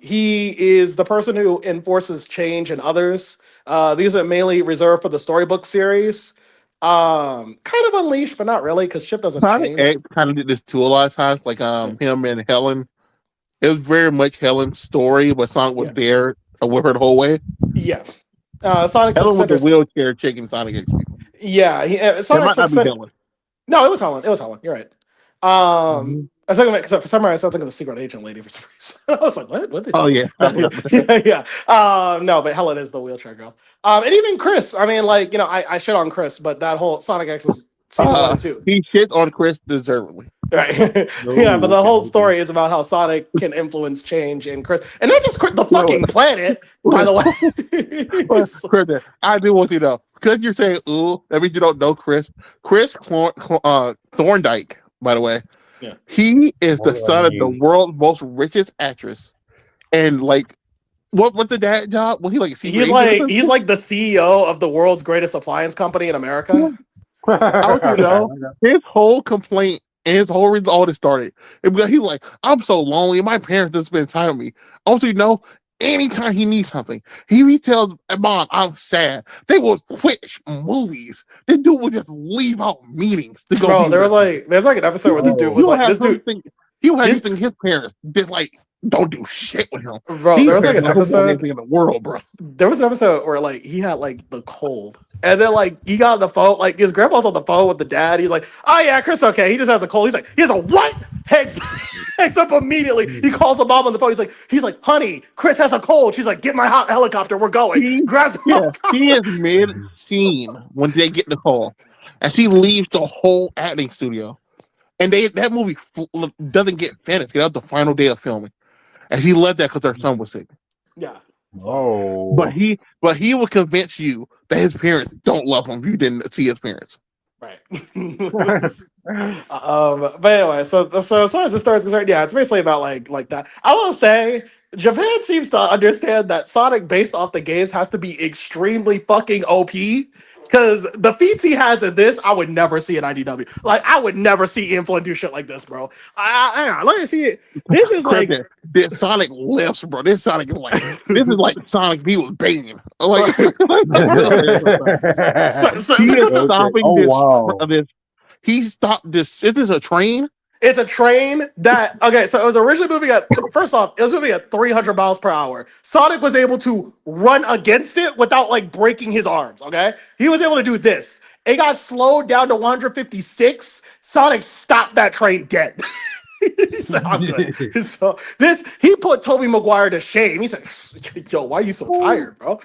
he is the person who enforces change in others. These are mainly reserved for the storybook series. Kind of Unleashed, but not really, because ship doesn't Sonic change. X kind of did this too a lot of times, like him and Helen. It was very much Helen's story, but Sonic was there with her the whole way. Yeah. Sonic Helen with the wheelchair chick in Sonic X. Yeah, Sonic took Helen. No, it was Helen. You're right. I was thinking, because for some reason I started thinking of the secret agent lady for some reason. I was like, what? Oh yeah, yeah. No, but Helen is the wheelchair girl. And even Chris. I mean, I shit on Chris, but that whole Sonic X is season 1 and 2. He shit on Chris deservedly. Right. Yeah, but the whole story is about how Sonic can influence change in Chris, and not just the fucking planet. By the way, Chris, I do want you to know, because you're saying ooh, that means you don't know Chris. Chris Thorndike, by the way. Yeah. He is the son of the world's most richest actress, and what's the dad job? Well, he's like the CEO of the world's greatest appliance company in America. His whole complaint and his whole reason all this started because he's like, I'm so lonely. My parents don't spend time with me. Also, anytime he needs something, he tells Mom, I'm sad. They will quit movies. This dude will just leave out meetings to go Bro, be with. there's like an episode where this dude was like, this dude, he would have his- you think his parents just like don't do shit with him. bro, He there was like an number one episode. anything in the world, bro. There was an episode where like he had like the cold, and then like he got on the phone, like his grandpa's on the phone with the dad. He's like, "Oh yeah, Chris, okay." He just has a cold. He's like, "He has a what?" Hangs up immediately. He calls the mom on the phone. He's like, "Honey, Chris has a cold." She's like, "Get my hot helicopter. We're going." Grabs the helicopter. He is mid scene when they get the call, and she leaves the whole acting studio, and that movie doesn't get finished. That was the final day of filming, and she left that because her son was sick. Yeah. Oh, But he will convince you that his parents don't love him if you didn't see his parents. Right. But anyway, so as far as the story is concerned, yeah, it's basically about like that. I will say Japan seems to understand that Sonic, based off the games, has to be extremely fucking OP. Because the feats he has in this, I would never see in IDW. Like, I would never see Inflin do shit like this, bro. Let me see it. This is like this Sonic lifts, bro. This Sonic is like Sonic he was Bane. Like he is stopping this. wow. He stopped this. Is this a train? It's a train that, okay, so it was originally moving at, first off, it was moving at 300 miles per hour. Sonic was able to run against it without, like, breaking his arms, okay? He was able to do this. It got slowed down to 156. Sonic stopped that train dead. He said, I'm good. So he put Tobey Maguire to shame. He said, yo, why are you so tired, bro?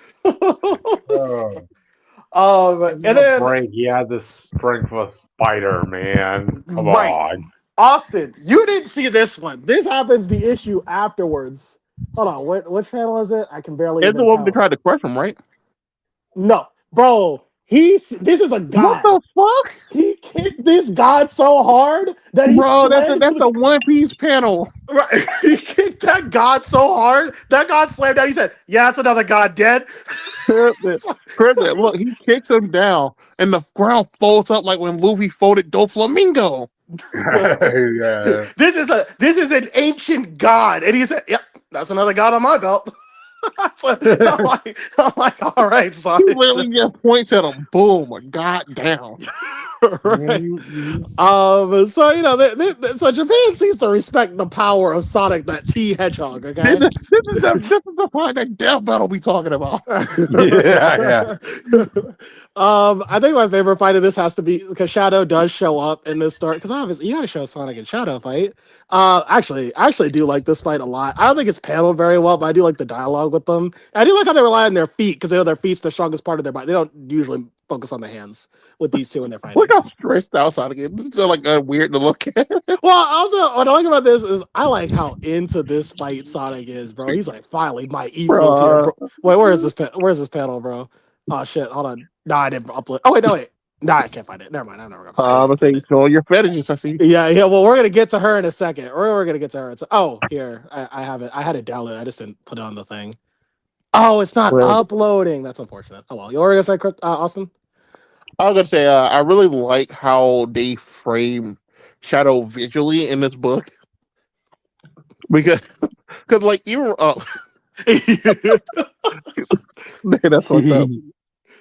And then... Frank, he had the strength of a spider, man. Come Right. on. Austin, you didn't see this one. This happens the issue afterwards. Hold on, which panel is it? I can barely. It's the one they tried to crush him, right? No, bro. This is a god. What the fuck? He kicked this god so hard that he. Bro, that's a One Piece panel. Right. He kicked that god so hard that god slammed down. He said, "Yeah, that's another god dead." Look, he kicks him down, and the ground folds up like when Luffy folded Doflamingo. Yeah. This is an ancient god, and he said, "Yep, that's another god on my belt." I'm like, all right, son. He literally just points at him. Boom, god down. Right. So you know, so Japan seems to respect the power of Sonic, that T Hedgehog. Okay, this is the part that death battle we talking about. Yeah. I think my favorite fight of this has to be because Shadow does show up in this story. Because obviously you got to show Sonic and Shadow fight. Actually, I actually do like this fight a lot. I don't think it's paneled very well, but I do like the dialogue with them. I do like how they rely on their feet because they know their feet's the strongest part of their body. They don't usually focus on the hands with these two when they're fighting. Look how stressed out Sonic is. This is like weird to look at. Well, also, what I like about this is I like how into this fight Sonic is, bro. He's like, finally, my equals here, bro. Wait, where's this panel, bro? Oh shit, hold on. No, I didn't upload. Oh wait, no wait. No, I can't find it. Never mind. I'm never gonna. I'm saying, so your fetishes, I see. Yeah. Well, we're gonna get to her in a second. We're gonna get to her. Oh, here, I have it. I had it downloaded. I just didn't put it on the thing. Oh, it's not uploading. That's unfortunate. Oh well. You were gonna say, Austin? I was gonna say, I really like how they frame Shadow visually in this book because like even man, that's what's up.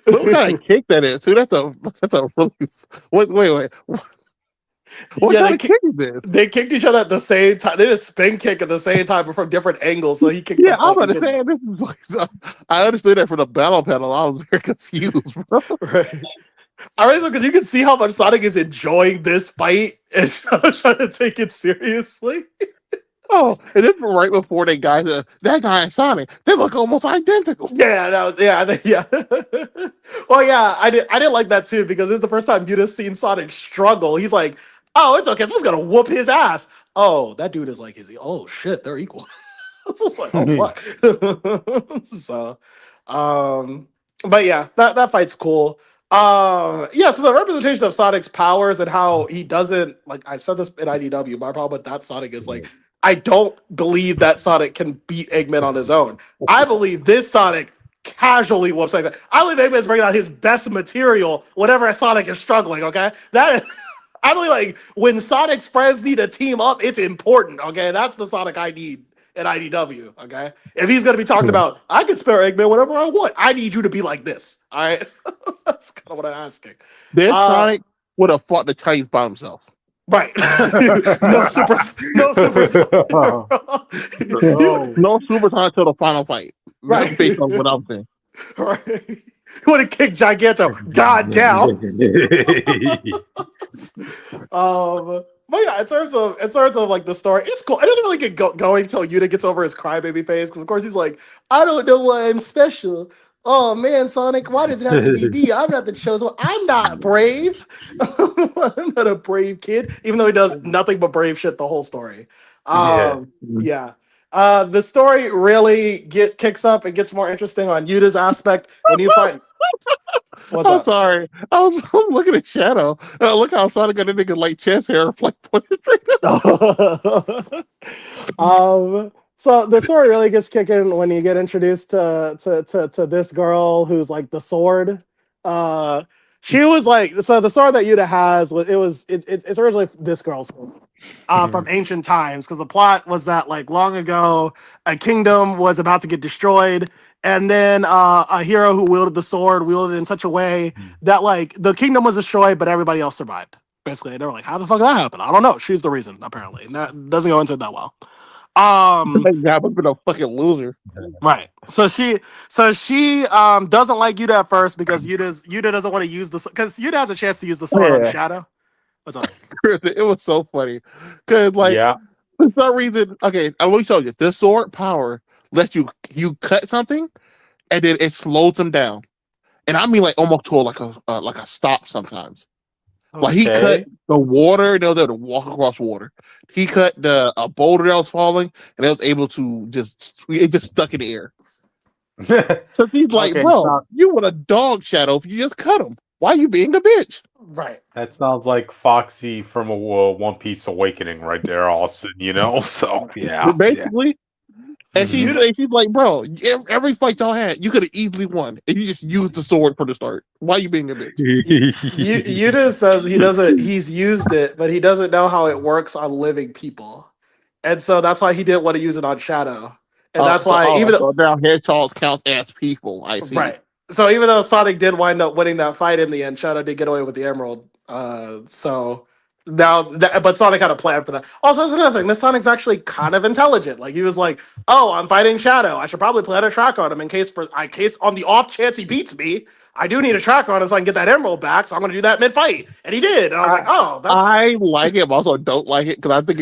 What kind of kick that is? So that's a really wait. What kind of kick is this? They kicked each other at the same time. They did a spin kick at the same time, but from different angles. So he kicked. Yeah, I'm understand. This is like, I understood that from the battle panel. I was very confused, bro. Right. I really because you can see how much Sonic is enjoying this fight and trying to take it seriously. Oh, and this was right before that guy and Sonic, they look almost identical. Yeah, yeah. Well, yeah, I didn't like that too because this is the first time Muta's seen Sonic struggle. He's like, oh, it's okay, so he's gonna whoop his ass. Oh, that dude is like, oh shit, they're equal. It's just like, oh fuck. So, but yeah, that fight's cool. Yeah, so the representation of Sonic's powers and how he doesn't, like I've said this in IDW, my problem with that Sonic is like, I don't believe that Sonic can beat Eggman on his own. I believe this Sonic casually whoops like that. I believe Eggman's bringing out his best material whenever Sonic is struggling, okay? I believe like when Sonic's friends need to team up, it's important, okay? That's the Sonic I need in IDW. Okay, if he's gonna be talking about, I can spare Eggman whatever I want. I need you to be like this. All right, that's kind of what I'm asking. This Sonic would have fought the Titans by himself. Right. no super soldier. No Super Sonic till the final fight. Right. Based on what I'm saying. Right. You want to kick Giganto God down. But yeah, in terms of like the story, it's cool. It doesn't really get going until Yuta gets over his crybaby phase, because of course he's like, I don't know why I'm special. Oh man, Sonic, why does it have to be me? I'm not the chosen one. I'm not brave. I'm not a brave kid, even though he does nothing but brave shit the whole story. Yeah. The story really kicks up and gets more interesting on Yuta's aspect when you find. I'm sorry. I'm looking at Shadow. Look how Sonic got a nigga like chest hair like So the story really gets kicking when you get introduced to this girl who's like the sword. She was like, so the sword that Yuta has it's originally this girl's sword. From ancient times, because the plot was that like long ago a kingdom was about to get destroyed, and then a hero who wielded the sword wielded it in such a way that like the kingdom was destroyed but everybody else survived. Basically, they were like, how the fuck did that happen? I don't know. She's the reason, apparently. That doesn't go into it that well. God, I've been a fucking loser. Right. So she doesn't like Yuta at first because Yuta doesn't want to use the, because Yuta has a chance to use the sword on Shadow. What's up? It was so funny because like for some reason, okay, I will show you. The sword power lets you cut something and then it slows them down, and I mean like almost to like a stop sometimes. Okay. Like he cut the water and they were able to walk across water. He cut a boulder that was falling and they was able to it just stuck in the air. So he's like, bro, you want a dog Shadow if you just cut him. Why are you being a bitch? Right. That sounds like Foxy from a One Piece Awakening right there, Austin, you know? So, yeah. Basically. Yeah. And she's like, bro, every fight y'all had, you could have easily won. And you just used the sword from the start. Why are you being a bitch? Yuta says he's used it, but he doesn't know how it works on living people. And so that's why he didn't want to use it on Shadow. And that's why so now Hedgehogs counts as people. I see. Right. So even though Sonic did wind up winning that fight in the end, Shadow did get away with the Emerald. So now, but Sonic had a plan for that. Also, that's another thing. This Sonic's actually kind of intelligent. Like he was like, "Oh, I'm fighting Shadow. I should probably plan a track on him in case on the off chance he beats me. I do need a track on him so I can get that Emerald back. So I'm going to do that mid fight." And he did. And I was like, "Oh, that's." I like it, but also don't like it because I think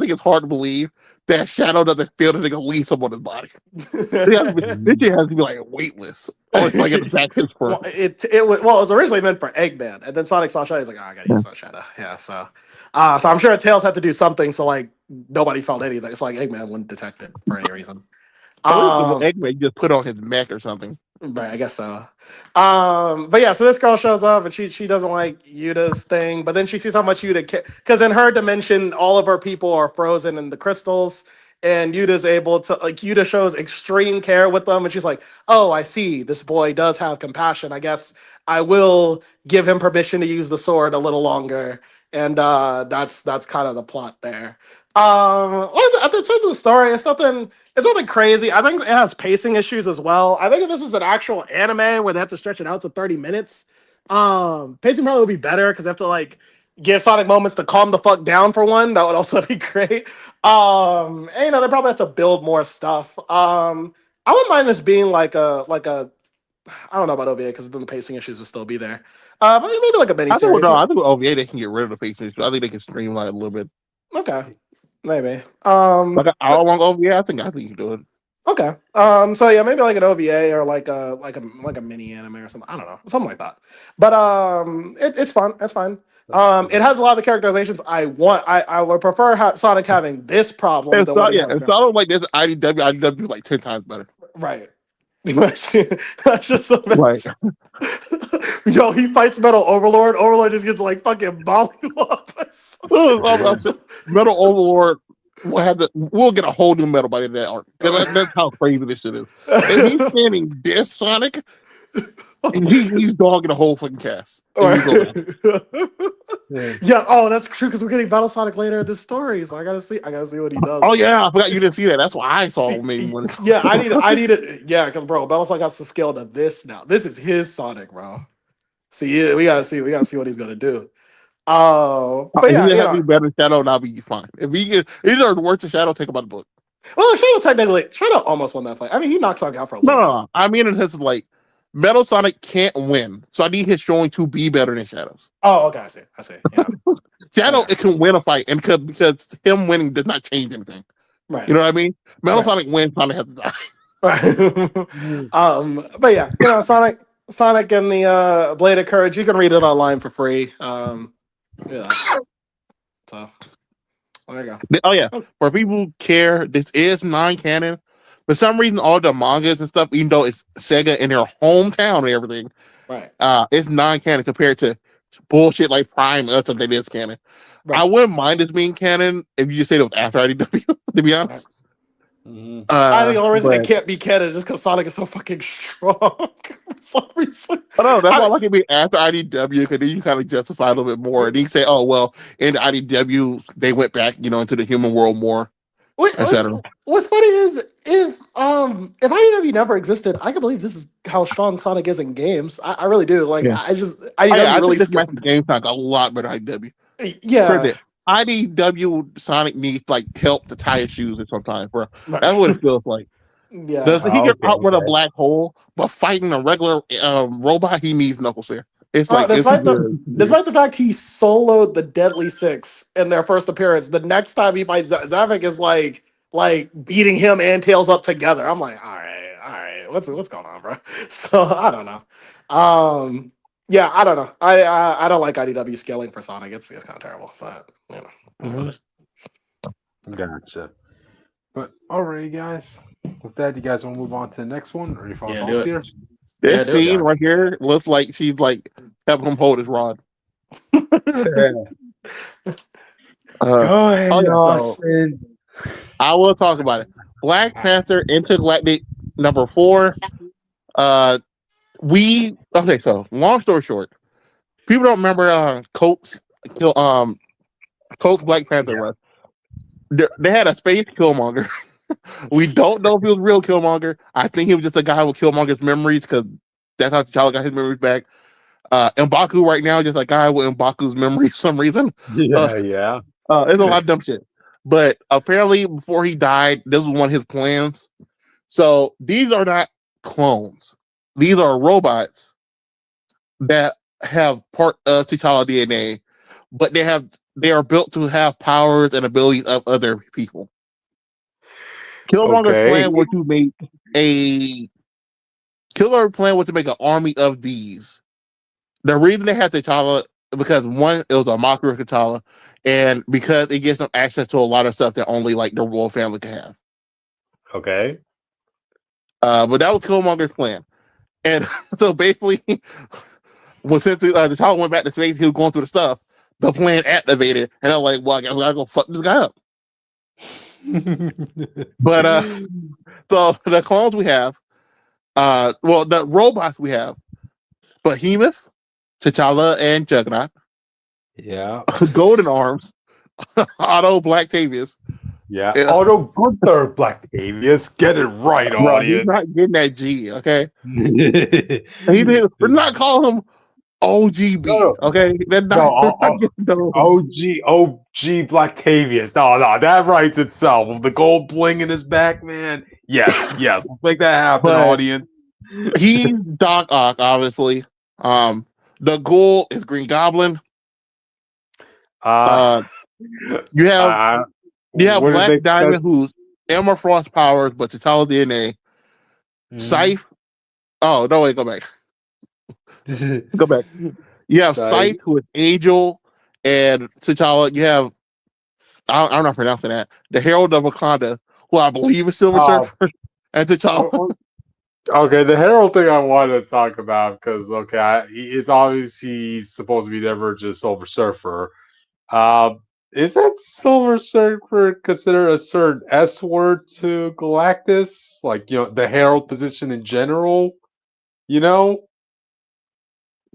it's hard to believe that Shadow doesn't feel that they can leave someone on his body. This shit has to be like weightless. Oh, it's like in the back his front. It was originally meant for Eggman, and then Sonic saw Shadow. He's like, "Oh, I gotta use that Shadow." Yeah, so I'm sure Tails had to do something so like nobody felt anything. It's like Eggman wouldn't detect it for any reason. Eggman just put on his neck or something. Right, I guess so. But yeah, so this girl shows up and she doesn't like Yuta's thing, but then she sees how much Yuta because in her dimension, all of her people are frozen in the crystals, and Yuta's able to Yuta shows extreme care with them, and she's like, "Oh, I see. This boy does have compassion. I guess I will give him permission to use the sword a little longer." And that's kind of the plot there. In terms of the story, it's nothing crazy. I think it has pacing issues as well. I think if this is an actual anime where they have to stretch it out to 30 minutes, pacing probably would be better because they have to like give Sonic moments to calm the fuck down for one. That would also be great. And they probably have to build more stuff. I wouldn't mind this being like a I don't know about OVA because then the pacing issues will still be there. But maybe like a mini series. I think with OVA they can get rid of the pacing issues. I think they can streamline it a little bit. Okay. Maybe. Like an hour-long OVA, I think you can do it. Okay. So yeah, maybe like an OVA or like a mini anime or something. I don't know, something like that. But it's fun. It's fine. It has a lot of the characterizations I want. I would prefer Sonic having this problem. It's not like this IDW like 10 times better. Right. That's just so bad. Right. Yo, he fights Metal Overlord. Overlord just gets like fucking mollywopped. Metal Overlord we'll get a whole new metal by the end of that arc. That's how crazy this shit is. And he's standing this Sonic. He's dogging the whole fucking cast. And you go back. Yeah. Oh, that's true because we're getting Battle Sonic later in this story, so I gotta see. I gotta see what he does. Oh yeah, I forgot you didn't see that. That's why I saw maybe when it's Yeah, I need it. Yeah, because bro, Battle Sonic has to scale to this now. This is his Sonic, bro. See, yeah, we gotta see what he's gonna do. But if he yeah, didn't have to be better than Shadow, that'll be fine. If he get either worse than Shadow, take him out the book. well, Shadow almost won that fight. I mean, he knocked Sonic out for a No, little no, no. I mean, it's like Metal Sonic can't win, so I need his showing to be better than Shadow's. Oh, okay, I see. Yeah. Shadow, Okay. it can win a fight, and because him winning does not change anything. Right. You know what I mean? Metal Right. Sonic wins, Sonic has to die. Right. But yeah, Sonic and the Blade of Courage, you can read it online for free. Yeah. So there you go. Oh yeah, for people who care, this is non-canon. For some reason, all the mangas and stuff, even though it's Sega in their hometown and everything, Right. it's non-canon compared to bullshit like Prime or something that is canon. Right. I wouldn't mind this being canon if you just said it was after IDW, to be honest. Mhm. I think the only reason but- it can't be canon is because Sonic is so fucking strong for some reason. I don't know, that's why I like it being after IDW, because then you kind of justify a little bit more. And you can say, oh, well, in IDW, they went back, into the human world more, etc. What's funny is if IDW never existed, I can believe this is how strong Sonic is in games. I really do. Like Yeah. IDW I really think this match game sounds a lot better than IDW. yeah. Sure did. IDW Sonic needs like help to tie his shoes or sometimes, bro. That's what it feels like. Yeah. Does he can Okay, outrun a okay. black hole, but fighting a regular robot, he needs Knuckles there. It's like despite the fact he soloed the Deadly Six in their first appearance, the next time he fights Zavik is like beating him and Tails up together. I'm like, all right, what's going on, bro? So I don't know. Yeah, I don't know. I don't like IDW scaling for Sonic. It's kind of terrible, but Gotcha. But alright, guys. With that, you guys want to move on to the next one, or you final Yeah, thoughts do it. here? this do it. scene right here looks like she's like having him hold his rod. Go ahead, oh, yeah, so- Austin. I will talk about it. Black Panther Intergalactic #4. So long story short, people don't remember Coates Black Panther was. They had a space Killmonger. We don't know if he was real Killmonger. I think he was just a guy with Killmonger's memories because that's how T'Challa got his memories back. M'Baku right now just a guy with M'Baku's memories for some reason. Yeah. There's a lot of dumb shit. But apparently before he died, this was one of his plans. So these are not clones. These are robots that have part of T'Challa DNA, but they are built to have powers and abilities of other people. Killmonger's plan was to make an army of these. The reason they had T'Challa because one, it was a mockery of T'Challa, and because it gives them access to a lot of stuff that only like the royal family can have. Okay. But that was Killmonger's plan, and so basically, since T'Challa went back to space, he was going through the stuff. The plan activated, and I'm like, well, I gotta go fuck this guy up. But so the clones we have, the robots we have, Behemoth, T'Challa, and Juggernaut. Yeah. Golden Arms, Otto Blacktavius. Yeah. Otto Gunther Blacktavius. Get it right, Bro, audience. he's not getting that G, okay? We're not calling him OGB, okay? They're not, OG Blacktavius. No, that writes itself. With the gold bling in his back, man. Yes. Let's make that happen, audience. He's Doc Ock, obviously. The Ghoul is Green Goblin. You have Black Diamond, who's Emma Frost powers, but T'Challa DNA. Scythe. Oh, no, wait, go back. Go back. You have Scythe, who is Angel, and T'Challa. You have, I'm not pronouncing that, the Herald of Wakanda, who I believe is Silver Surfer, and T'Challa. Okay, the Herald thing I wanted to talk about because it's obvious he's supposed to be never just Silver Surfer. Is that Silver Surfer considered a certain S word to Galactus? Like, the Herald position in general?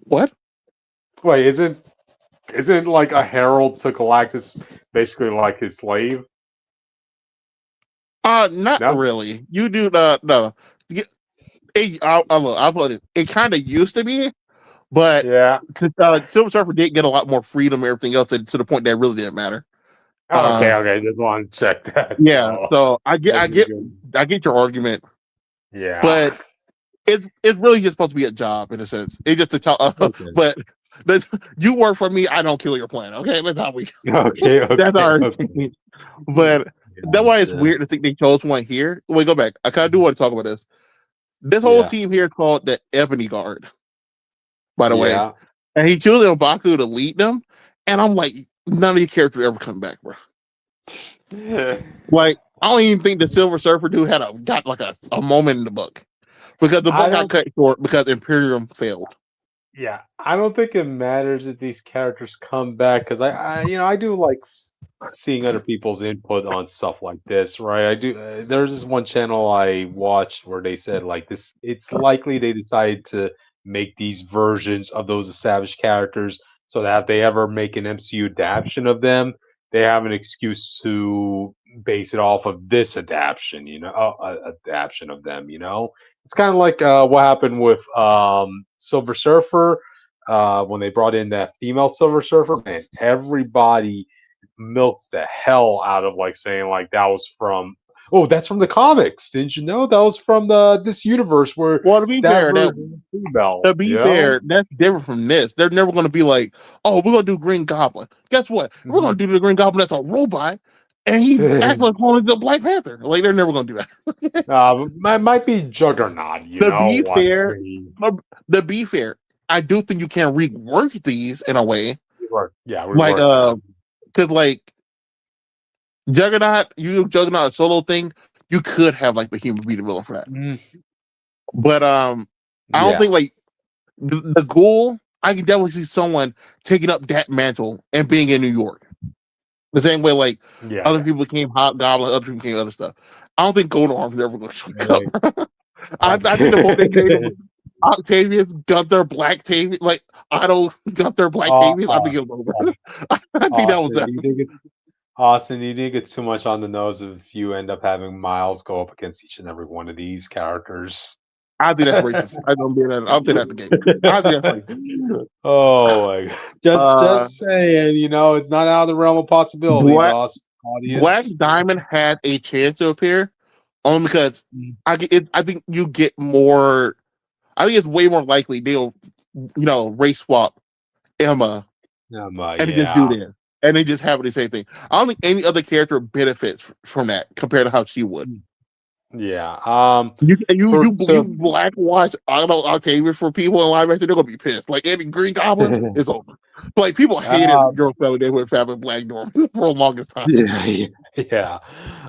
What? Wait, isn't like a herald to Galactus basically like his slave? Not No. really. You do no. I'll put it. It kind of used to be, but Yeah. Silver Surfer did get a lot more freedom and everything else to the point that it really didn't matter. Okay. Okay. Just want to check that. Yeah. So I That'd be good. get your argument, Yeah. but it's really just supposed to be a job in a sense. It's just a Okay. but you work for me, I don't kill your plan. Okay, that's how we. Okay. That's our. Okay. But that's why it's Gotcha. weird to think they chose one here. Wait, go back. I kind of do want to talk about this. This whole Yeah. team here is called the Ebony Guard, by the way. Yeah. And he chose M'Baku to lead them. And I'm like, none of these characters ever come back, bro. Like, I don't even think the Silver Surfer dude got like a moment in the book. Because the book got cut short because Imperium failed. Yeah, I don't think it matters if these characters come back because I do like seeing other people's input on stuff like this, right? I do. There's this one channel I watched where they said like this. It's likely they decided to make these versions of those established characters so that if they ever make an MCU adaptation of them, they have an excuse to base it off of this adaptation, adaptation of them, It's kind of like what happened with Silver Surfer when they brought in that female Silver Surfer. Man, everybody milked the hell out of like saying like that was from. Oh, that's from the comics. Didn't you know that was from this universe where? Well, to be fair, female. That's different from this. They're never going to be like, oh, we're going to do Green Goblin. Guess what? We're going to do the Green Goblin that's a robot, and he's actually calling the Black Panther. Like they're never going to do that. Might be Juggernaut. To be fair, I do think you can rework these in a way. Yeah, because like Juggernaut, Juggernaut a solo thing, you could have like Behemoth be the villain for that. But I don't think like the Ghoul. I can definitely see someone taking up that mantle and being in New York. The same way like other people became Hobgoblin, other people became other stuff. I don't think Golden Arm's never going to show up. I think the whole thing Octavius, Gunther, Black Tavius, like Otto, Gunther, Black Tavius. I think it was over. I think that was that. Austin, you didn't get too much on the nose if you end up having Miles go up against each and every one of these characters. I think that's racist. I don't be that. I'll be that the game. I think that's racist. Oh my god! Just saying, it's not out of the realm of possibilities. Black Diamond had a chance to appear, only because I think you get more. I think it's way more likely they'll, race swap Emma and just do that. And they just have the same thing. I don't think any other character benefits from that compared to how she would. Yeah. You blackwatch Octavius for people in live action, they're gonna be pissed. Like any Green Goblin is over. Like people hated Girl Family they would have Black Norm for the longest time. Yeah.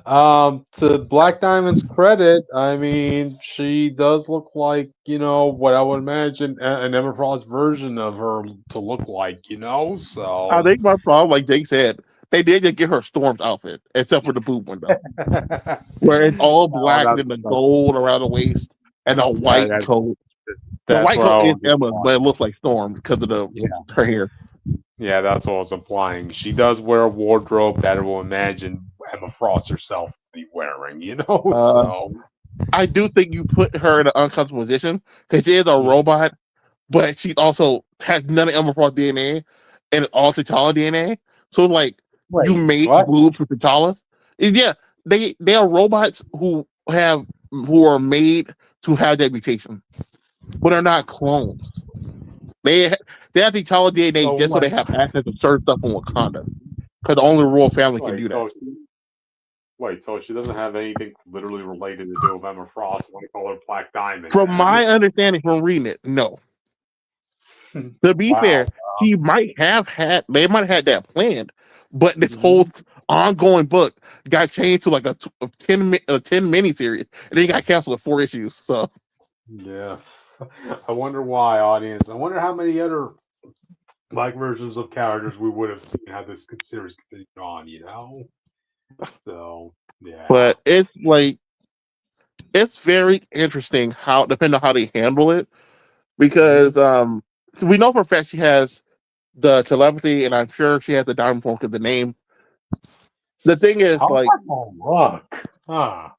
To Black Diamond's credit, I mean, she does look like, what I would imagine an Emma Frost version of her to look like, so I think my problem, like Jake said, they did just get her Storm's outfit, except for the boob window. Where it's all black and the gold around the waist and a white coat. The white coat is Emma's, but it looks like Storm because of her hair. Yeah, that's what I was implying. She does wear a wardrobe that I will imagine Emma Frost herself to be wearing, so I do think you put her in an uncomfortable position because she is a robot, but she also has none of Emma Frost DNA and all T'Challa DNA. So like you made boobs for T'Challa's. Yeah, they are robots who are made to have that mutation, but they're not clones. They have T'Challa DNA just so they have access to certain stuff in Wakanda. Because the only royal family can do that. So she doesn't have anything literally related to do with Emma Frost. I want to call her Black Diamond. From my understanding from reading it, no. To be fair, they might have had that planned, but this whole ongoing book got changed to like a 10 miniseries, and then got canceled at 4 issues. So yeah, I wonder why, audience. I wonder how many other Black versions of characters we would have seen had this series continued on. So yeah, but it's very interesting how depending on how they handle it, because we know for a fact she has the telepathy, and I'm sure she has the diamond form because the name. The thing is, How like, does that work? Huh.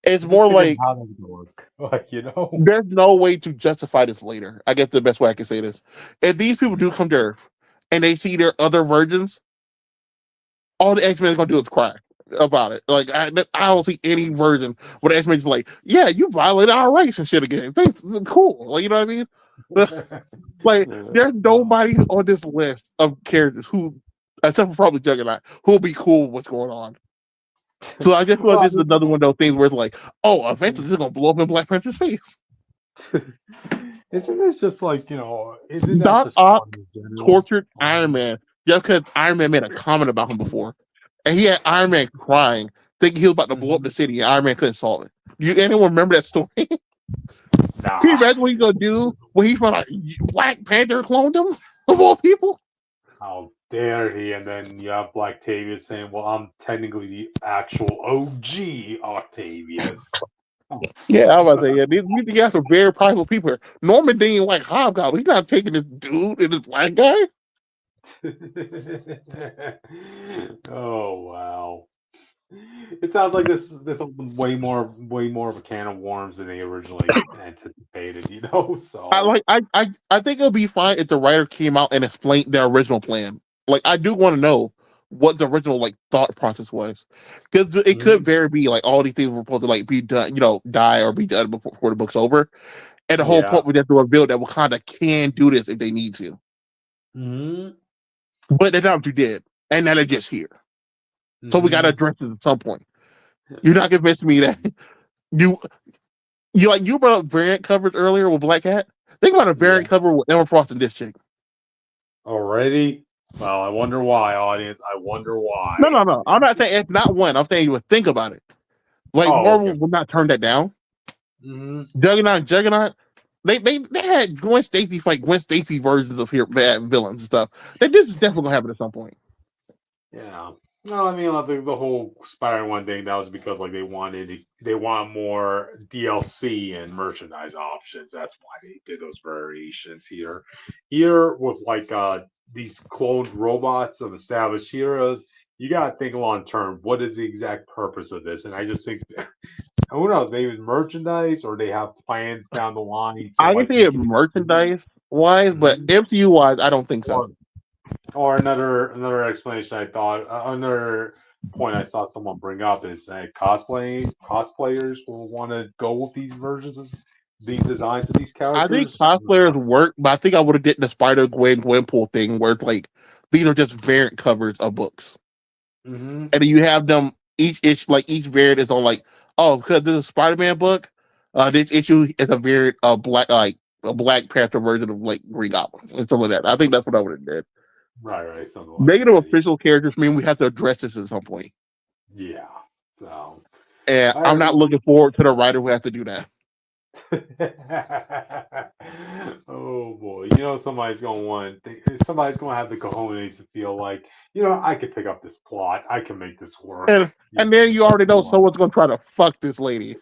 it's I'm just more thinking like how does it work? Like, there's no way to justify this later. I guess the best way I can say this. If these people do come to Earth and they see their other versions, all the X-Men are gonna do is cry about it. Like I don't see any version where the X-Men's like, yeah, you violated our rights and shit again. Thanks, cool. Like, you know what I mean? Like, there's nobody on this list of characters who, except for probably Juggernaut, who'll be cool with what's going on. So I just feel like Well, this is another one of those things where it's like, oh, eventually this is gonna blow up in Black Panther's face. isn't this just like, isn't that Doc just Ock fun in general? tortured Iron Man just because Iron Man made a comment about him before. And he had Iron Man crying, thinking he was about to blow up the city, and Iron Man couldn't solve it. You anyone remember that story? Nah. Can you imagine what he's gonna do when he found out Black Panther cloned him of all people? How dare he? And then you have Blacktavius saying, well, I'm technically the actual OG Octavius. Yeah, I was about to say, yeah, these guys are very prideful people. Norman didn't even like Hobgoblin. He's not taking this dude and this black guy. Oh wow. It sounds like this is way more of a can of worms than they originally anticipated, so I think it'll be fine if the writer came out and explained their original plan. Like, I do want to know what the original like thought process was, because it could very be like all these things were supposed to like be done, die or be done before the book's over, and the whole Yeah. point was just to reveal that Wakanda can do this if they need to, but they not what you did, and now they're just here, so we got to address it at some point. You're not convincing me that you brought up variant covers earlier with Black Cat. Think about a variant cover with Emma Frost and this chick. Already? Well, I wonder why, audience. I wonder why. No. I'm not saying it's not one. I'm saying you would think about it. Like, Marvel would not turn that down. Juggernaut. They had Gwen Stacy fight Gwen Stacy versions of bad villains and stuff. This is definitely gonna happen at some point. Yeah. No, I mean, the whole Spider-Man thing, that was because like they want more DLC and merchandise options. That's why they did those variations here. Here with like these cloned robots of established heroes, you gotta think long term. What is the exact purpose of this? And I just think, who knows? Maybe it's merchandise, or they have plans down the line. I can see it merchandise wise, but MCU wise, I don't think so. Or another explanation I thought, another point I saw someone bring up is that cosplayers will want to go with these versions of these designs of these characters. I think cosplayers work, but I think I would have did the Spider-Gwenpool thing where it's like these are just variant covers of books, and then you have them each variant is on like, oh, because this is a Spider-Man book, this issue is a variant of a Black Panther version of like Green Goblin and stuff like that. I think that's what I would have did. Right. Making them official characters mean we have to address this at some point. Yeah. So, and I'm not looking forward to the writer who has to do that. Oh boy, somebody's gonna have the cojones to feel like, I could pick up this plot, I can make this work, and then you already know someone's gonna try to fuck this lady.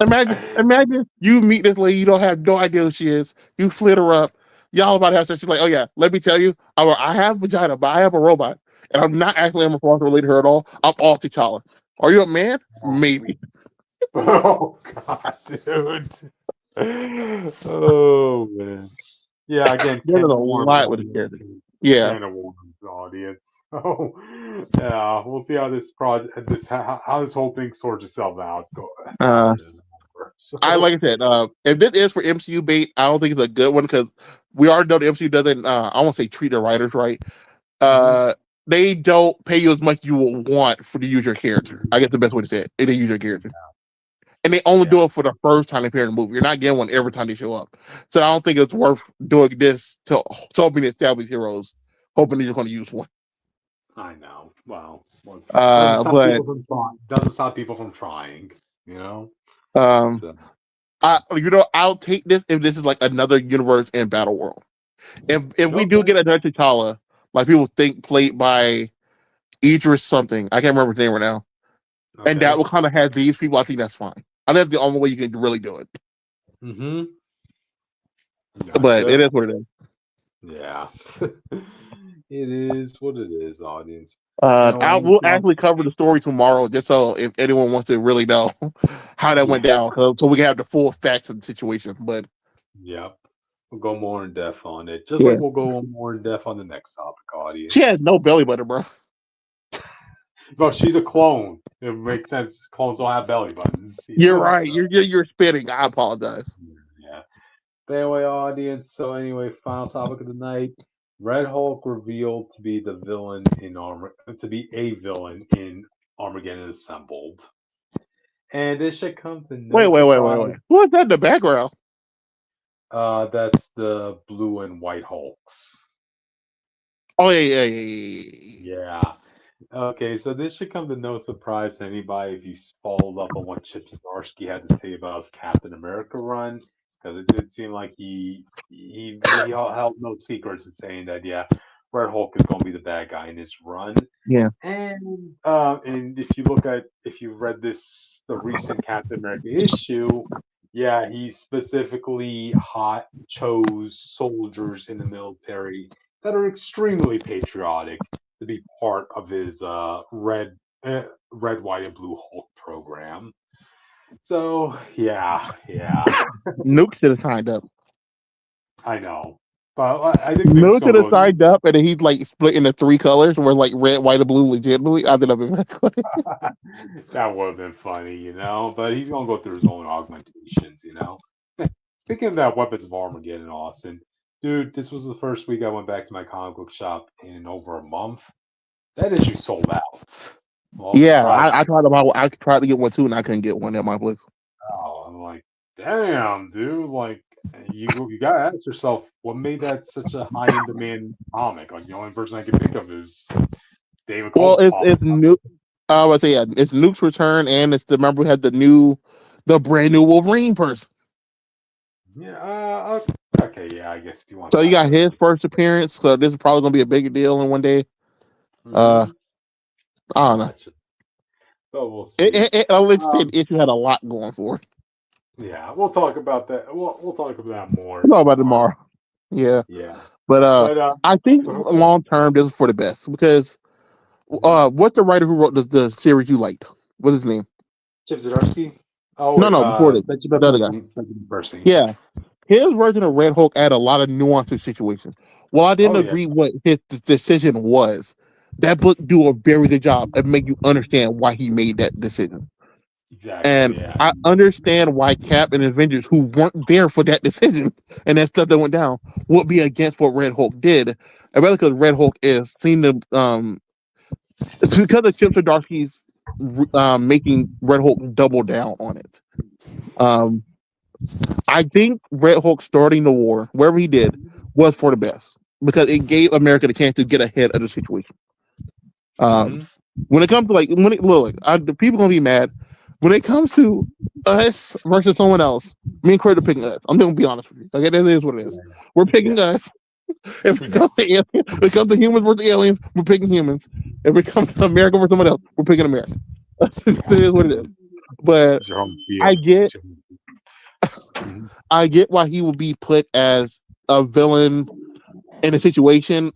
Imagine you meet this lady, you don't have no idea who she is, you flit her up. Y'all about to have sex. She's like, oh yeah, let me tell you, I have vagina, but I have a robot, and I'm not actually Emma Frost related to her at all. I'm all T'Challa. Are you a man? Maybe. Oh god, dude. Oh man. Yeah, again, there's a lot with the character. Yeah. Kind of warms the audience. Oh yeah, we'll see how this how this whole thing sorts itself out. Like I said, if this is for MCU bait, I don't think it's a good one because we already know the MCU doesn't. I won't say treat their writers right. They don't pay you as much you will want for to use your character. I guess the best way to say it. They use your character, and they only do it for the first time they appear in the movie. You're not getting one every time they show up. So I don't think it's worth doing this to helping establish heroes, hoping that you're going to use one. I know. Wow. Doesn't stop people from trying. I'll take this if this is like another universe in Battle World. If we do get another T'Challa, like people think played by Idris something, I can't remember his name right now, and that will kind of have these people, I think that's fine. I think that's the only way you can really do it. But it Gotcha. is what it is. Yeah. It is what it is, audience. Now, We'll anything? actually cover the story tomorrow, just so if anyone wants to really know how that went Yeah. down, so we can have the full facts of the situation. But Yep. We'll go more in depth on it, just yeah, like we'll go more in depth on the next topic, she has audience. no belly button, bro. But she's a clone. It makes sense. Clones don't have belly buttons, You're right. You're spitting. I apologize. Yeah. But anyway, audience. So anyway, final topic of the night. Red Hulk revealed to be the villain in to be a villain in Armageddon Assembled. And this should come to no surprise. What's that in the background? That's the blue and white Hulks. Oh yeah. Yeah. Okay, so this should come to no surprise to anybody if you followed up on what Chip Zdarsky had to say about his Captain America run, because it did seem like he held no secrets in saying that Red Hulk is going to be the bad guy in his run. Yeah. And if you read the recent Captain America issue, yeah, he specifically chose soldiers in the military that are extremely patriotic to be part of his red, white, and blue Hulk program. So yeah, Nuke should have signed up. I know, but I think Nuke should have signed up, and then he'd like split into 3 colors, where like red, white, and blue legitimately. I think that'd be very funny. That would have been funny, But he's gonna go through his own augmentations, Speaking of that, Weapons of Armageddon, Austin, dude, this was the first week I went back to my comic book shop in over a month. That issue sold out. Well, Yeah, I tried to get one too, and I couldn't get one at my place. Oh, I'm like, damn, dude. Like, you gotta ask yourself, what made that such a high in demand comic? Like, the only person I can think of is David Cole. Well, it's Nuke. I would say it's Nuke's return, and it's remember we had the brand new Wolverine person. Yeah. Okay. Yeah. I guess if you want. So you got his first appearance. So this is probably gonna be a bigger deal in one day. I don't know. Gotcha. So we'll see. Issue had a lot going for it. Yeah, we'll talk about that. We'll talk about that more. We'll talk about it tomorrow. Yeah. But I think long term this is for the best because what's the writer who wrote the series you liked? What's his name? Chip Zdarsky. Oh no, before the other guy. Yeah, his version of Red Hulk added a lot of nuance to the situation. While I didn't agree what his decision was, that book do a very good job of making you understand why he made that decision. Exactly. And I understand why Cap and Avengers, who weren't there for that decision and that stuff that went down, would be against what Red Hulk did. And rather because Red Hulk is seen to because of Chip Zdarsky's making Red Hulk double down on it. I think Red Hulk starting the war, wherever he did, was for the best because it gave America the chance to get ahead of the situation. When it comes to the people gonna be mad. When it comes to us versus someone else, me and Craig are picking us. I'm gonna be honest with you. Like, that is what it is. We're picking us. If it comes to humans versus aliens, we're picking humans. If it comes to America versus someone else, we're picking America. That is what it is. But I get why he would be put as a villain in a situation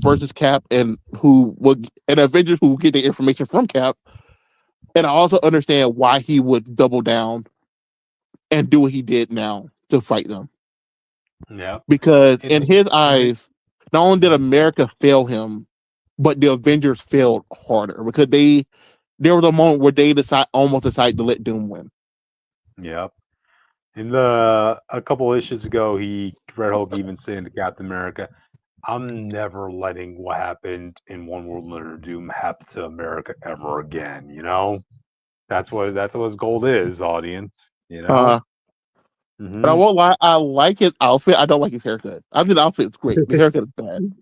versus Cap and Avengers who get the information from Cap. And I also understand why he would double down and do what he did now to fight them. Yeah. Because in his eyes, not only did America fail him, but the Avengers failed harder because there was a moment where they almost decided to let Doom win. Yep. A couple issues ago, Red Hulk even saying to Captain America, "I'm never letting what happened in One World Under Doom happen to America ever again." That's what his goal is, audience. But I won't lie, I like his outfit. I don't like his haircut. I think the outfit's great. The haircut is bad.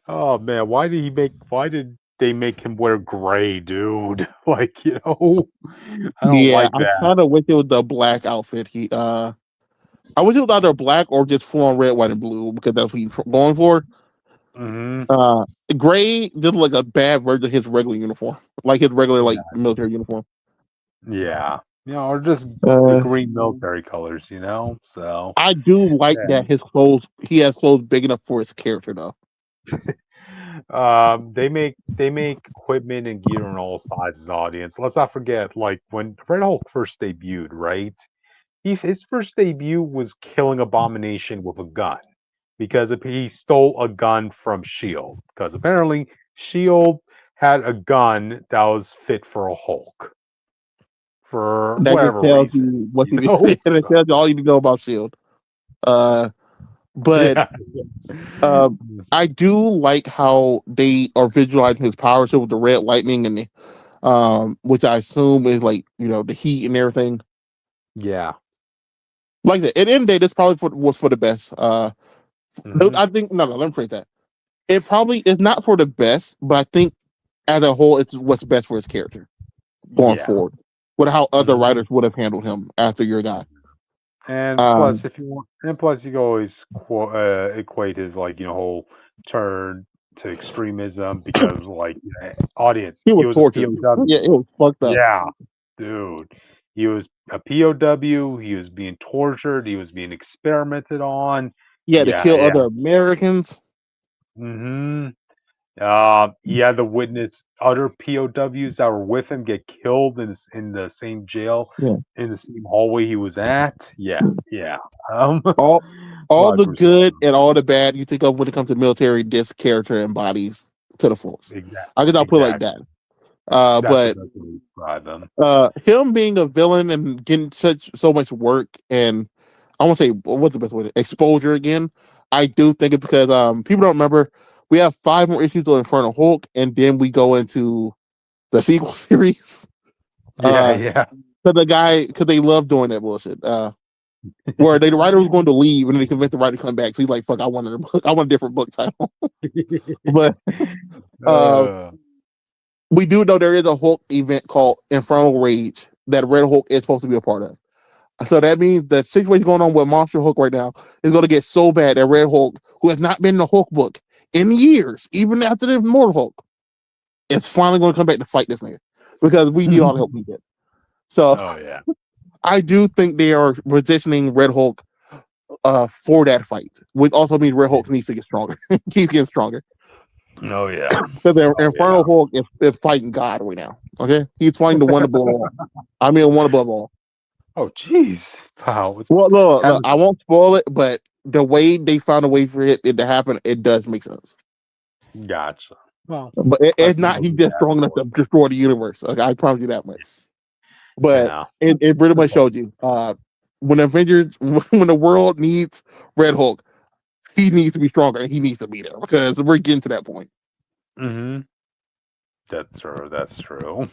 Oh man, why did they make him wear gray, dude? I don't like that. I kind of wish it was the black outfit. I wish it was either black or just full on red, white, and blue because that's what he's going for. Gray just like a bad version of his regular uniform, like his regular military uniform. Yeah, or just the Uh, green military colors, So I do like yeah. that his clothes. He has clothes big enough for his character, though. They make equipment and gear in all sizes. Audience, let's not forget, like when Red Hulk first debuted, right? His first debut was killing Abomination with a gun because he stole a gun from Shield. Because apparently Shield had a gun that was fit for a Hulk for That just whatever tells reason, you what you you know. that So, tells you all you need to know about Shield. But yeah. uh, I do like how they are visualizing his powers with the red lightning and the which I assume is like the heat and everything Yeah. like that. At the end of the day, this probably was for the best. Hmm. I think no, let me phrase that. It probably is not for the best, but I think as a whole, it's what's best for his character going Yeah. forward. With how other Hmm. writers would have handled him after your guy. And plus, Um, if you want, and plus, you can always equate his whole turn to extremism because, audience, he he was was a tortured. POW. Yeah, it was fucked up. Yeah, dude, he was a POW. He was being tortured. He was being experimented on. He had to Yeah, kill yeah. other Americans. Hmm. He had to witness other POWs that were with him get killed in the same jail, Yeah, in the same hallway he was at. Yeah, yeah. A all all lot of the gruesome good stuff. and all the bad you think of when it comes to military, this character embodies to the fullest. Exactly. I guess I'll put it like Exactly. that. That's the But best way to describe them. him being a villain and getting so much work and I want to say what's the best way to exposure again. I do think it's because people don't remember we have 5 more issues on Infernal Hulk and then we go into the sequel series. Yeah, Uh, yeah. because they love doing that bullshit. Where the writer was going to leave and then they convinced the writer to come back. So he's like, "Fuck, I want a book. I want a different book title." But uh, uh, we do know there is a Hulk event called Infernal Rage that Red Hulk is supposed to be a part of. So that means the situation going on with Monster Hulk right now is going to get so bad that Red Hulk, who has not been in the Hulk book in years, even after the Immortal Hulk, is finally going to come back to fight this nigga because we need all the help we get. So oh yeah. I do think they are positioning Red Hulk for that fight, which also means Red Hulk needs to get stronger, keep getting stronger. Oh yeah. Because the Oh Infernal Hulk is fighting God right now. Okay, he's fighting the one above all. I mean, one above all. oh jeez. Wow. Well, no, Having I won't spoil it, but the way they found a way for it to happen, it does make sense. gotcha. Well, But it's that's not more he's than just that strong enough for. to destroy the universe. Okay, I promise you that much. But Yeah. it pretty much showed you when Avengers when the world needs Red Hulk, he needs to be stronger and he needs to be there because we're getting to that point. Mm-hmm. That's true. That's true.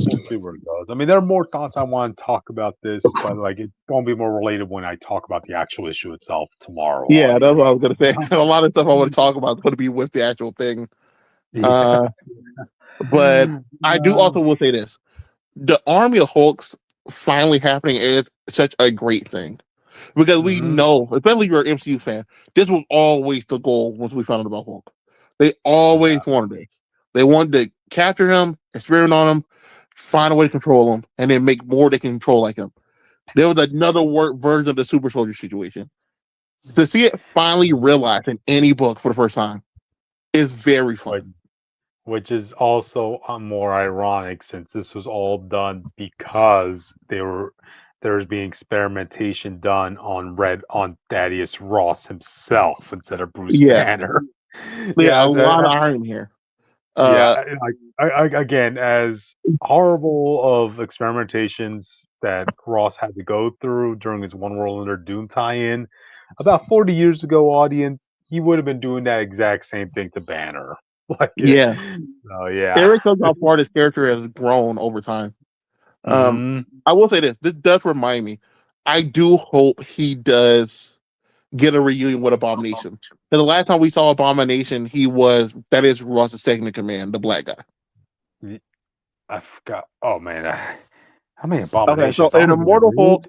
We'll see where it goes. I mean, there are more thoughts I want to talk about this, but it's going to be more related when I talk about the actual issue itself tomorrow, Yeah, that's audience. what I was gonna say. A lot of stuff I want to talk about is going to be with the actual thing. Yeah. But I do Uh, also will say this: the Army of Hulks finally happening is such a great thing because we mhm. know, especially if you're an MCU fan, this was always the goal once we found out about Hulk. They always wanted this. They wanted to capture him, experiment on him, find a way to control him, and then make more they can control like him. There was another version of the super soldier situation. To see it finally realized in any book for the first time is very Which, fun. which is also more ironic since this was all done because there's being experimentation done on Thaddeus Ross himself instead of Bruce Yeah, Banner. yeah, a Yeah, lot of iron here. yeah. Uh, Again, as horrible of experimentations that Ross had to go through during his One World Under Doom tie-in, about 40 years ago, audience, he would have been doing that exact same thing to Banner. yeah, Oh yeah. Eric shows how far this character has grown over time. Um, Hmm. I will say this: this does remind me. I do hope he does get a reunion with Abomination. And the last time we saw Abomination, that is Ross's second in command, the black guy. I forgot. Oh man, how many Okay, so abominations in are there, Immortal dude? Hulk,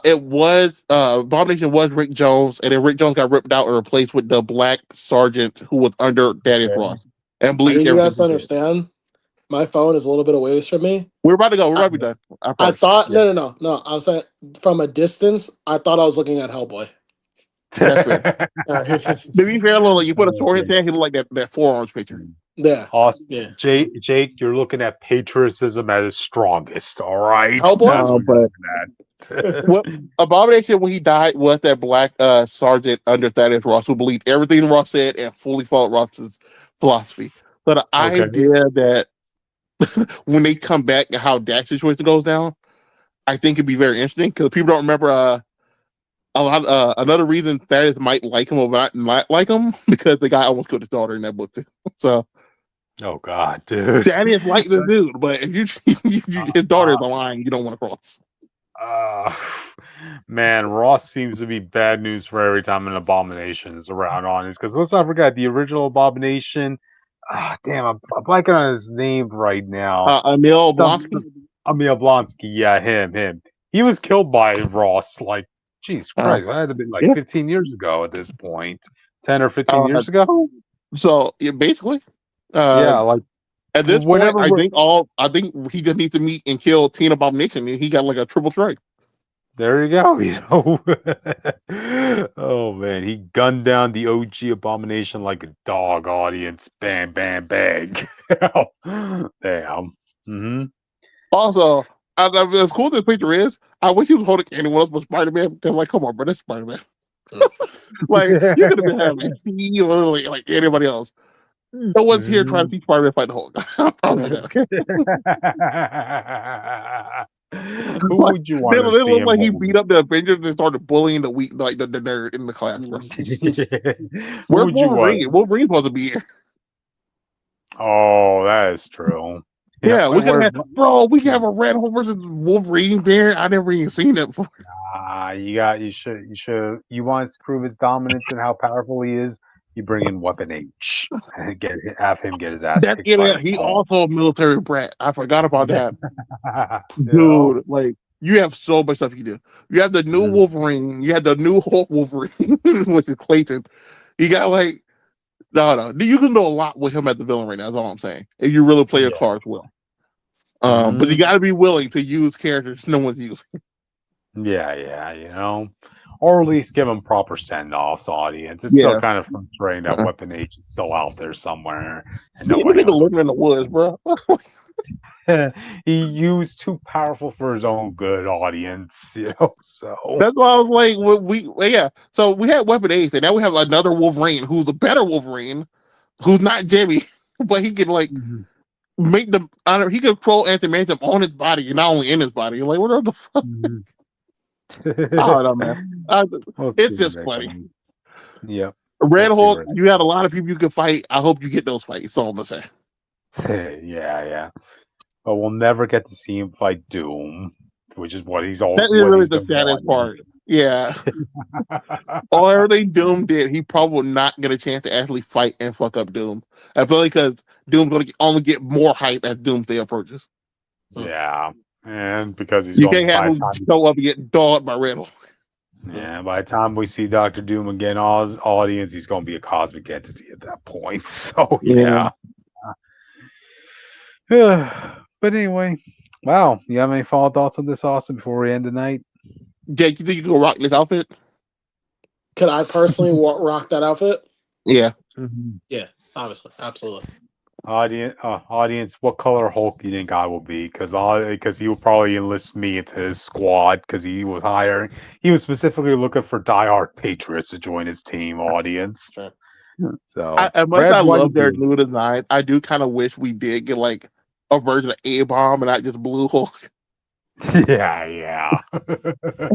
it was Abomination was Rick Jones, and then Rick Jones got ripped out and replaced with the black sergeant who was under Darius Okay. Ross and I believed need you everything guys to he said. understand. my phone is a little bit away from me. We're about to go. We're about to be done. I First. thought no. I was saying from a distance, I thought I was looking at Hellboy. That's fair. To be fair, Lola, you put a sword in his hand, he looked like that forearms picture. Yeah. Awesome. Yeah. Jake, you're looking at patriotism at its strongest. All right. Hellboy? That's what but you're looking at. what Abomination when he died was that black sergeant under Thaddeus Ross who believed everything Ross said and fully followed Ross's philosophy. So the idea that when they come back and how that situation goes down, I think it'd be very interesting because people don't remember a lot. Another reason Thaddeus might like him or not like him because the guy almost killed his daughter in that book too. So, oh God, dude, Thaddeus likes this dude, but if his daughter's a line you don't want to cross. Man, Ross seems to be bad news for every time an Abomination is around on this. Because let's not forget the original Abomination. Damn, I'm blanking on his name right now. Emil Blonsky. Emil Blonsky, yeah, him. He was killed by Ross. Like, jeez Christ, that had to be like 15 years ago at this point, 10 or 15 years ago. So yeah, basically, like at this point, I think he just needs to meet and kill Teen Abomination. He got like a triple strike. There you go. You know, oh man, he gunned down the OG Abomination like a dog. Audience, bam, bam, bang. Damn. Mm-hmm. Also, as cool as this picture is, I wish he was holding anyone else but Spider-Man. Because, like, come on, bro, that's Spider-Man. Like, you could have been having T or like anybody else. No one's here trying to see Spider-Man fight the Hulk. Who would you want to see? It looked like he beat up the Avengers and started bullying the weak, like the nerd in the class. Bro. Where's Wolverine? Wolverine's supposed to be here. Oh, that is true. Yeah, we can have a Red Hulk versus Wolverine there. I never even seen it before. You want to prove his dominance and how powerful he is. You bring in Weapon H and have him get his ass kicked. He's also a military brat. I forgot about that. Dude, like, you have so much stuff you do. You have the new Wolverine. You have the new Hulk Wolverine, which is Clayton. You got like, no. You can do a lot with him as the villain right now. That's all I'm saying. If you really play your cards well. But you got to be willing to use characters no one's using. Yeah, you know. Or at least give them proper send-offs, audience. It's still kind of frustrating that Weapon H is still out there somewhere. And nobody living in the woods, bro. He's too powerful for his own good, audience. You know, so that's why I was like, So we had Weapon H, and now we have another Wolverine who's a better Wolverine, who's not Jimmy, but he can like make them. He can control anti-mantum on his body, and not only in his body. You're like, what the fuck? I don't know, man. It's just funny. Yeah. Red Hulk, you had a lot of people you could fight. I hope you get those fights. That's all I'm gonna say. Yeah. But we'll never get to see him fight Doom, which is what he's all. That is really the saddest part. Yeah. All everything Doom did, he probably will not get a chance to actually fight and fuck up Doom. I feel like because Doom's going to only get more hype as Doomsday approaches. Yeah. And because you can't have him show up and get dogged by Red Hulk. Yeah, by the time we see Dr. Doom again, audience, he's going to be a cosmic entity at that point. So, yeah. But anyway, wow. You have any final thoughts on this, Austin, before we end the night? Jake, you think you can rock this outfit? Could I personally rock that outfit? Yeah. Yeah, obviously. Absolutely. Audience, what color Hulk do you think I will be? Because he will probably enlist me into his squad because he was hiring. He was specifically looking for diehard patriots to join his team. Audience. Sure. So as much as I love their new design, I do kind of wish we did get like a version of A-Bomb and not just Blue Hulk. Yeah.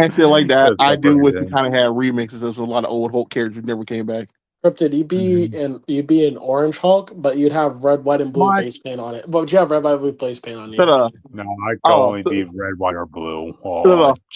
And shit like that. I do wish we kind of had remixes of a lot of old Hulk characters never came back. Cryptid, you'd be an orange Hulk, but you'd have red, white, and blue face paint on it. But would you have red, white, blue face paint on you? No, I can only be red, white, or blue.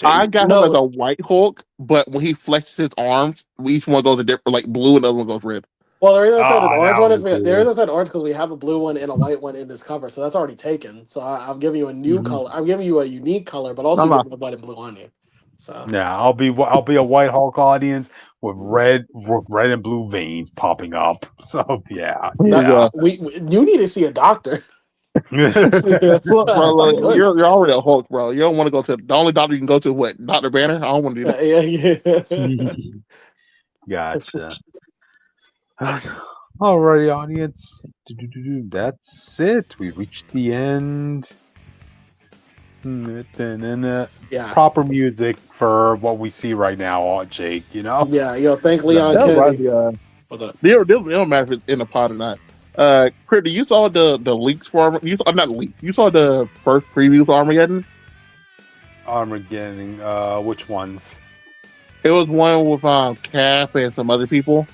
I got him as a white Hulk, but when he flexes his arms, each one goes a different, like blue, and the other one goes red. Well, the reason I said an orange one is the reason I said orange because we have a blue one and a white one in this cover, so that's already taken. So I'm giving you a new color. I'm giving you a unique color, but also red, white, and blue on you. So yeah, I'll be a white Hulk, audience, with red and blue veins popping up. So yeah. You need to see a doctor. That's Look, bro, not look, good. you're already a Hulk, bro. You don't want to go to the only doctor you can go to. What, Dr. Banner? I don't want to do that. Yeah. Gotcha. Alrighty, audience. That's it. We reached the end. Yeah. Proper music for what we see right now, Jake. You know. Yeah. Yo, thank Leon That was Kennedy. like, What's up? they don't matter if it's in the pod or not. Crit, you saw the leaks for I'm not leaks. You saw the first preview for Armageddon. Armageddon. Which ones? It was one with Cap and some other people.